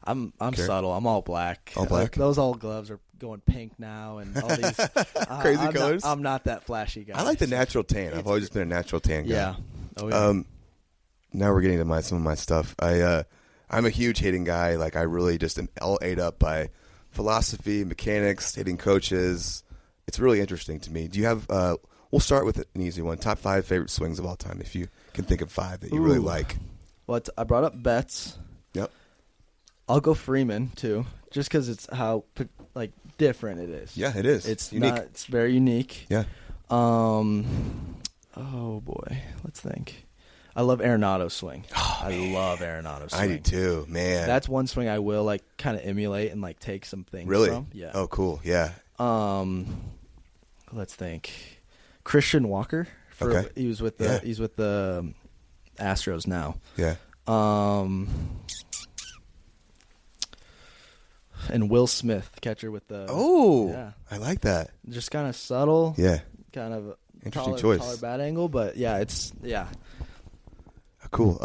I'm subtle. I'm all black. All black. Those old gloves are going pink now, and all these crazy colors. I'm not that flashy guy. I like the natural tan. I've always just been a natural tan guy. Yeah. Oh yeah. Now we're getting to some of my stuff. I'm a huge hitting guy. Like I really just am all ate up by philosophy, mechanics, hitting coaches. It's really interesting to me. Do you have? We'll start with an easy one. Top 5 favorite swings of all time, if you can think of 5 that you really like. Well, I brought up Betts. Yep. I'll go Freeman too, just because it's how different it is. Yeah, it is. It's unique. It's very unique. Yeah. Oh boy, let's think. I love Arenado's swing. I love Arenado's swing. I do too, man. That's one swing I will kind of emulate and take some things really from. Yeah. Oh, cool. Yeah. Let's think. Christian Walker. Okay. He's with the Astros now. Yeah. And Will Smith, catcher with the. Oh. Yeah. I like that. Just kind of subtle. Yeah. Kind of interesting choice. Taller bat angle, but yeah, Cool.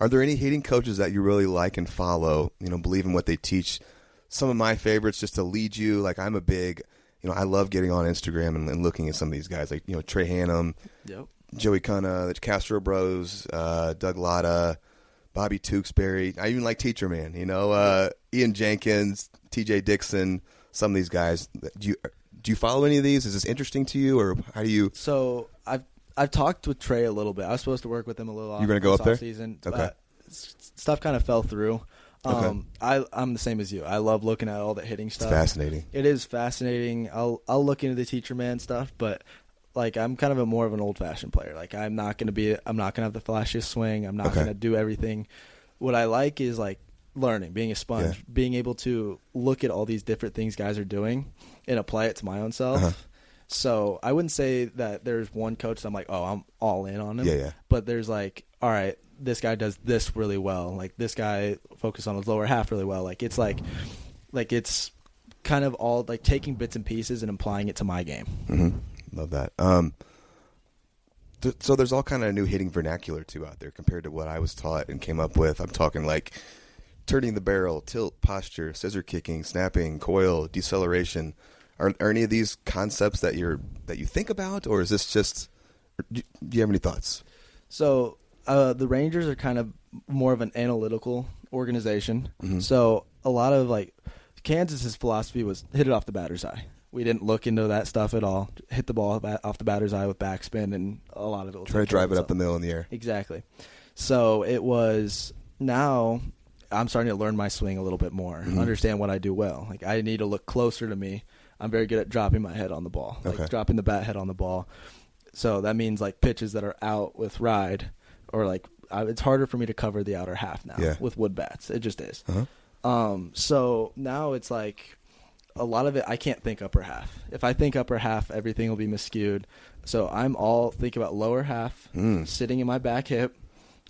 Are there any hitting coaches that you really like and follow? Believe in what they teach. Some of my favorites, just to lead you. Like I'm a big, I love getting on Instagram and looking at some of these guys, like Trey Hannum, Joey Cunha, the Castro Bros, Doug Latta, Bobby Tewksbury. I even like Teacher Man. Ian Jenkins, T.J. Dixon. Some of these guys. Do you follow any of these? Is this interesting to you, or how do you? So I've talked with Trey a little bit. I was supposed to work with him a little. You're going to go up there? Season, okay. Stuff kind of fell through. Okay. I'm the same as you. I love looking at all the hitting stuff. It's fascinating. It is fascinating. I'll look into the Teacher Man stuff, but I'm kind of more of an old fashioned player. Like I'm not gonna have the flashiest swing. I'm not gonna do everything. What I like is learning, being a sponge, being able to look at all these different things guys are doing and apply it to my own self. Uh-huh. So I wouldn't say that there's one coach that I'm like, oh, I'm all in on him. Yeah. But there's all right, this guy does this really well. This guy focuses on his lower half really well. It's kind of all like taking bits and pieces and applying it to my game. Mm-hmm. Love that. So there's all kind of new hitting vernacular too out there compared to what I was taught and came up with. I'm talking like turning the barrel, tilt, posture, scissor kicking, snapping, coil, deceleration. Are any of these concepts that you think about, or is this just? Do you have any thoughts? So the Rangers are kind of more of an analytical organization. Mm-hmm. So a lot of like Kansas's philosophy was hit it off the batter's eye. We didn't look into that stuff at all. Hit the ball off the batter's eye with backspin, and a lot of it will try to drive it up the middle in the air. Exactly. So it was now I'm starting to learn my swing a little bit more, understand what I do well. Like I need to look closer to me. I'm very good at dropping my head on the ball, like dropping the bat head on the ball. So that means like pitches that are out with ride, or like it's harder for me to cover the outer half now with wood bats. It just is. So now it's like a lot of it I can't think upper half. If I think upper half, everything will be miscued. So I'm all thinking about lower half, sitting in my back hip,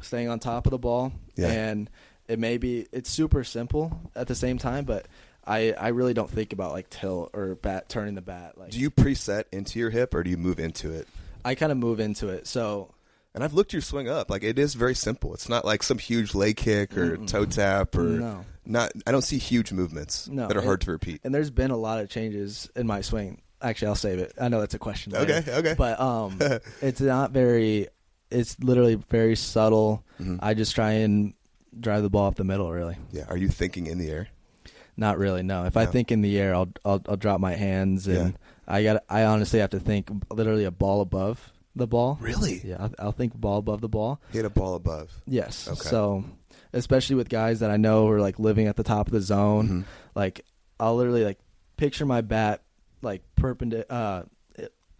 staying on top of the ball, and it's super simple at the same time, but I really don't think about like tilt or turning the bat. Like, do you preset into your hip or do you move into it? I kind of move into it. So, and I've looked your swing up. Like it is very simple. It's not like some huge leg kick or toe tap or not. I don't see huge movements that are hard to repeat. And there's been a lot of changes in my swing. Actually, I'll save it. I know that's a question later. Okay. But it's not very. It's literally very subtle. I just try and drive the ball up the middle. Really. Yeah. Are you thinking in the air? Not really, no. If I think in the air, I'll drop my hands, and I honestly have to think literally a ball above the ball. Really? Yeah, I'll think ball above the ball. Hit a ball above. Yes. Okay. So, especially with guys that I know are like living at the top of the zone, like I'll literally like picture my bat like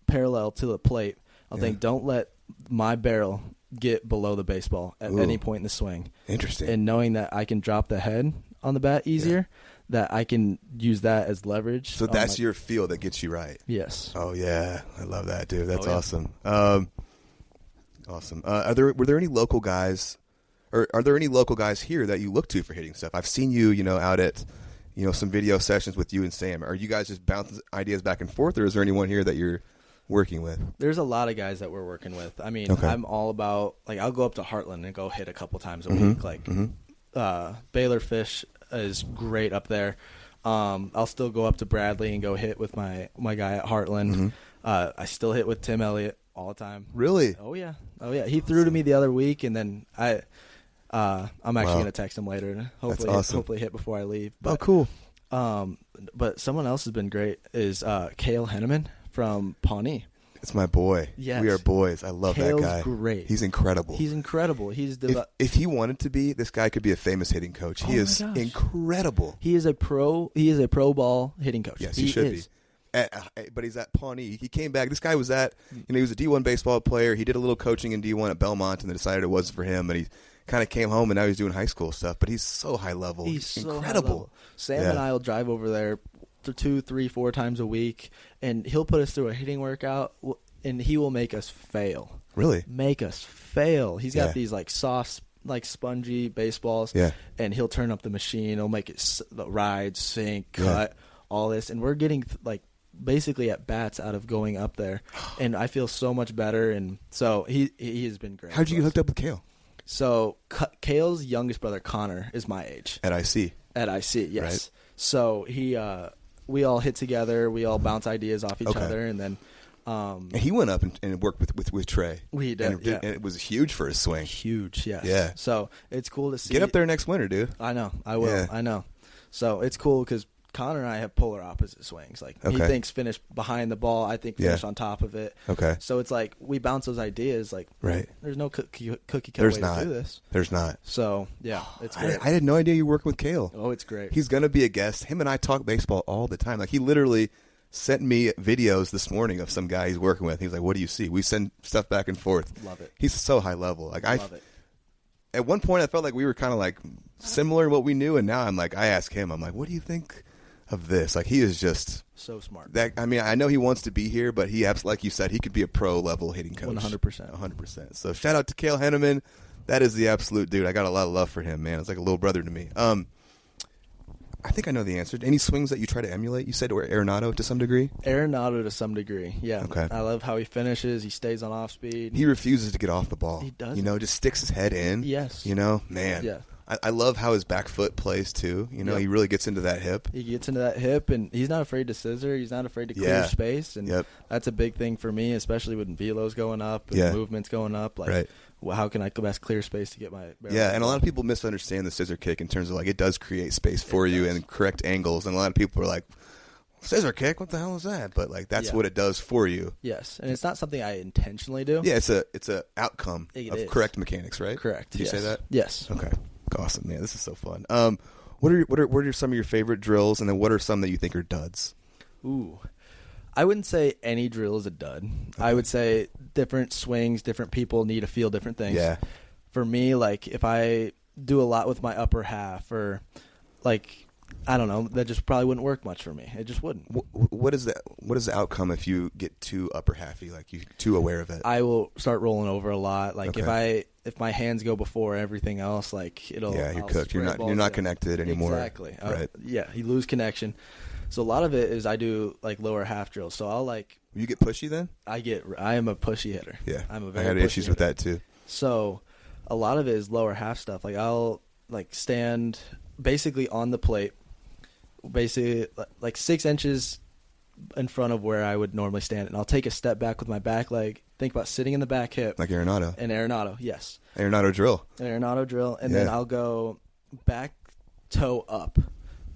parallel to the plate. I'll think, don't let my barrel get below the baseball at any point in the swing. Interesting. And knowing that I can drop the head on the bat easier. That I can use that as leverage. So that's your feel that gets you right. Yes. Oh yeah, I love that, dude. That's awesome. Awesome. Were there any local guys, or are there any local guys here that you look to for hitting stuff? I've seen you, out at, some video sessions with you and Sam. Are you guys just bouncing ideas back and forth, or is there anyone here that you're working with? There's a lot of guys that we're working with. I mean, I'm all about like I'll go up to Heartland and go hit a couple times a week. Like Baylor Fish is great up there. I'll still go up to Bradley and go hit with my guy at Heartland. I still hit with Tim Elliott all the time. Really? Oh yeah. He threw to me the other week, and then I'm actually going to text him later and hopefully hit before I leave. But, cool. But someone else has been great is Cale Henneman from Pawnee. It's my boy. Yes. We are boys. I love Cale's that guy. Great. He's incredible. If he wanted to be, this guy could be a famous hitting coach. He is incredible. He is a pro ball hitting coach. Yes, he should be. But he's at Pawnee. He came back. This guy was he was a D1 baseball player. He did a little coaching in D1 at Belmont, and they decided it wasn't for him. And he kind of came home, and now he's doing high school stuff. But he's so high level. He's incredible. So high level. Sam and I will drive over there 2, 3, 4 times a week, and he'll put us through a hitting workout, and he will make us fail. Really? Make us fail. He's got these like soft, like spongy baseballs, and he'll turn up the machine. He'll make it ride, sink, cut, all this, and we're getting like basically at bats out of going up there, and I feel so much better. And so he has been great. How'd you get hooked up with Cale? So Cale's youngest brother Connor is my age. At IC. At IC, yes. Right. So we all hit together. We all bounce ideas off each other, and then. And he went up and worked with Trey. We did, and it was huge for his swing. Huge, yes. Yeah. So it's cool to see. Get up there next winter, dude. I know. I will. Yeah. I know. So it's cool because Connor and I have polar opposite swings. Like he thinks finish behind the ball. I think finish on top of it. Okay. So it's like we bounce those ideas. Like there's no cookie cutter way to do this. There's not. So yeah, it's great. I had no idea you were working with Cale. Oh, it's great. He's gonna be a guest. Him and I talk baseball all the time. Like he literally sent me videos this morning of some guy he's working with. He's like, "What do you see?" We send stuff back and forth. Love it. He's so high level. Like love it. At one point, I felt like we were kind of like similar in what we knew, and now I'm like, I ask him, I'm like, "What do you think of this?" Like he is just so smart. I mean, I know he wants to be here, but he like you said, he could be a pro level hitting coach. 100%. 100%. So shout out to Cale Henneman. That is the absolute dude. I got a lot of love for him, man. It's like a little brother to me. I think I know the answer. Any swings that you try to emulate? You said Arenado to some degree? Arenado to some degree, yeah. Okay. I love how he finishes. He stays on off speed. He refuses to get off the ball. He does. Just sticks his head in. Yes. Man. Yeah. I love how his back foot plays, too. Yep. He really gets into that hip. He gets into that hip, and he's not afraid to scissor. He's not afraid to clear space, and that's a big thing for me, especially when velo's going up and movement's going up. Like, well, how can I best clear space to get my barrel? Yeah, and a lot of people misunderstand the scissor kick in terms of, like, it does create space for you and correct angles, and a lot of people are like, scissor kick? What the hell is that? But, like, that's what it does for you. Yes, and it's not something I intentionally do. Yeah, it's a outcome of correct mechanics, right? Correct. Did you say that? Yes. Okay. Awesome, man. This is so fun. What are some of your favorite drills, and then what are some that you think are duds? Ooh. I wouldn't say any drill is a dud. Okay. I would say different swings, different people need to feel different things. Yeah. For me, like, if I do a lot with my upper half or, like, I don't know, that just probably wouldn't work much for me. It just wouldn't. What is the outcome if you get too upper halfy, like you're too aware of it? I will start rolling over a lot. Like, if my hands go before everything else, like, you're cooked. You're not connected anymore. Exactly. Right. You lose connection. So a lot of it is I do, like, lower half drills. So I'll, like... You get pushy then? I am a pushy hitter. Yeah. I had issues with that too. So a lot of it is lower half stuff. Like, I'll, like, stand basically on the plate, basically like 6 inches in front of where I would normally stand, and I'll take a step back with my back leg. Think about sitting in the back hip. Like Arenado. An Arenado, yes. Arenado drill. And then I'll go back toe up,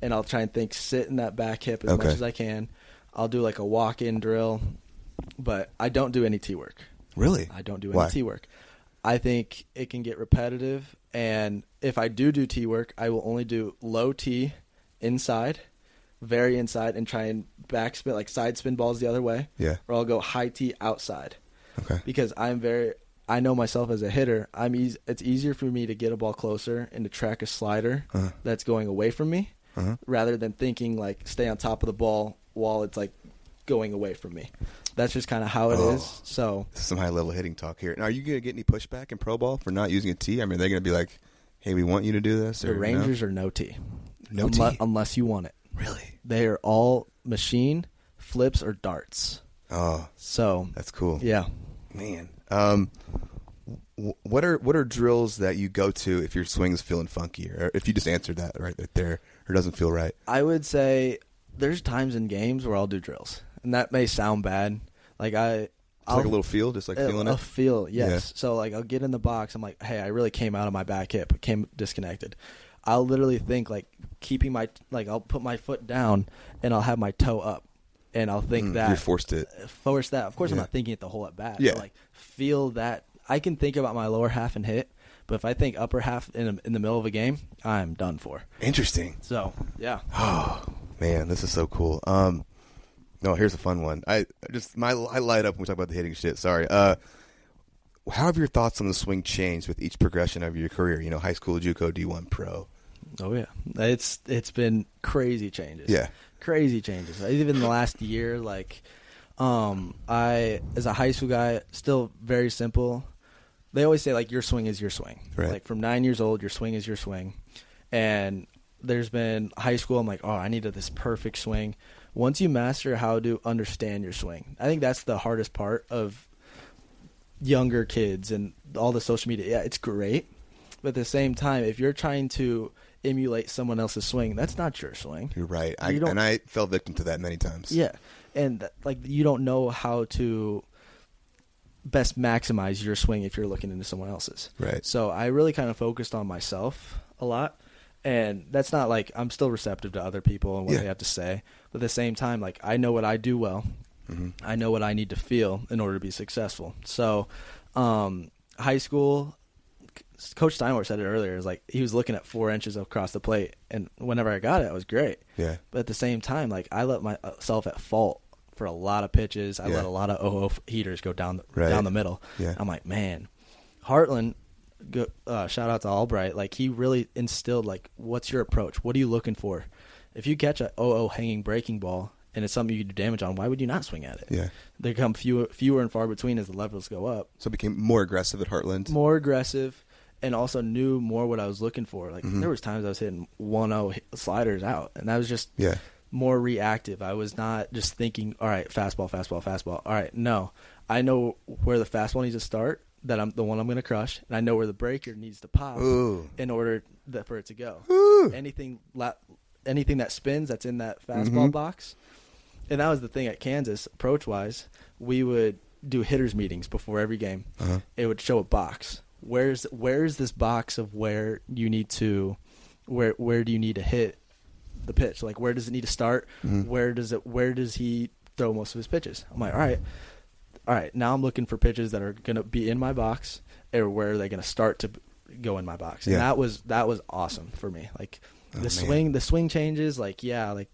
and I'll try and sit in that back hip as much as I can. I'll do like a walk-in drill, but I don't do any T work. Really? I don't do any T work. I think it can get repetitive, and if I do T work, I will only do low T inside, very inside, and try and backspin, like side spin balls the other way. Yeah. Or I'll go high T outside. Okay. Because I know myself as a hitter. It's easier for me to get a ball closer and to track a slider that's going away from me rather than thinking like stay on top of the ball while it's like going away from me. That's just kind of how it is. So this is some high level hitting talk here. Now, are you going to get any pushback in pro ball for not using a T? I mean, they're going to be like, "Hey, we want you to do this." The Rangers are no T. No T, unless you want it. Really? They are all machine flips or darts. Oh, so that's cool. Yeah, man. What are drills that you go to if your swing is feeling funky, or if you just answered that right there, or doesn't feel right? I would say there's times in games where I'll do drills, and that may sound bad. Like I'll like a little feel, just like feeling it. A feel, yes. Yeah. So like I'll get in the box. I'm like, hey, I really came out of my back hip, came disconnected. I'll literally think like keeping I'll put my foot down and I'll have my toe up, and I'll think that you forced it. Force that. Of course, I'm not thinking it the whole at bat. Yeah. But like feel that. I can think about my lower half and hit, but if I think upper half in the middle of a game, I'm done for. Interesting. So yeah. Oh man, this is so cool. No, here's a fun one. I light up when we talk about the hitting shit. Sorry. How have your thoughts on the swing changed with each progression of your career? You know, high school, JUCO, D1, pro. Oh yeah, it's been crazy changes. Yeah, crazy changes. Even the last year, like, I as a high school guy, still very simple. They always say like your swing is your swing. Right. Like from 9 years old, your swing is your swing. And there's been high school. I'm like, oh, I needed this perfect swing. Once you master how to understand your swing, I think that's the hardest part of younger kids and all the social media. Yeah, it's great. But at the same time, if you're trying to emulate someone else's swing, that's not your swing. You're right. I fell victim to that many times. Yeah. And like you don't know how to best maximize your swing if you're looking into someone else's. Right. So I really kind of focused on myself a lot. And that's not like I'm still receptive to other people and what they have to say. But at the same time, like I know what I do well. Mm-hmm. I know what I need to feel in order to be successful. So high school, Coach Steinwart said it earlier, is like he was looking at 4 inches across the plate. And whenever I got it, it was great. Yeah. But at the same time, like I let myself at fault for a lot of pitches. I let a lot of heaters go down the middle. Yeah. I'm like, man, Hartland, shout out to Albright. Like he really instilled like, what's your approach? What are you looking for? If you catch a hanging breaking ball and it's something you can do damage on, why would you not swing at it? Yeah. They come fewer and far between as the levels go up. So it became more aggressive at Heartland. More aggressive, and also knew more what I was looking for. Like there was times I was hitting 1-0 sliders out, and that was just more reactive. I was not just thinking, all right, fastball, fastball, fastball. All right, no. I know where the fastball needs to start, that I'm the one I'm going to crush, and I know where the breaker needs to pop in order for it to go. Anything that spins that's in that fastball box. And that was the thing at Kansas, approach-wise. We would do hitters meetings before every game. It would show a box. Where's this box of where you need to where do you need to hit the pitch? Like, where does it need to start? Where does he throw most of his pitches? I'm like, all right, now I'm looking for pitches that are going to be in my box, or where are they going to start to go in my box? And that was awesome for me. Like the swing changes. Like I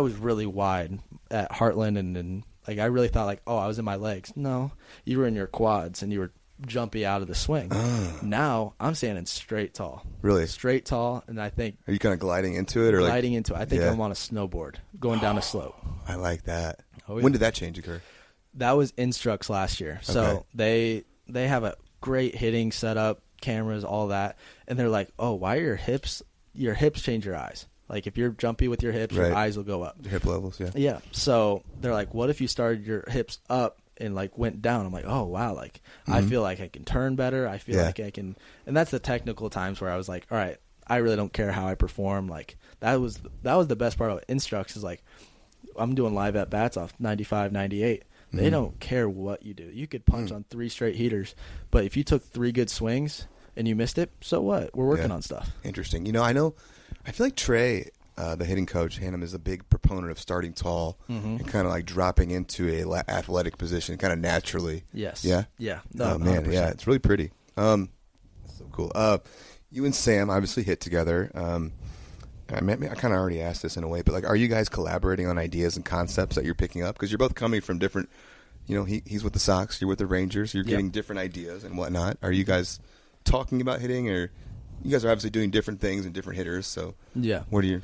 was really wide at Heartland, and like I really thought like, oh, I was in my legs. No, you were in your quads and you were jumpy out of the swing. Now I'm standing straight tall. Really? Straight tall, and I think. Are you kind of gliding into it, or gliding into it? I think I'm on a snowboard going down a slope. I like that. Oh, yeah. When did that change occur? That was Instructs last year. So they have a great hitting setup, cameras, all that, and they're like, oh, why are your hips change your eyes? Like if you're jumpy with your hips, your eyes will go up. Your hip levels, Yeah. So they're like, what if you started your hips up and like went down? I'm like, oh wow, like I feel like I can turn better. I feel like I can, and that's the technical times where I was like, all right, I really don't care how I perform. Like that was the best part of Instructs is like I'm doing live at bats off 95, 98. They don't care what you do. You could punch on 3 straight heaters, but if you took 3 good swings and you missed it, so what? We're working on stuff. Interesting. I feel like Trey, the hitting coach, Hannum, is a big proponent of starting tall and kind of like dropping into a athletic position kind of naturally. Yes. Yeah? Yeah. No, man, 100%. Yeah, it's really pretty. So cool. You and Sam obviously hit together. I kind of already asked this in a way, but like, are you guys collaborating on ideas and concepts that you're picking up? Because you're both coming from different, he's with the Sox, you're with the Rangers, you're getting different ideas and whatnot. Are you guys talking about hitting, or you guys are obviously doing different things and different hitters? So what do you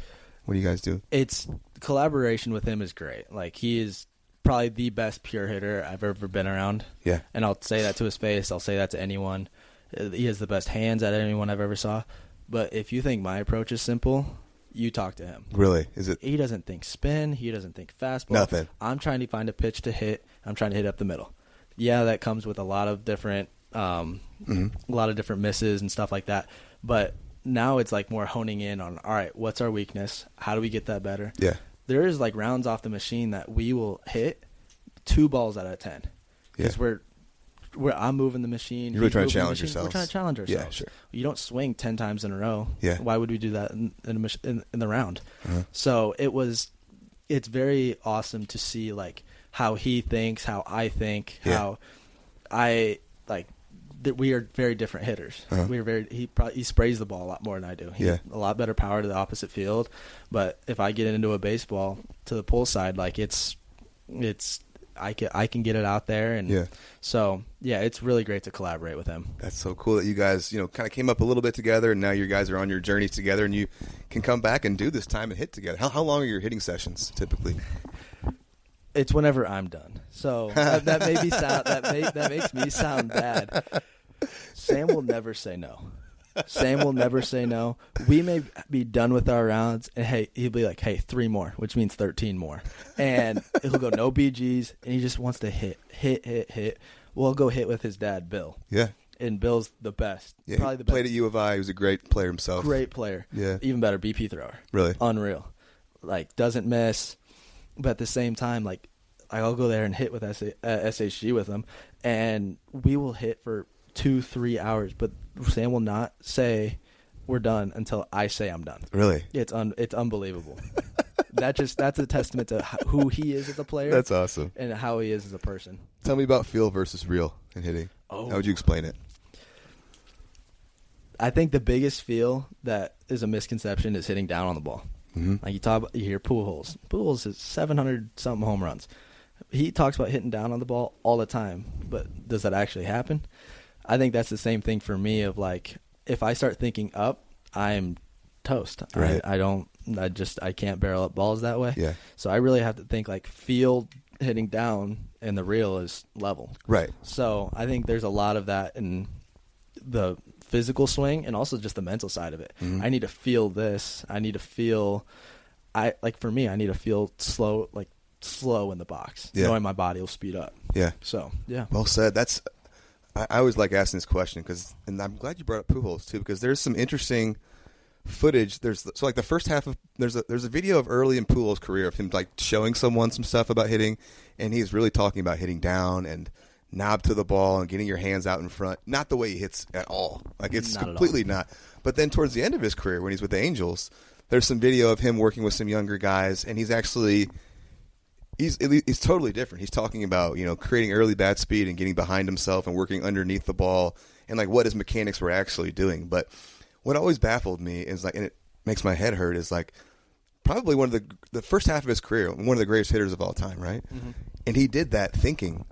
guys do? It's collaboration with him is great. Like he is probably the best pure hitter I've ever been around. Yeah, and I'll say that to his face. I'll say that to anyone. He has the best hands at anyone I've ever saw. But if you think my approach is simple, you talk to him. Really? Is it? He doesn't think spin. He doesn't think fastball. Nothing. I'm trying to find a pitch to hit. I'm trying to hit up the middle. Yeah, that comes with a lot of different, misses and stuff like that. But now it's like more honing in on, all right, what's our weakness? How do we get that better? Yeah. There is like rounds off the machine that we will hit 2 balls out of 10 because I'm moving the machine. You're really trying to challenge yourselves. We're trying to challenge ourselves. Yeah, sure. You don't swing 10 times in a row. Yeah. Why would we do that in the round? So it's very awesome to see like how he thinks, how I think, how I like. We are very different hitters. We are he sprays the ball a lot more than I do. He has a lot better power to the opposite field. But if I get into a baseball to the pull side, like it's. I can get it out there, and so it's really great to collaborate with him. That's so cool that you guys kind of came up a little bit together, and now you guys are on your journeys together, and you can come back and do this time and hit together. How long are your hitting sessions typically? It's whenever I'm done. So that makes me sound bad. Sam will never say no. Sam will never say no. We may be done with our rounds, and he'll be like, 3 more, which means 13 more. And he'll go no BGs, and he just wants to hit. We'll go hit with his dad, Bill. Yeah. And Bill's the best. Yeah, probably the best. Played at U of I. He was a great player himself. Great player. Yeah. Even better BP thrower. Really? Unreal. Like, doesn't miss. But at the same time, like, I'll go there and hit with SHG with him, and we will hit for 2-3 hours, but Sam will not say we're done until I say I'm done. Really? It's unbelievable. That's a testament to who he is as a player. That's awesome. And how he is as a person. Tell me about feel versus real in hitting. How would you explain it? I think the biggest feel that is a misconception is hitting down on the ball. Like you hear Pujols. Pujols is 700 something home runs. He talks about hitting down on the ball all the time, but does that actually happen? I think that's the same thing for me of like, if I start thinking up, I'm toast. Right. I can't barrel up balls that way. Yeah. So I really have to think like feel hitting down and the reel is level. Right. So I think there's a lot of that in the physical swing and also just the mental side of it. Mm-hmm. I need to feel this. I need to feel for me, I need to feel slow in the box, knowing my body will speed up. Yeah. So, yeah. Well said. I always like asking this question and I'm glad you brought up Pujols too, because there's some interesting footage. The first half of there's a video of early in Pujols' career of him like showing someone some stuff about hitting, and he's really talking about hitting down and knob to the ball and getting your hands out in front. Not the way he hits at all. Like it's Not completely not. But then towards the end of his career, when he's with the Angels, there's some video of him working with some younger guys, and he's totally different. He's talking about, creating early bat speed and getting behind himself and working underneath the ball and like what his mechanics were actually doing. But what always baffled me is like, and it makes my head hurt, is like probably one of the first half of his career, one of the greatest hitters of all time, right? Mm-hmm. And he did that thinking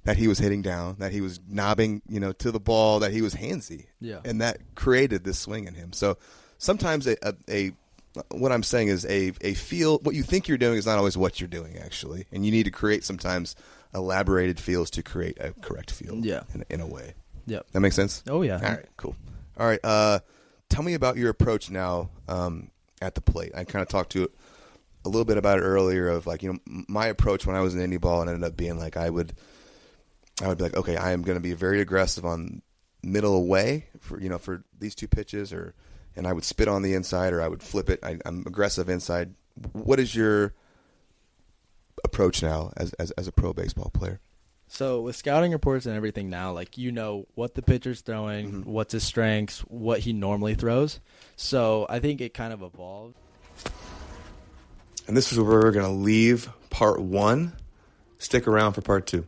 that he was hitting down, that he was knobbing, to the ball, that he was handsy. Yeah. And that created this swing in him. So sometimes what I'm saying is a feel, what you think you're doing is not always what you're doing, actually. And you need to create sometimes elaborated feels to create a correct feel in a way. Yep. That makes sense? Oh, yeah. All right, cool. All right, tell me about your approach now at the plate. I kind of talked to a little bit about it earlier of like, my approach when I was in indie ball, and ended up being like I would be like, okay, I am going to be very aggressive on middle away for these two pitches, and I would spit on the inside or I would flip it. I'm aggressive inside. What is your approach now as a pro baseball player? So with scouting reports and everything now, like what the pitcher's throwing, mm-hmm. what's his strengths, what he normally throws. So I think it kind of evolved. And this is where we're going to leave part 1. Stick around for part 2.